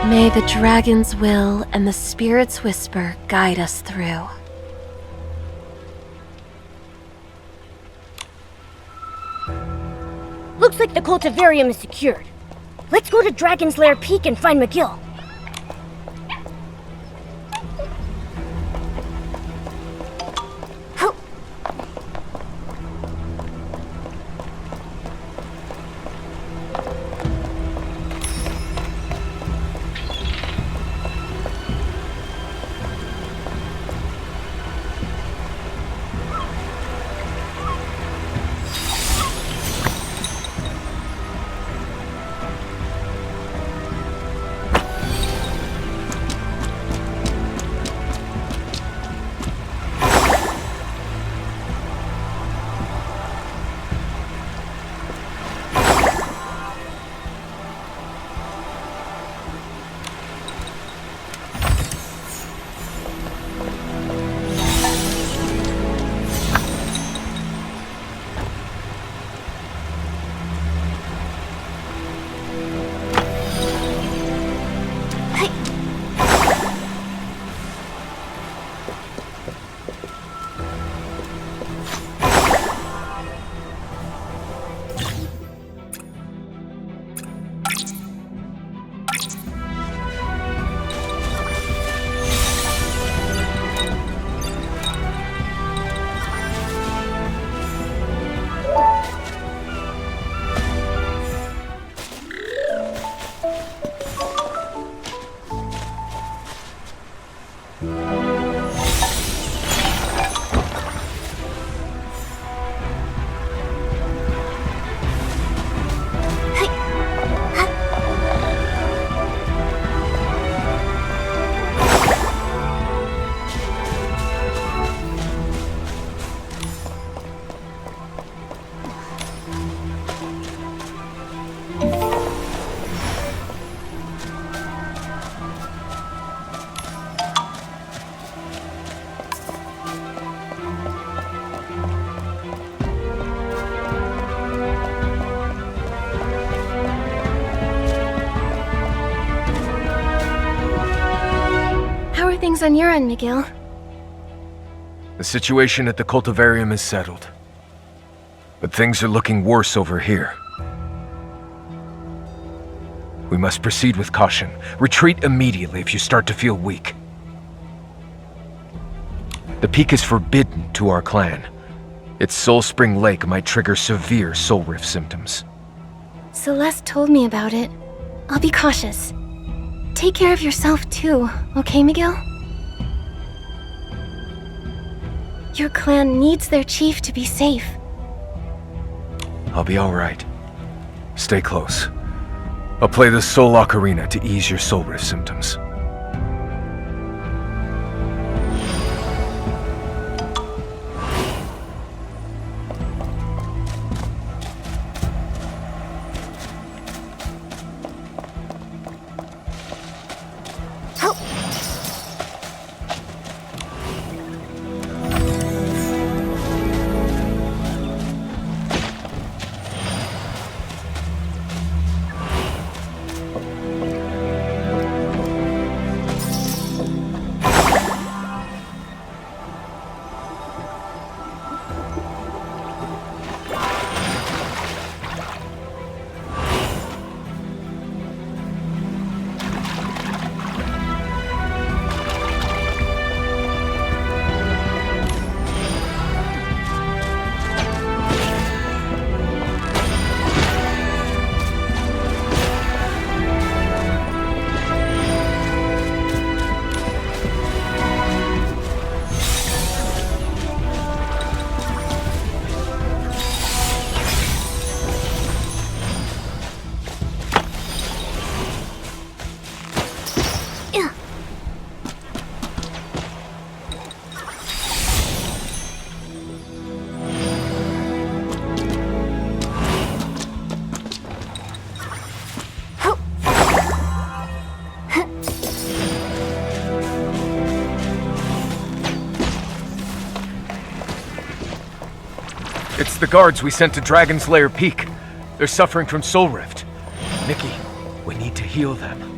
May the dragon's will and the spirit's whisper guide us through. Looks like the cultivarium is secured. Let's go to Dragon's Lair Peak and find McGill. Things on your end, Miguel. The situation at the cultivarium is settled. But things are looking worse over here. We must proceed with caution. Retreat immediately if you start to feel weak. The peak is forbidden to our clan. Its Soul Spring Lake might trigger severe soul rift symptoms. Celeste told me about it. I'll be cautious. Take care of yourself too, okay, Miguel? Your clan needs their chief to be safe. I'll be alright. Stay close. I'll play the Soul Ocarina to ease your soul rift symptoms. It's the guards we sent to Dragon's Lair Peak. They're suffering from soul rift. Nikki, we need to heal them.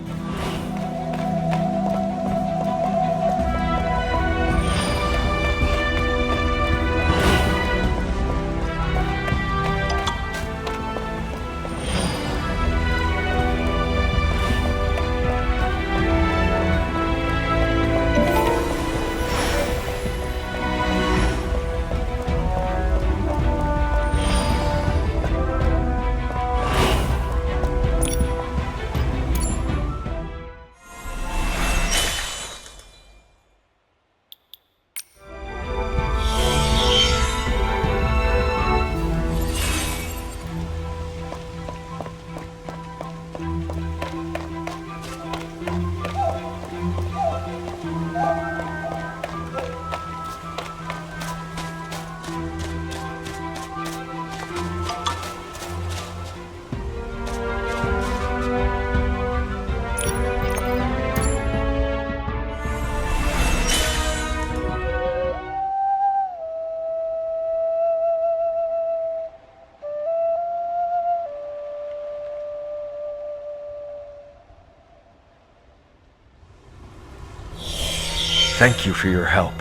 Thank you for your help.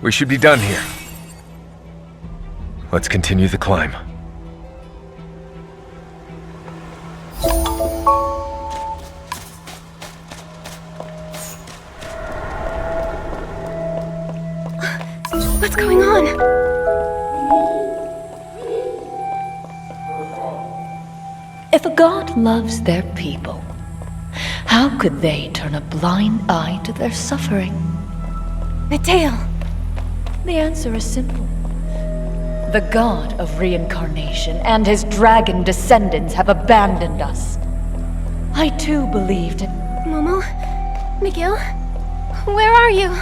We should be done here. Let's continue the climb. What's going on? If a god loves their people, how could they turn a blind eye to their suffering? Mateo! The answer is simple. The god of reincarnation and his dragon descendants have abandoned us. I too believed in... Momo? Miguel? Where are you?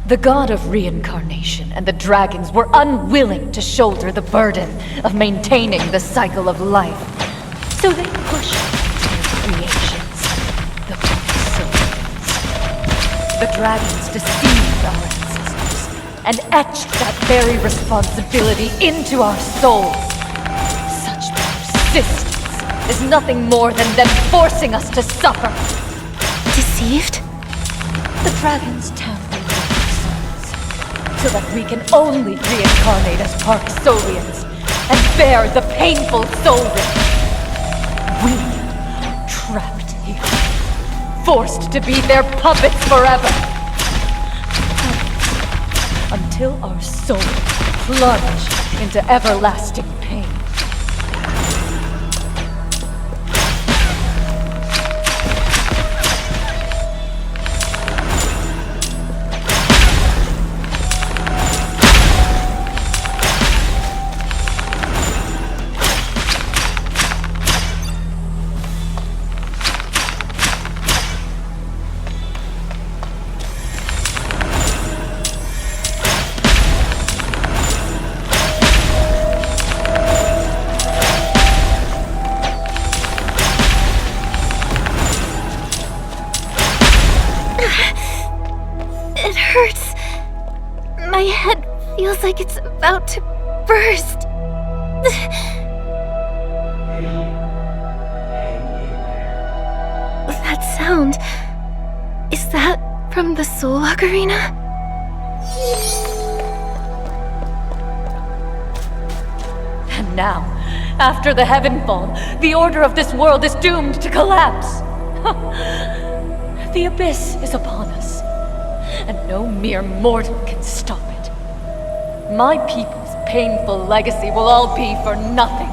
The god of reincarnation and the dragons were unwilling to shoulder the burden of maintaining the cycle of life. So they pushed their creations, the souls. The dragons deceived our ancestors and etched that very responsibility into our souls. Such persistence is nothing more than them forcing us to suffer. Deceived? The dragons tamper with our souls, so that we can only reincarnate as Parksolians and bear the painful soul rift. We are trapped here, forced to be their puppets forever. Until our souls plunge into everlasting pain. It hurts. My head feels like it's about to burst. That sound... is that from the Soul Ocarina? And now, after the Heavenfall, the order of this world is doomed to collapse. The abyss is upon us, and no mere mortal can stop it. My people's painful legacy will all be for nothing.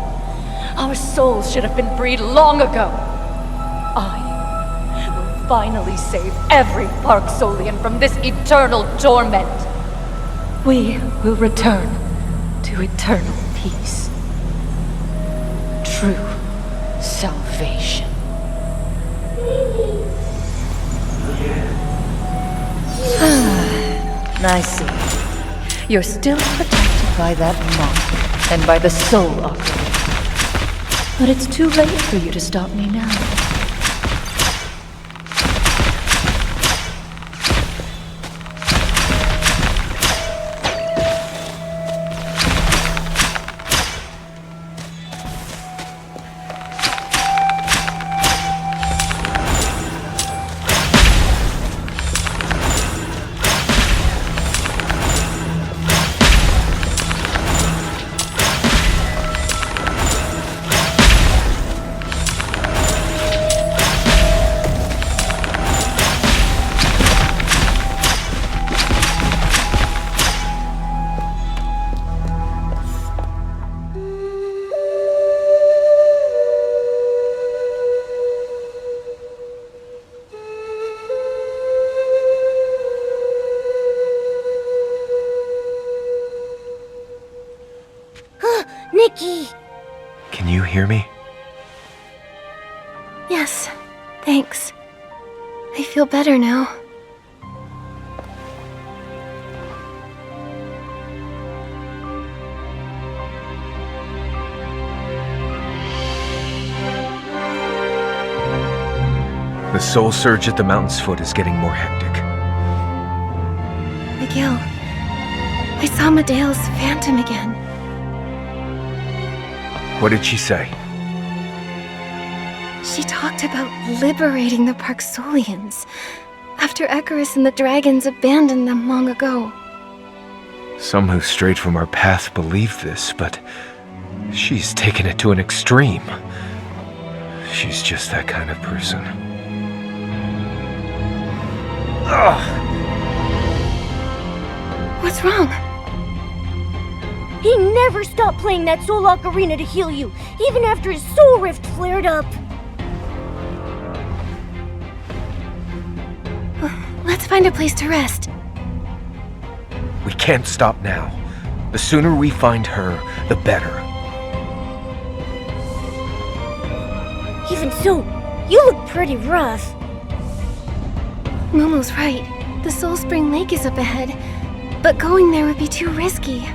Our souls should have been freed long ago. I will finally save every Parksolian from this eternal torment. We will return to eternal peace. True salvation. I see. You're still protected by that mark and by the Soul Ocarina. But it's too late for you to stop me now. Nikki! Can you hear me? Yes, thanks. I feel better now. The soul surge at the mountain's foot is getting more hectic. Miguel, I saw Medea's phantom again. What did she say? She talked about liberating the Parksolians after Icarus and the dragons abandoned them long ago. Some who strayed from our path believe this, but she's taken it to an extreme. She's just that kind of person. Ugh. What's wrong? He never stopped playing that Soul Ocarina to heal you, even after his soul rift flared up. Let's find a place to rest. We can't stop now. The sooner we find her, the better. Even so, you look pretty rough. Momo's right. The Soul Spring Lake is up ahead, but going there would be too risky.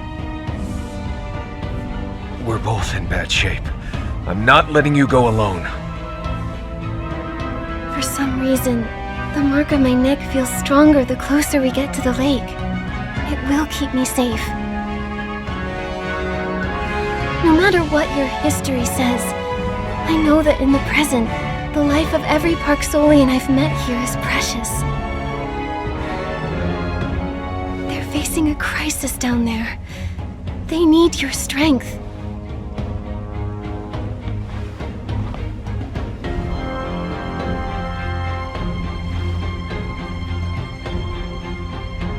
We're both in bad shape. I'm not letting you go alone. For some reason, the mark on my neck feels stronger the closer we get to the lake. It will keep me safe. No matter what your history says, I know that in the present, the life of every Park Solian I've met here is precious. They're facing a crisis down there. They need your strength.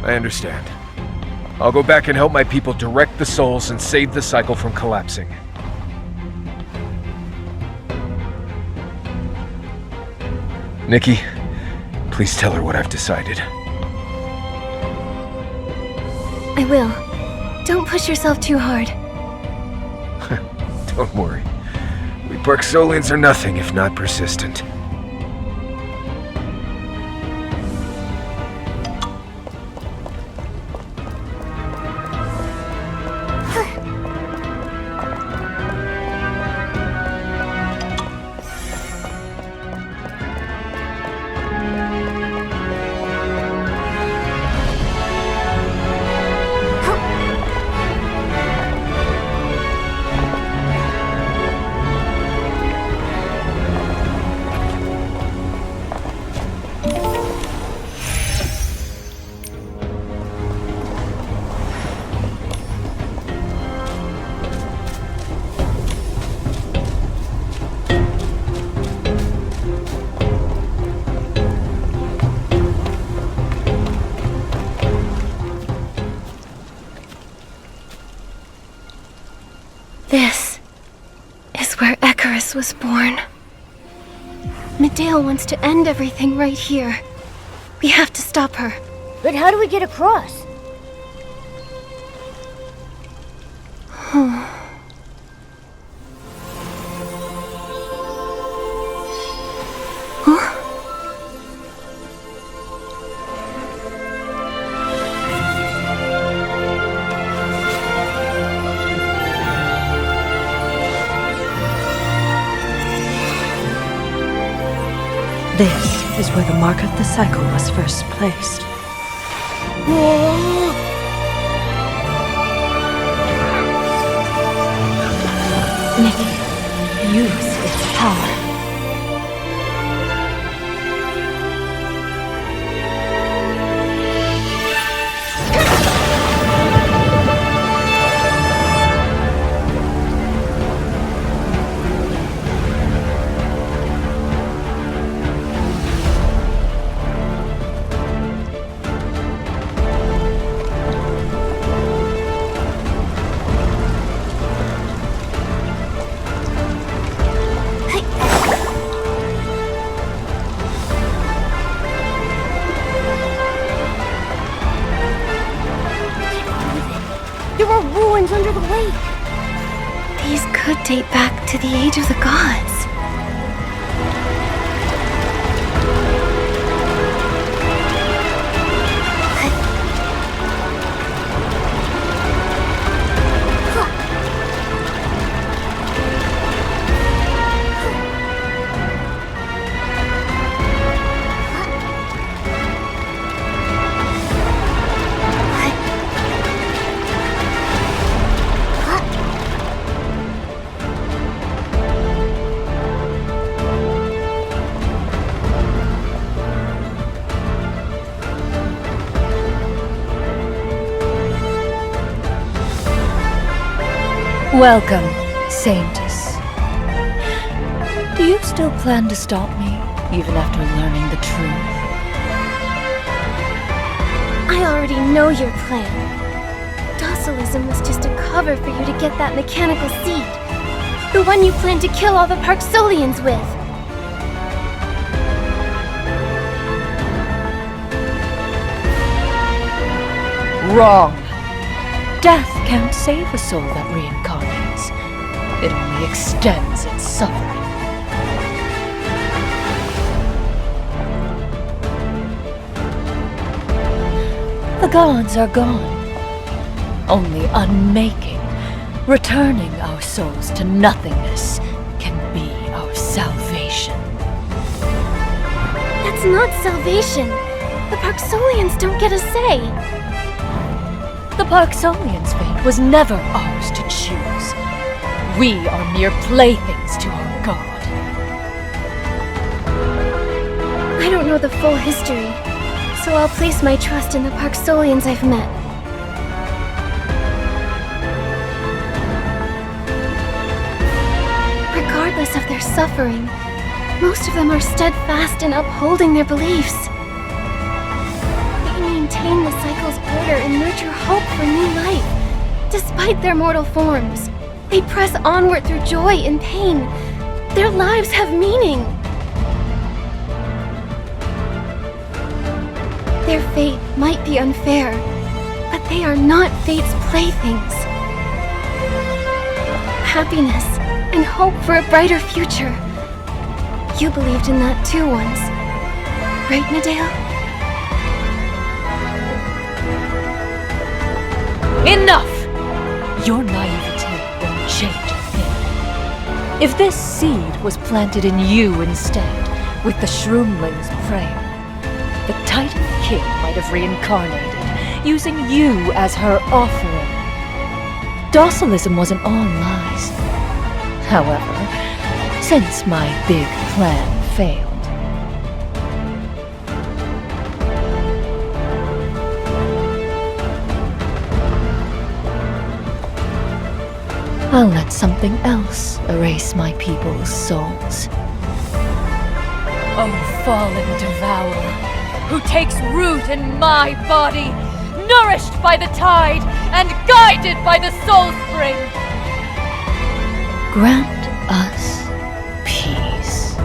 I understand. I'll go back and help my people direct the souls and save the cycle from collapsing. Nikki, please tell her what I've decided. I will. Don't push yourself too hard. Don't worry. We Park Solians are nothing if not persistent. This is where Icarus was born. Medale wants to end everything right here. We have to stop her. But how do we get across? This is where the mark of the cycle was first placed. Nikki, use its power. There are ruins under the lake. These could date back to the age of the gods. Welcome, Saintess. Do you still plan to stop me, even after learning the truth? I already know your plan. Docilism was just a cover for you to get that mechanical seed. The one you plan to kill all the Parksolians with. Wrong. Death can't save a soul that reincarnates. It only extends its suffering. The gods are gone. Only unmaking, returning our souls to nothingness, can be our salvation. That's not salvation. The Parksolians don't get a say. The Parksolians' fate was never ours to choose. We are mere playthings to our god. I don't know the full history, so I'll place my trust in the Parksolians I've met. Regardless of their suffering, most of them are steadfast in upholding their beliefs. They maintain the cycle's order and nurture hope for new life. Despite their mortal forms, they press onward through joy and pain. Their lives have meaning. Their fate might be unfair, but they are not fate's playthings. Happiness and hope for a brighter future. You believed in that too once, right, Nadale? Enough! Your naivete won't change a thing. If this seed was planted in you instead, with the Shroomling's prayer, the Titan King might have reincarnated, using you as her offering. Docilism wasn't all lies. However, since my big plan failed, I'll let something else erase my people's souls. Oh, fallen devourer, who takes root in my body, nourished by the tide and guided by the soul spring. Grant us peace.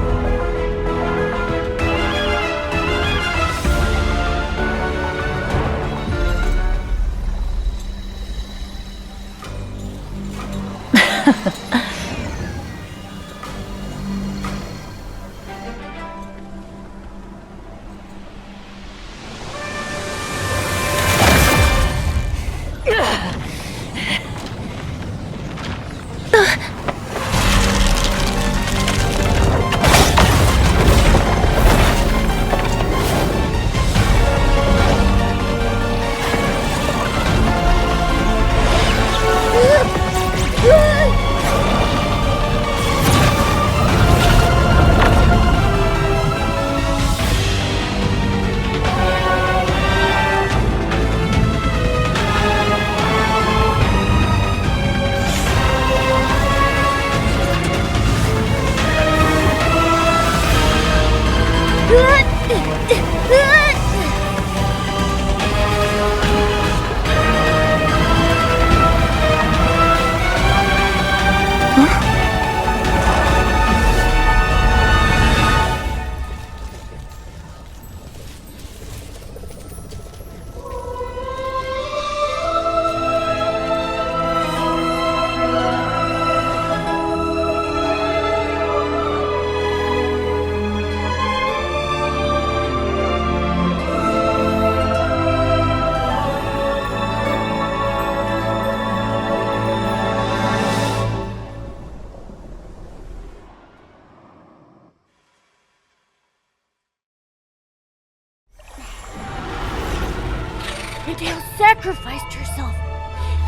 Nadale sacrificed herself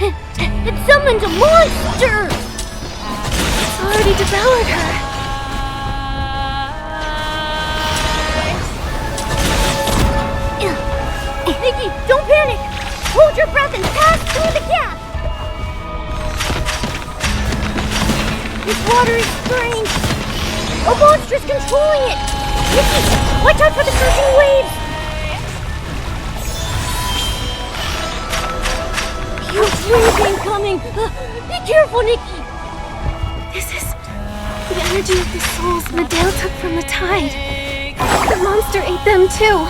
and summoned a monster! It's already devoured her. Nikki, don't panic! Hold your breath and pass through the gap! This water is strange! A monster is controlling it! Nikki, watch out for the surging waves! coming! Be careful, Nikki! This is the energy of the souls Medale took from the tide. The monster ate them too.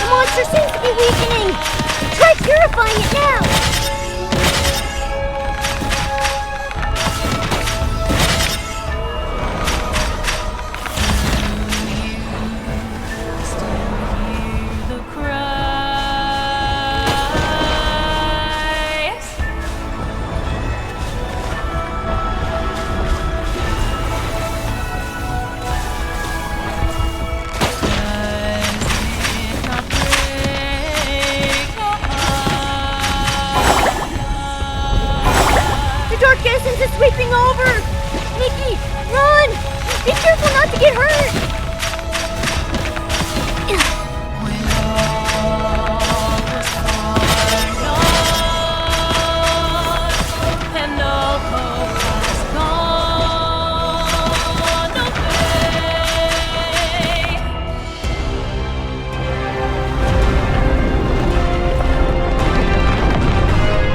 Monster seems to be weakening! Try purifying it now! Dark essence is sweeping over! Nikki, run! Be careful not to get hurt!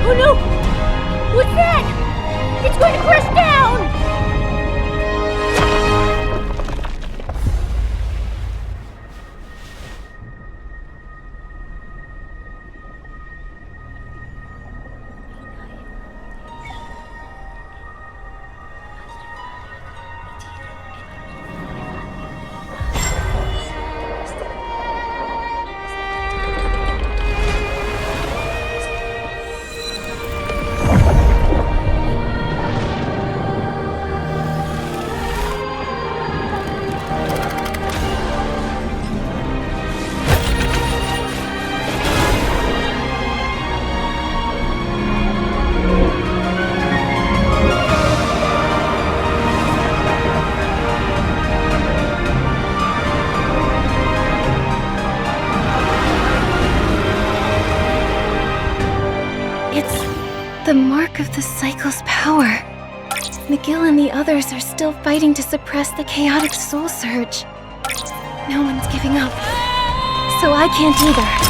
Oh no! What's that? It's going to crash down! The mark of the cycle's power. McGill and the others are still fighting to suppress the chaotic soul surge. No one's giving up, so I can't either.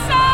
So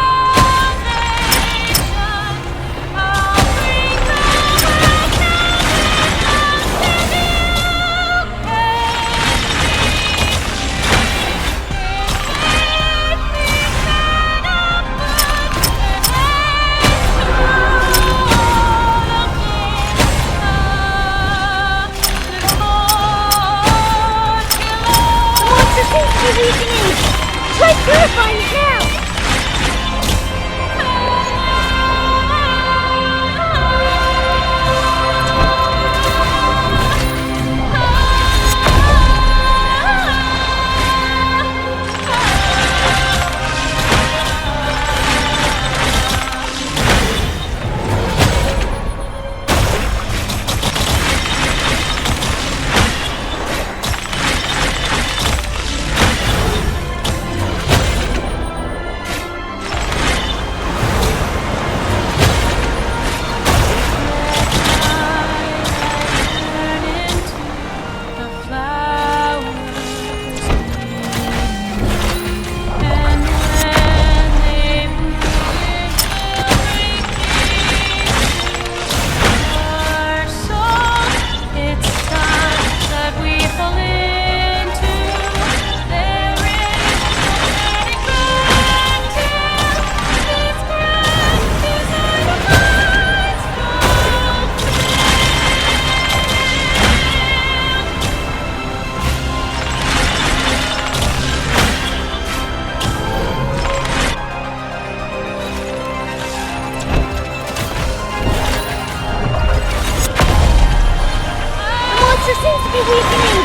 pressure seems to be weakening.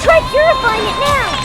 Try purifying it now.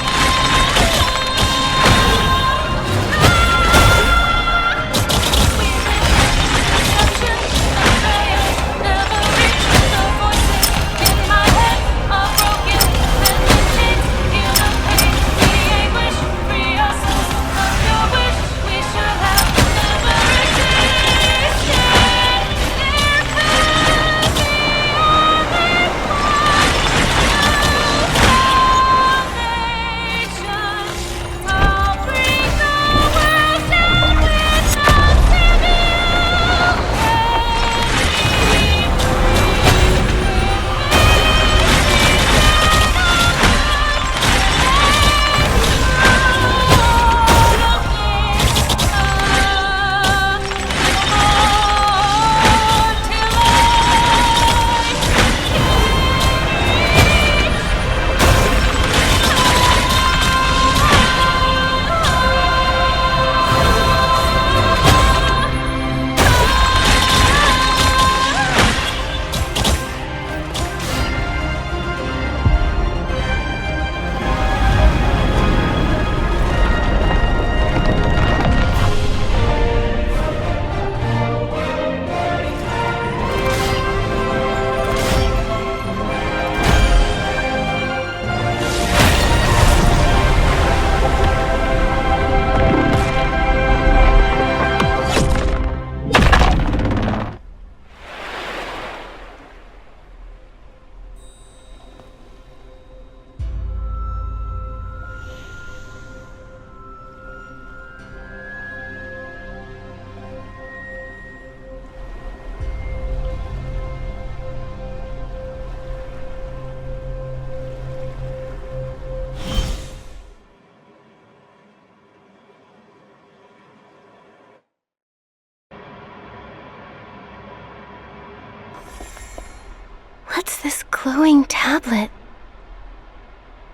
What's this glowing tablet?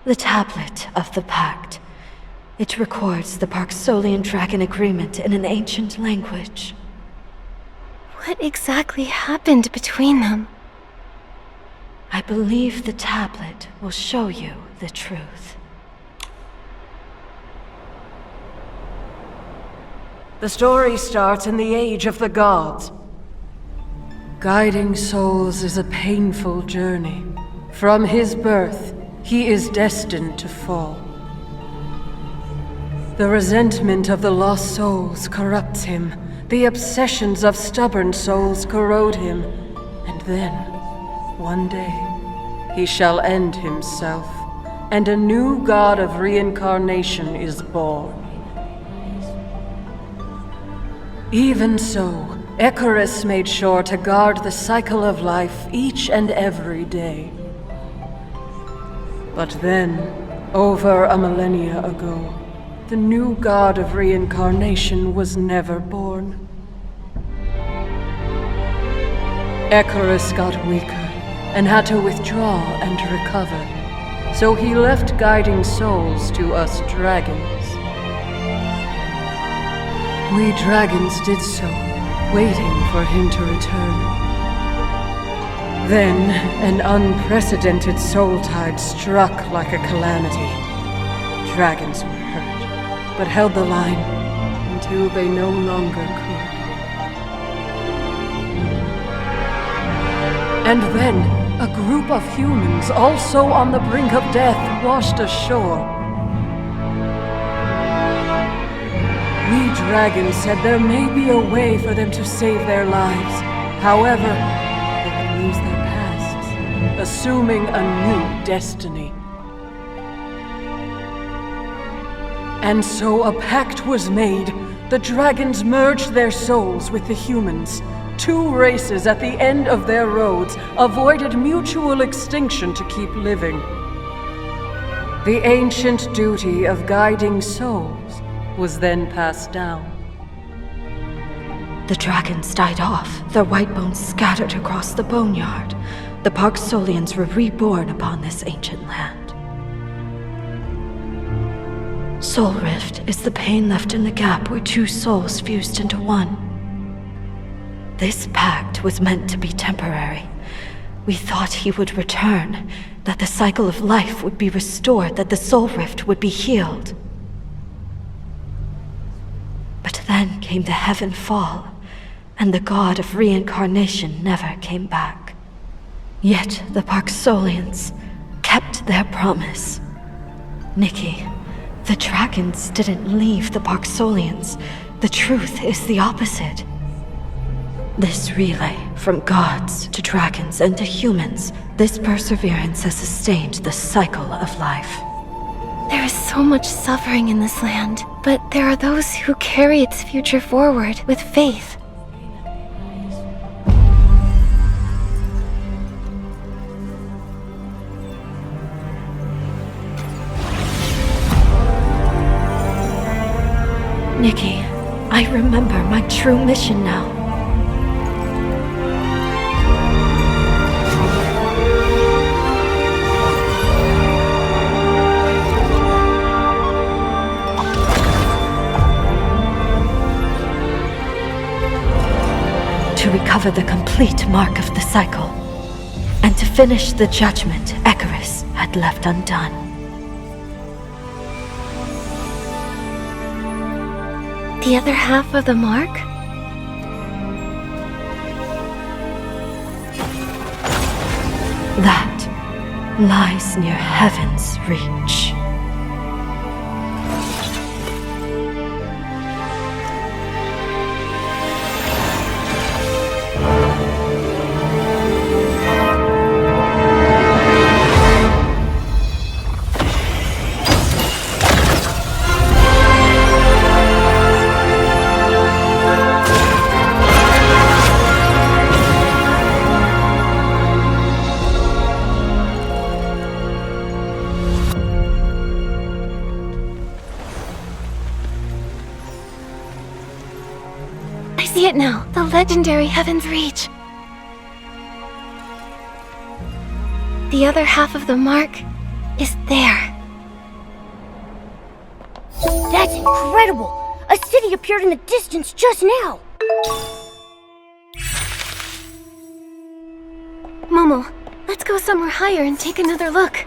The tablet of the Pact. It records the Parksolian Dragon Agreement in an ancient language. What exactly happened between them? I believe the tablet will show you the truth. The story starts in the Age of the Gods. Guiding souls is a painful journey. From his birth, he is destined to fall. The resentment of the lost souls corrupts him. The obsessions of stubborn souls corrode him. And then, one day, he shall end himself, and a new god of reincarnation is born. Even so, Icarus made sure to guard the cycle of life each and every day. But then, over a millennia ago, the new god of reincarnation was never born. Icarus got weaker and had to withdraw and recover, so he left guiding souls to us dragons. We dragons did so, waiting for him to return. Then, an unprecedented soul tide struck like a calamity. Dragons were hurt, but held the line until they no longer could. And then, a group of humans, also on the brink of death, washed ashore. We dragons said there may be a way for them to save their lives. However, they would lose their pasts, assuming a new destiny. And so a pact was made. The dragons merged their souls with the humans. Two races at the end of their roads avoided mutual extinction to keep living. The ancient duty of guiding souls was then passed down. The dragons died off, their white bones scattered across the Boneyard. The Parksolians were reborn upon this ancient land. Soul Rift is the pain left in the gap where two souls fused into one. This pact was meant to be temporary, We thought he would return, that the cycle of life would be restored, that the soul rift would be healed. But then came the heaven fall, and the god of reincarnation never came back. Yet the Parksolians kept their promise. Nikki, the dragons didn't leave the Parksolians. The truth is the opposite. This relay, from gods to dragons and to humans, this perseverance has sustained the cycle of life. There is so much suffering in this land, but there are those who carry its future forward with faith. Nikki, I remember my true mission now. To recover the complete mark of the cycle, and to finish the judgment Icarus had left undone. The other half of the mark? That lies near heaven's reach. See it now, the legendary Heaven's Reach. The other half of the mark is there. That's incredible! A city appeared in the distance just now! Momo, let's go somewhere higher and take another look.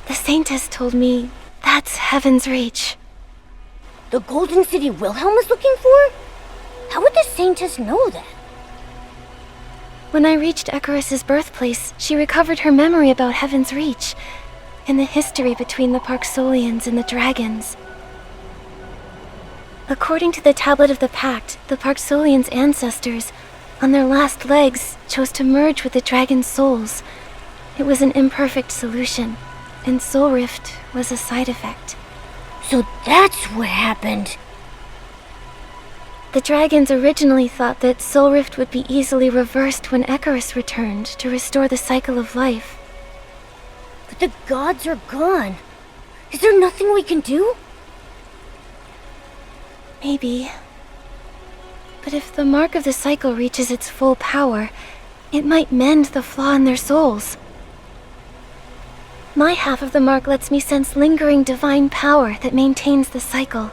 The Saintess told me that's Heaven's Reach. The golden city Wilhelm is looking for? How would the Saintess know that? When I reached Icarus's birthplace, she recovered her memory about Heaven's Reach and the history between the Parksolians and the dragons. According to the Tablet of the Pact, the Parksolians' ancestors, on their last legs, chose to merge with the dragon's souls. It was an imperfect solution, and Soul Rift was a side effect. So that's what happened. The dragons originally thought that Soul Rift would be easily reversed when Icarus returned to restore the cycle of life. But the gods are gone. Is there nothing we can do? Maybe. But if the mark of the cycle reaches its full power, it might mend the flaw in their souls. My half of the mark lets me sense lingering divine power that maintains the cycle.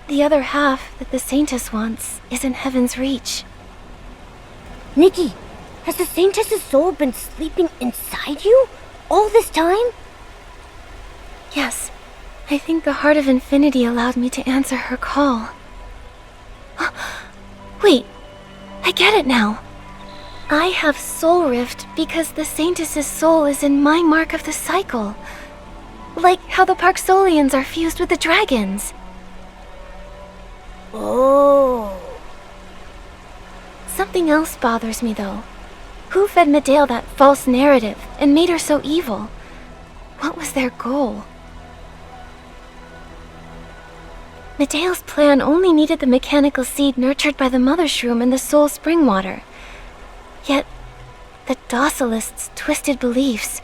The other half that the Saintess wants is in Heaven's Reach. Nikki, has the Saintess's soul been sleeping inside you all this time? Yes, I think the Heart of Infinity allowed me to answer her call. Wait, I get it now. I have Soul Rift because the Saintess's soul is in my mark of the cycle. Like how the Parksolians are fused with the dragons. Oh. Something else bothers me, though. Who fed Medale that false narrative and made her so evil? What was their goal? Medale's plan only needed the mechanical seed nurtured by the Mother Shroom and the Soul Spring Water. Yet, the Docilists' twisted beliefs,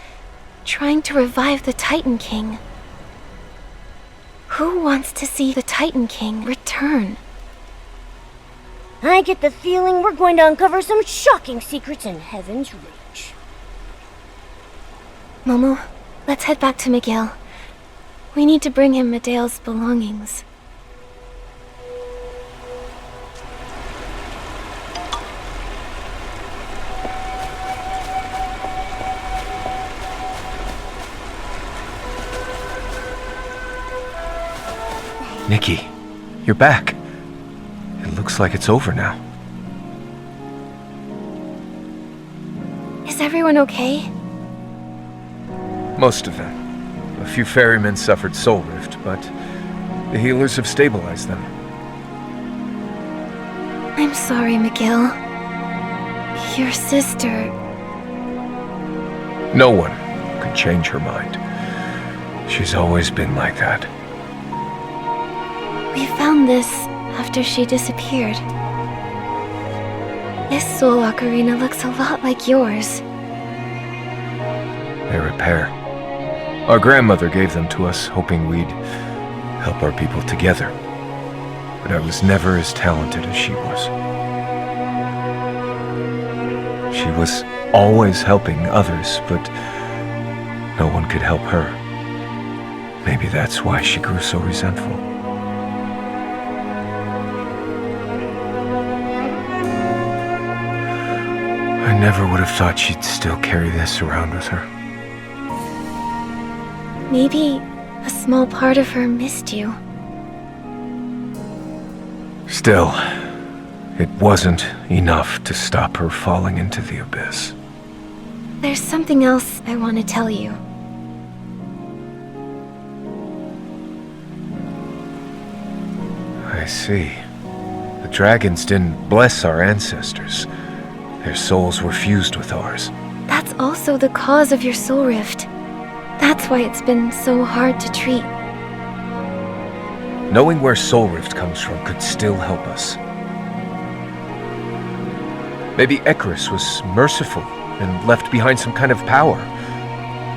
trying to revive the Titan King. Who wants to see the Titan King return? I get the feeling we're going to uncover some shocking secrets in Heaven's Reach. Momo, let's head back to Miguel. We need to bring him Medale's belongings. Nikki, you're back. It looks like it's over now. Is everyone okay? Most of them. A few ferrymen suffered soul rift, but the healers have stabilized them. I'm sorry, Miguel. Your sister... No one could change her mind. She's always been like that. We found this after she disappeared. This soul ocarina looks a lot like yours. They're a pair. Our grandmother gave them to us, hoping we'd help our people together. But I was never as talented as she was. She was always helping others, but no one could help her. Maybe that's why she grew so resentful. I never would have thought she'd still carry this around with her. Maybe a small part of her missed you. Still, it wasn't enough to stop her falling into the abyss. There's something else I want to tell you. I see. The dragons didn't bless our ancestors. Their souls were fused with ours. That's also the cause of your soul rift. That's why it's been so hard to treat. Knowing where soul rift comes from could still help us. Maybe Icarus was merciful and left behind some kind of power,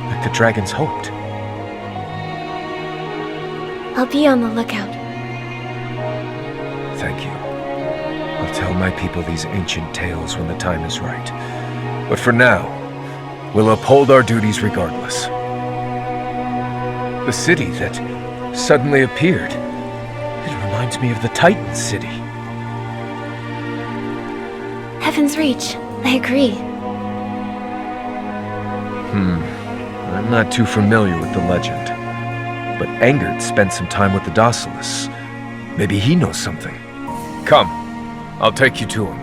like the dragons hoped. I'll be on the lookout. Thank you. I'll tell my people these ancient tales when the time is right. But for now, we'll uphold our duties regardless. The city that suddenly appeared, it reminds me of the Titan city. Heaven's Reach, I agree. I'm not too familiar with the legend. But Angert spent some time with the Docilists. Maybe he knows something. Come, I'll take you to him.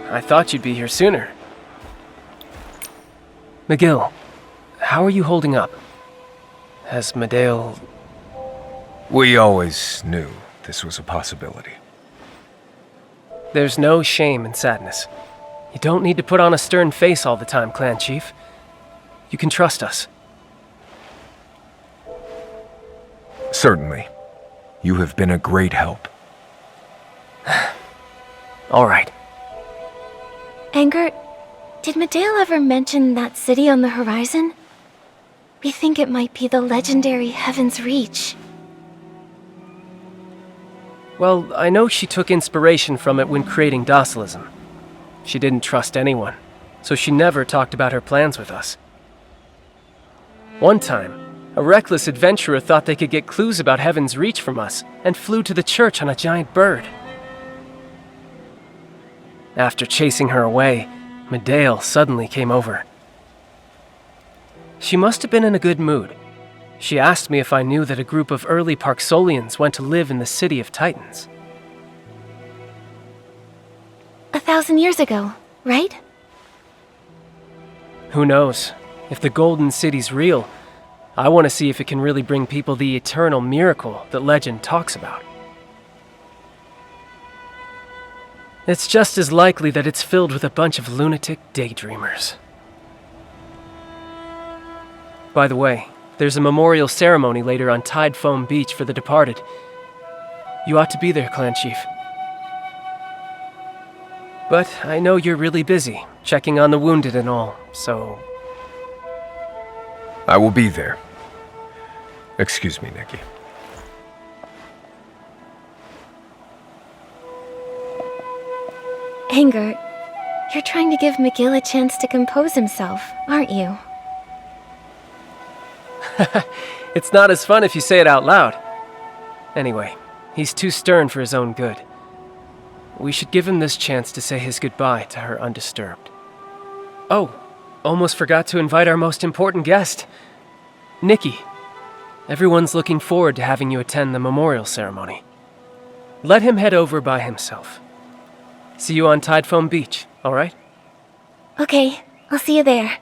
I thought you'd be here sooner. Miguel, how are you holding up? Has Medale... We always knew this was a possibility. There's no shame in sadness. You don't need to put on a stern face all the time, Clan Chief. You can trust us. Certainly. You have been a great help. All right. Angert, did Medale ever mention that city on the horizon? We think it might be the legendary Heaven's Reach. Well, I know she took inspiration from it when creating Docilism. She didn't trust anyone, so she never talked about her plans with us. One time, a reckless adventurer thought they could get clues about Heaven's Reach from us and flew to the church on a giant bird. After chasing her away, Medale suddenly came over. She must have been in a good mood. She asked me if I knew that a group of early Parksolians went to live in the City of Titans. 1,000 years ago, right? Who knows? If the Golden City's real, I want to see if it can really bring people the eternal miracle that legend talks about. It's just as likely that it's filled with a bunch of lunatic daydreamers. By the way, there's a memorial ceremony later on Tide Foam Beach for the departed. You ought to be there, Clan Chief. But I know you're really busy, checking on the wounded and all, so... I will be there. Excuse me, Nikki. Anger, you're trying to give McGill a chance to compose himself, aren't you? It's not as fun if you say it out loud. Anyway, he's too stern for his own good. We should give him this chance to say his goodbye to her undisturbed. Oh, almost forgot to invite our most important guest, Nikki. Everyone's looking forward to having you attend the memorial ceremony. Let him head over by himself. See you on Tide Foam Beach, all right? Okay, I'll see you there.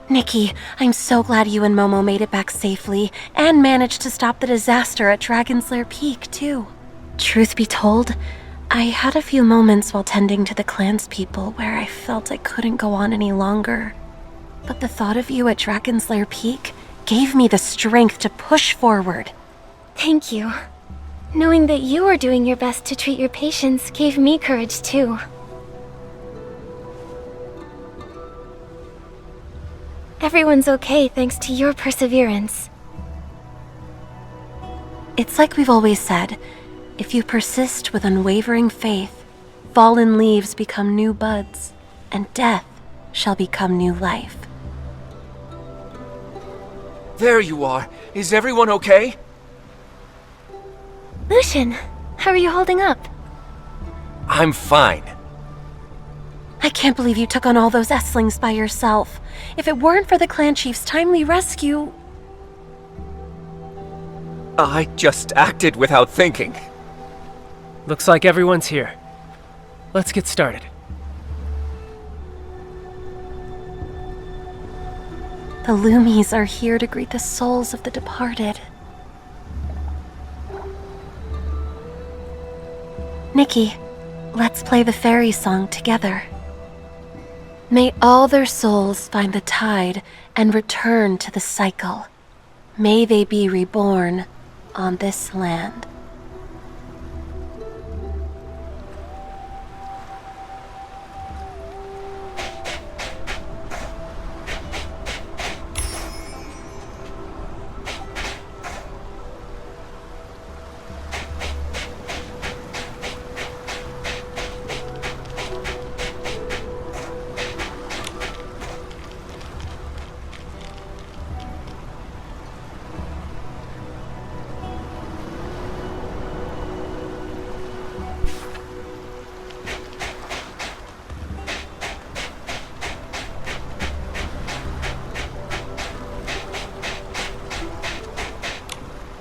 Nikki, I'm so glad you and Momo made it back safely, and managed to stop the disaster at Dragon's Lair Peak, too. Truth be told, I had a few moments while tending to the clanspeople where I felt I couldn't go on any longer. But the thought of you at Dragon's Lair Peak gave me the strength to push forward. Thank you. Knowing that you were doing your best to treat your patients gave me courage, too. Everyone's okay thanks to your perseverance. It's like we've always said, if you persist with unwavering faith, fallen leaves become new buds, and death shall become new life. There you are. Is everyone okay? Lucian, how are you holding up? I'm fine. I can't believe you took on all those Esslings by yourself. If it weren't for the clan chief's timely rescue... I just acted without thinking. Looks like everyone's here. let's get started. The Loomies are here to greet the souls of the departed. Nikki, let's play the fairy song together. May all their souls find the tide and return to the cycle. May they be reborn on this land.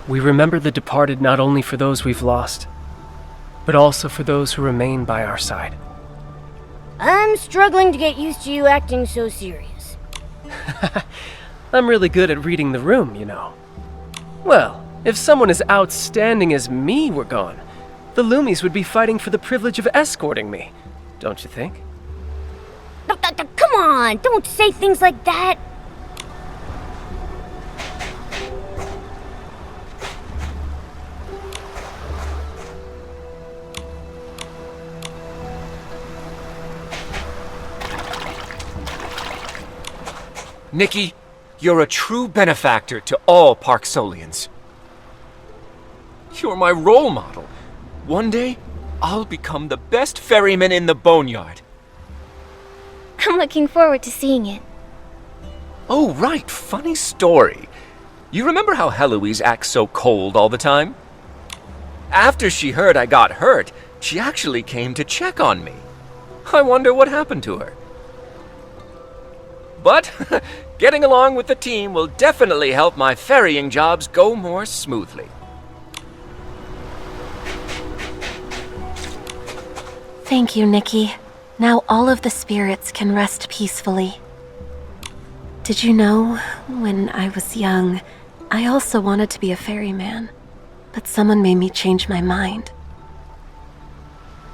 We remember the departed not only for those we've lost, but also for those who remain by our side. I'm struggling to get used to you acting so serious. I'm really good at reading the room, you know. Well, if someone as outstanding as me were gone, the Loomies would be fighting for the privilege of escorting me, don't you think? Come on, don't say things like that. Nikki, you're a true benefactor to all Parksolians. You're my role model. One day, I'll become the best ferryman in the Boneyard. I'm looking forward to seeing it. Oh, right, funny story. You remember how Heloise acts so cold all the time? After she heard I got hurt, she actually came to check on me. I wonder what happened to her. But getting along with the team will definitely help my ferrying jobs go more smoothly. Thank you, Nikki. Now all of the spirits can rest peacefully. Did you know, when I was young, I also wanted to be a ferryman, but someone made me change my mind.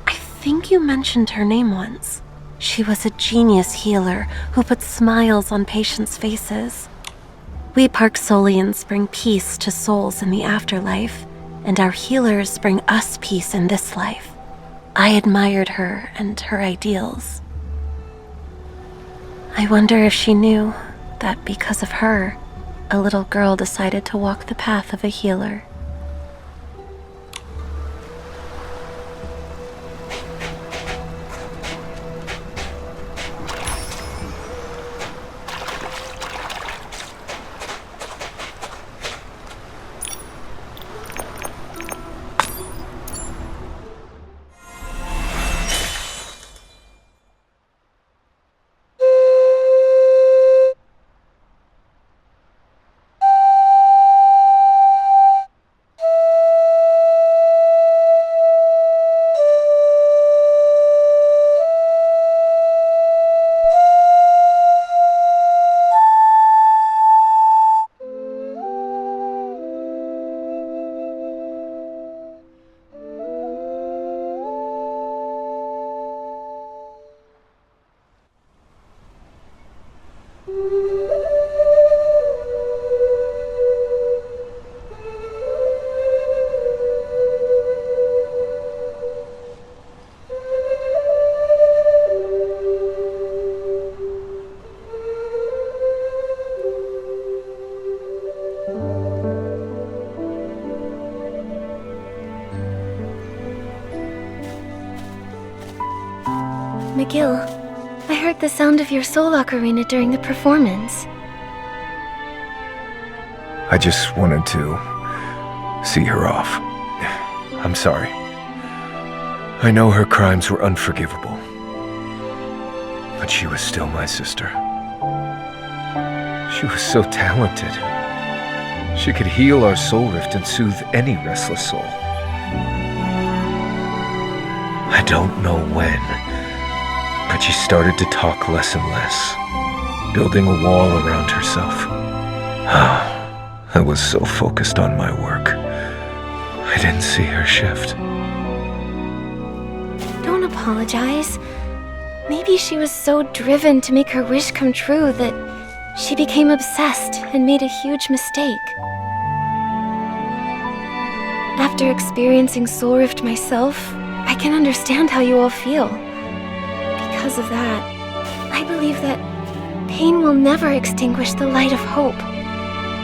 I think you mentioned her name once. She was a genius healer who put smiles on patients' faces. We Parksolians bring peace to souls in the afterlife, and our healers bring us peace in this life. I admired her and her ideals. I wonder if she knew that because of her, a little girl decided to walk the path of a healer. McGill, I heard the sound of your soul ocarina during the performance. I just wanted to see her off. I'm sorry. I know her crimes were unforgivable, but she was still my sister. She was so talented. She could heal our soul rift and soothe any restless soul. I don't know when, but she started to talk less and less, building a wall around herself. I was so focused on my work, I didn't see her shift. Don't apologize. Maybe she was so driven to make her wish come true that she became obsessed and made a huge mistake. After experiencing Soul Rift myself, I can understand how you all feel. Because of that, I believe that pain will never extinguish the light of hope.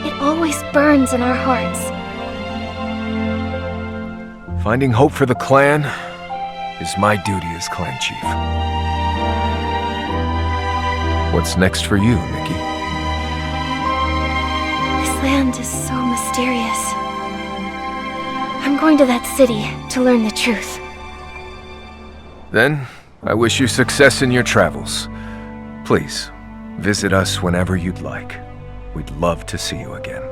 It always burns in our hearts. Finding hope for the clan is my duty as clan chief. What's next for you, Nikki? This land is so mysterious. I'm going to that city to learn the truth. Then, I wish you success in your travels. Please, visit us whenever you'd like. We'd love to see you again.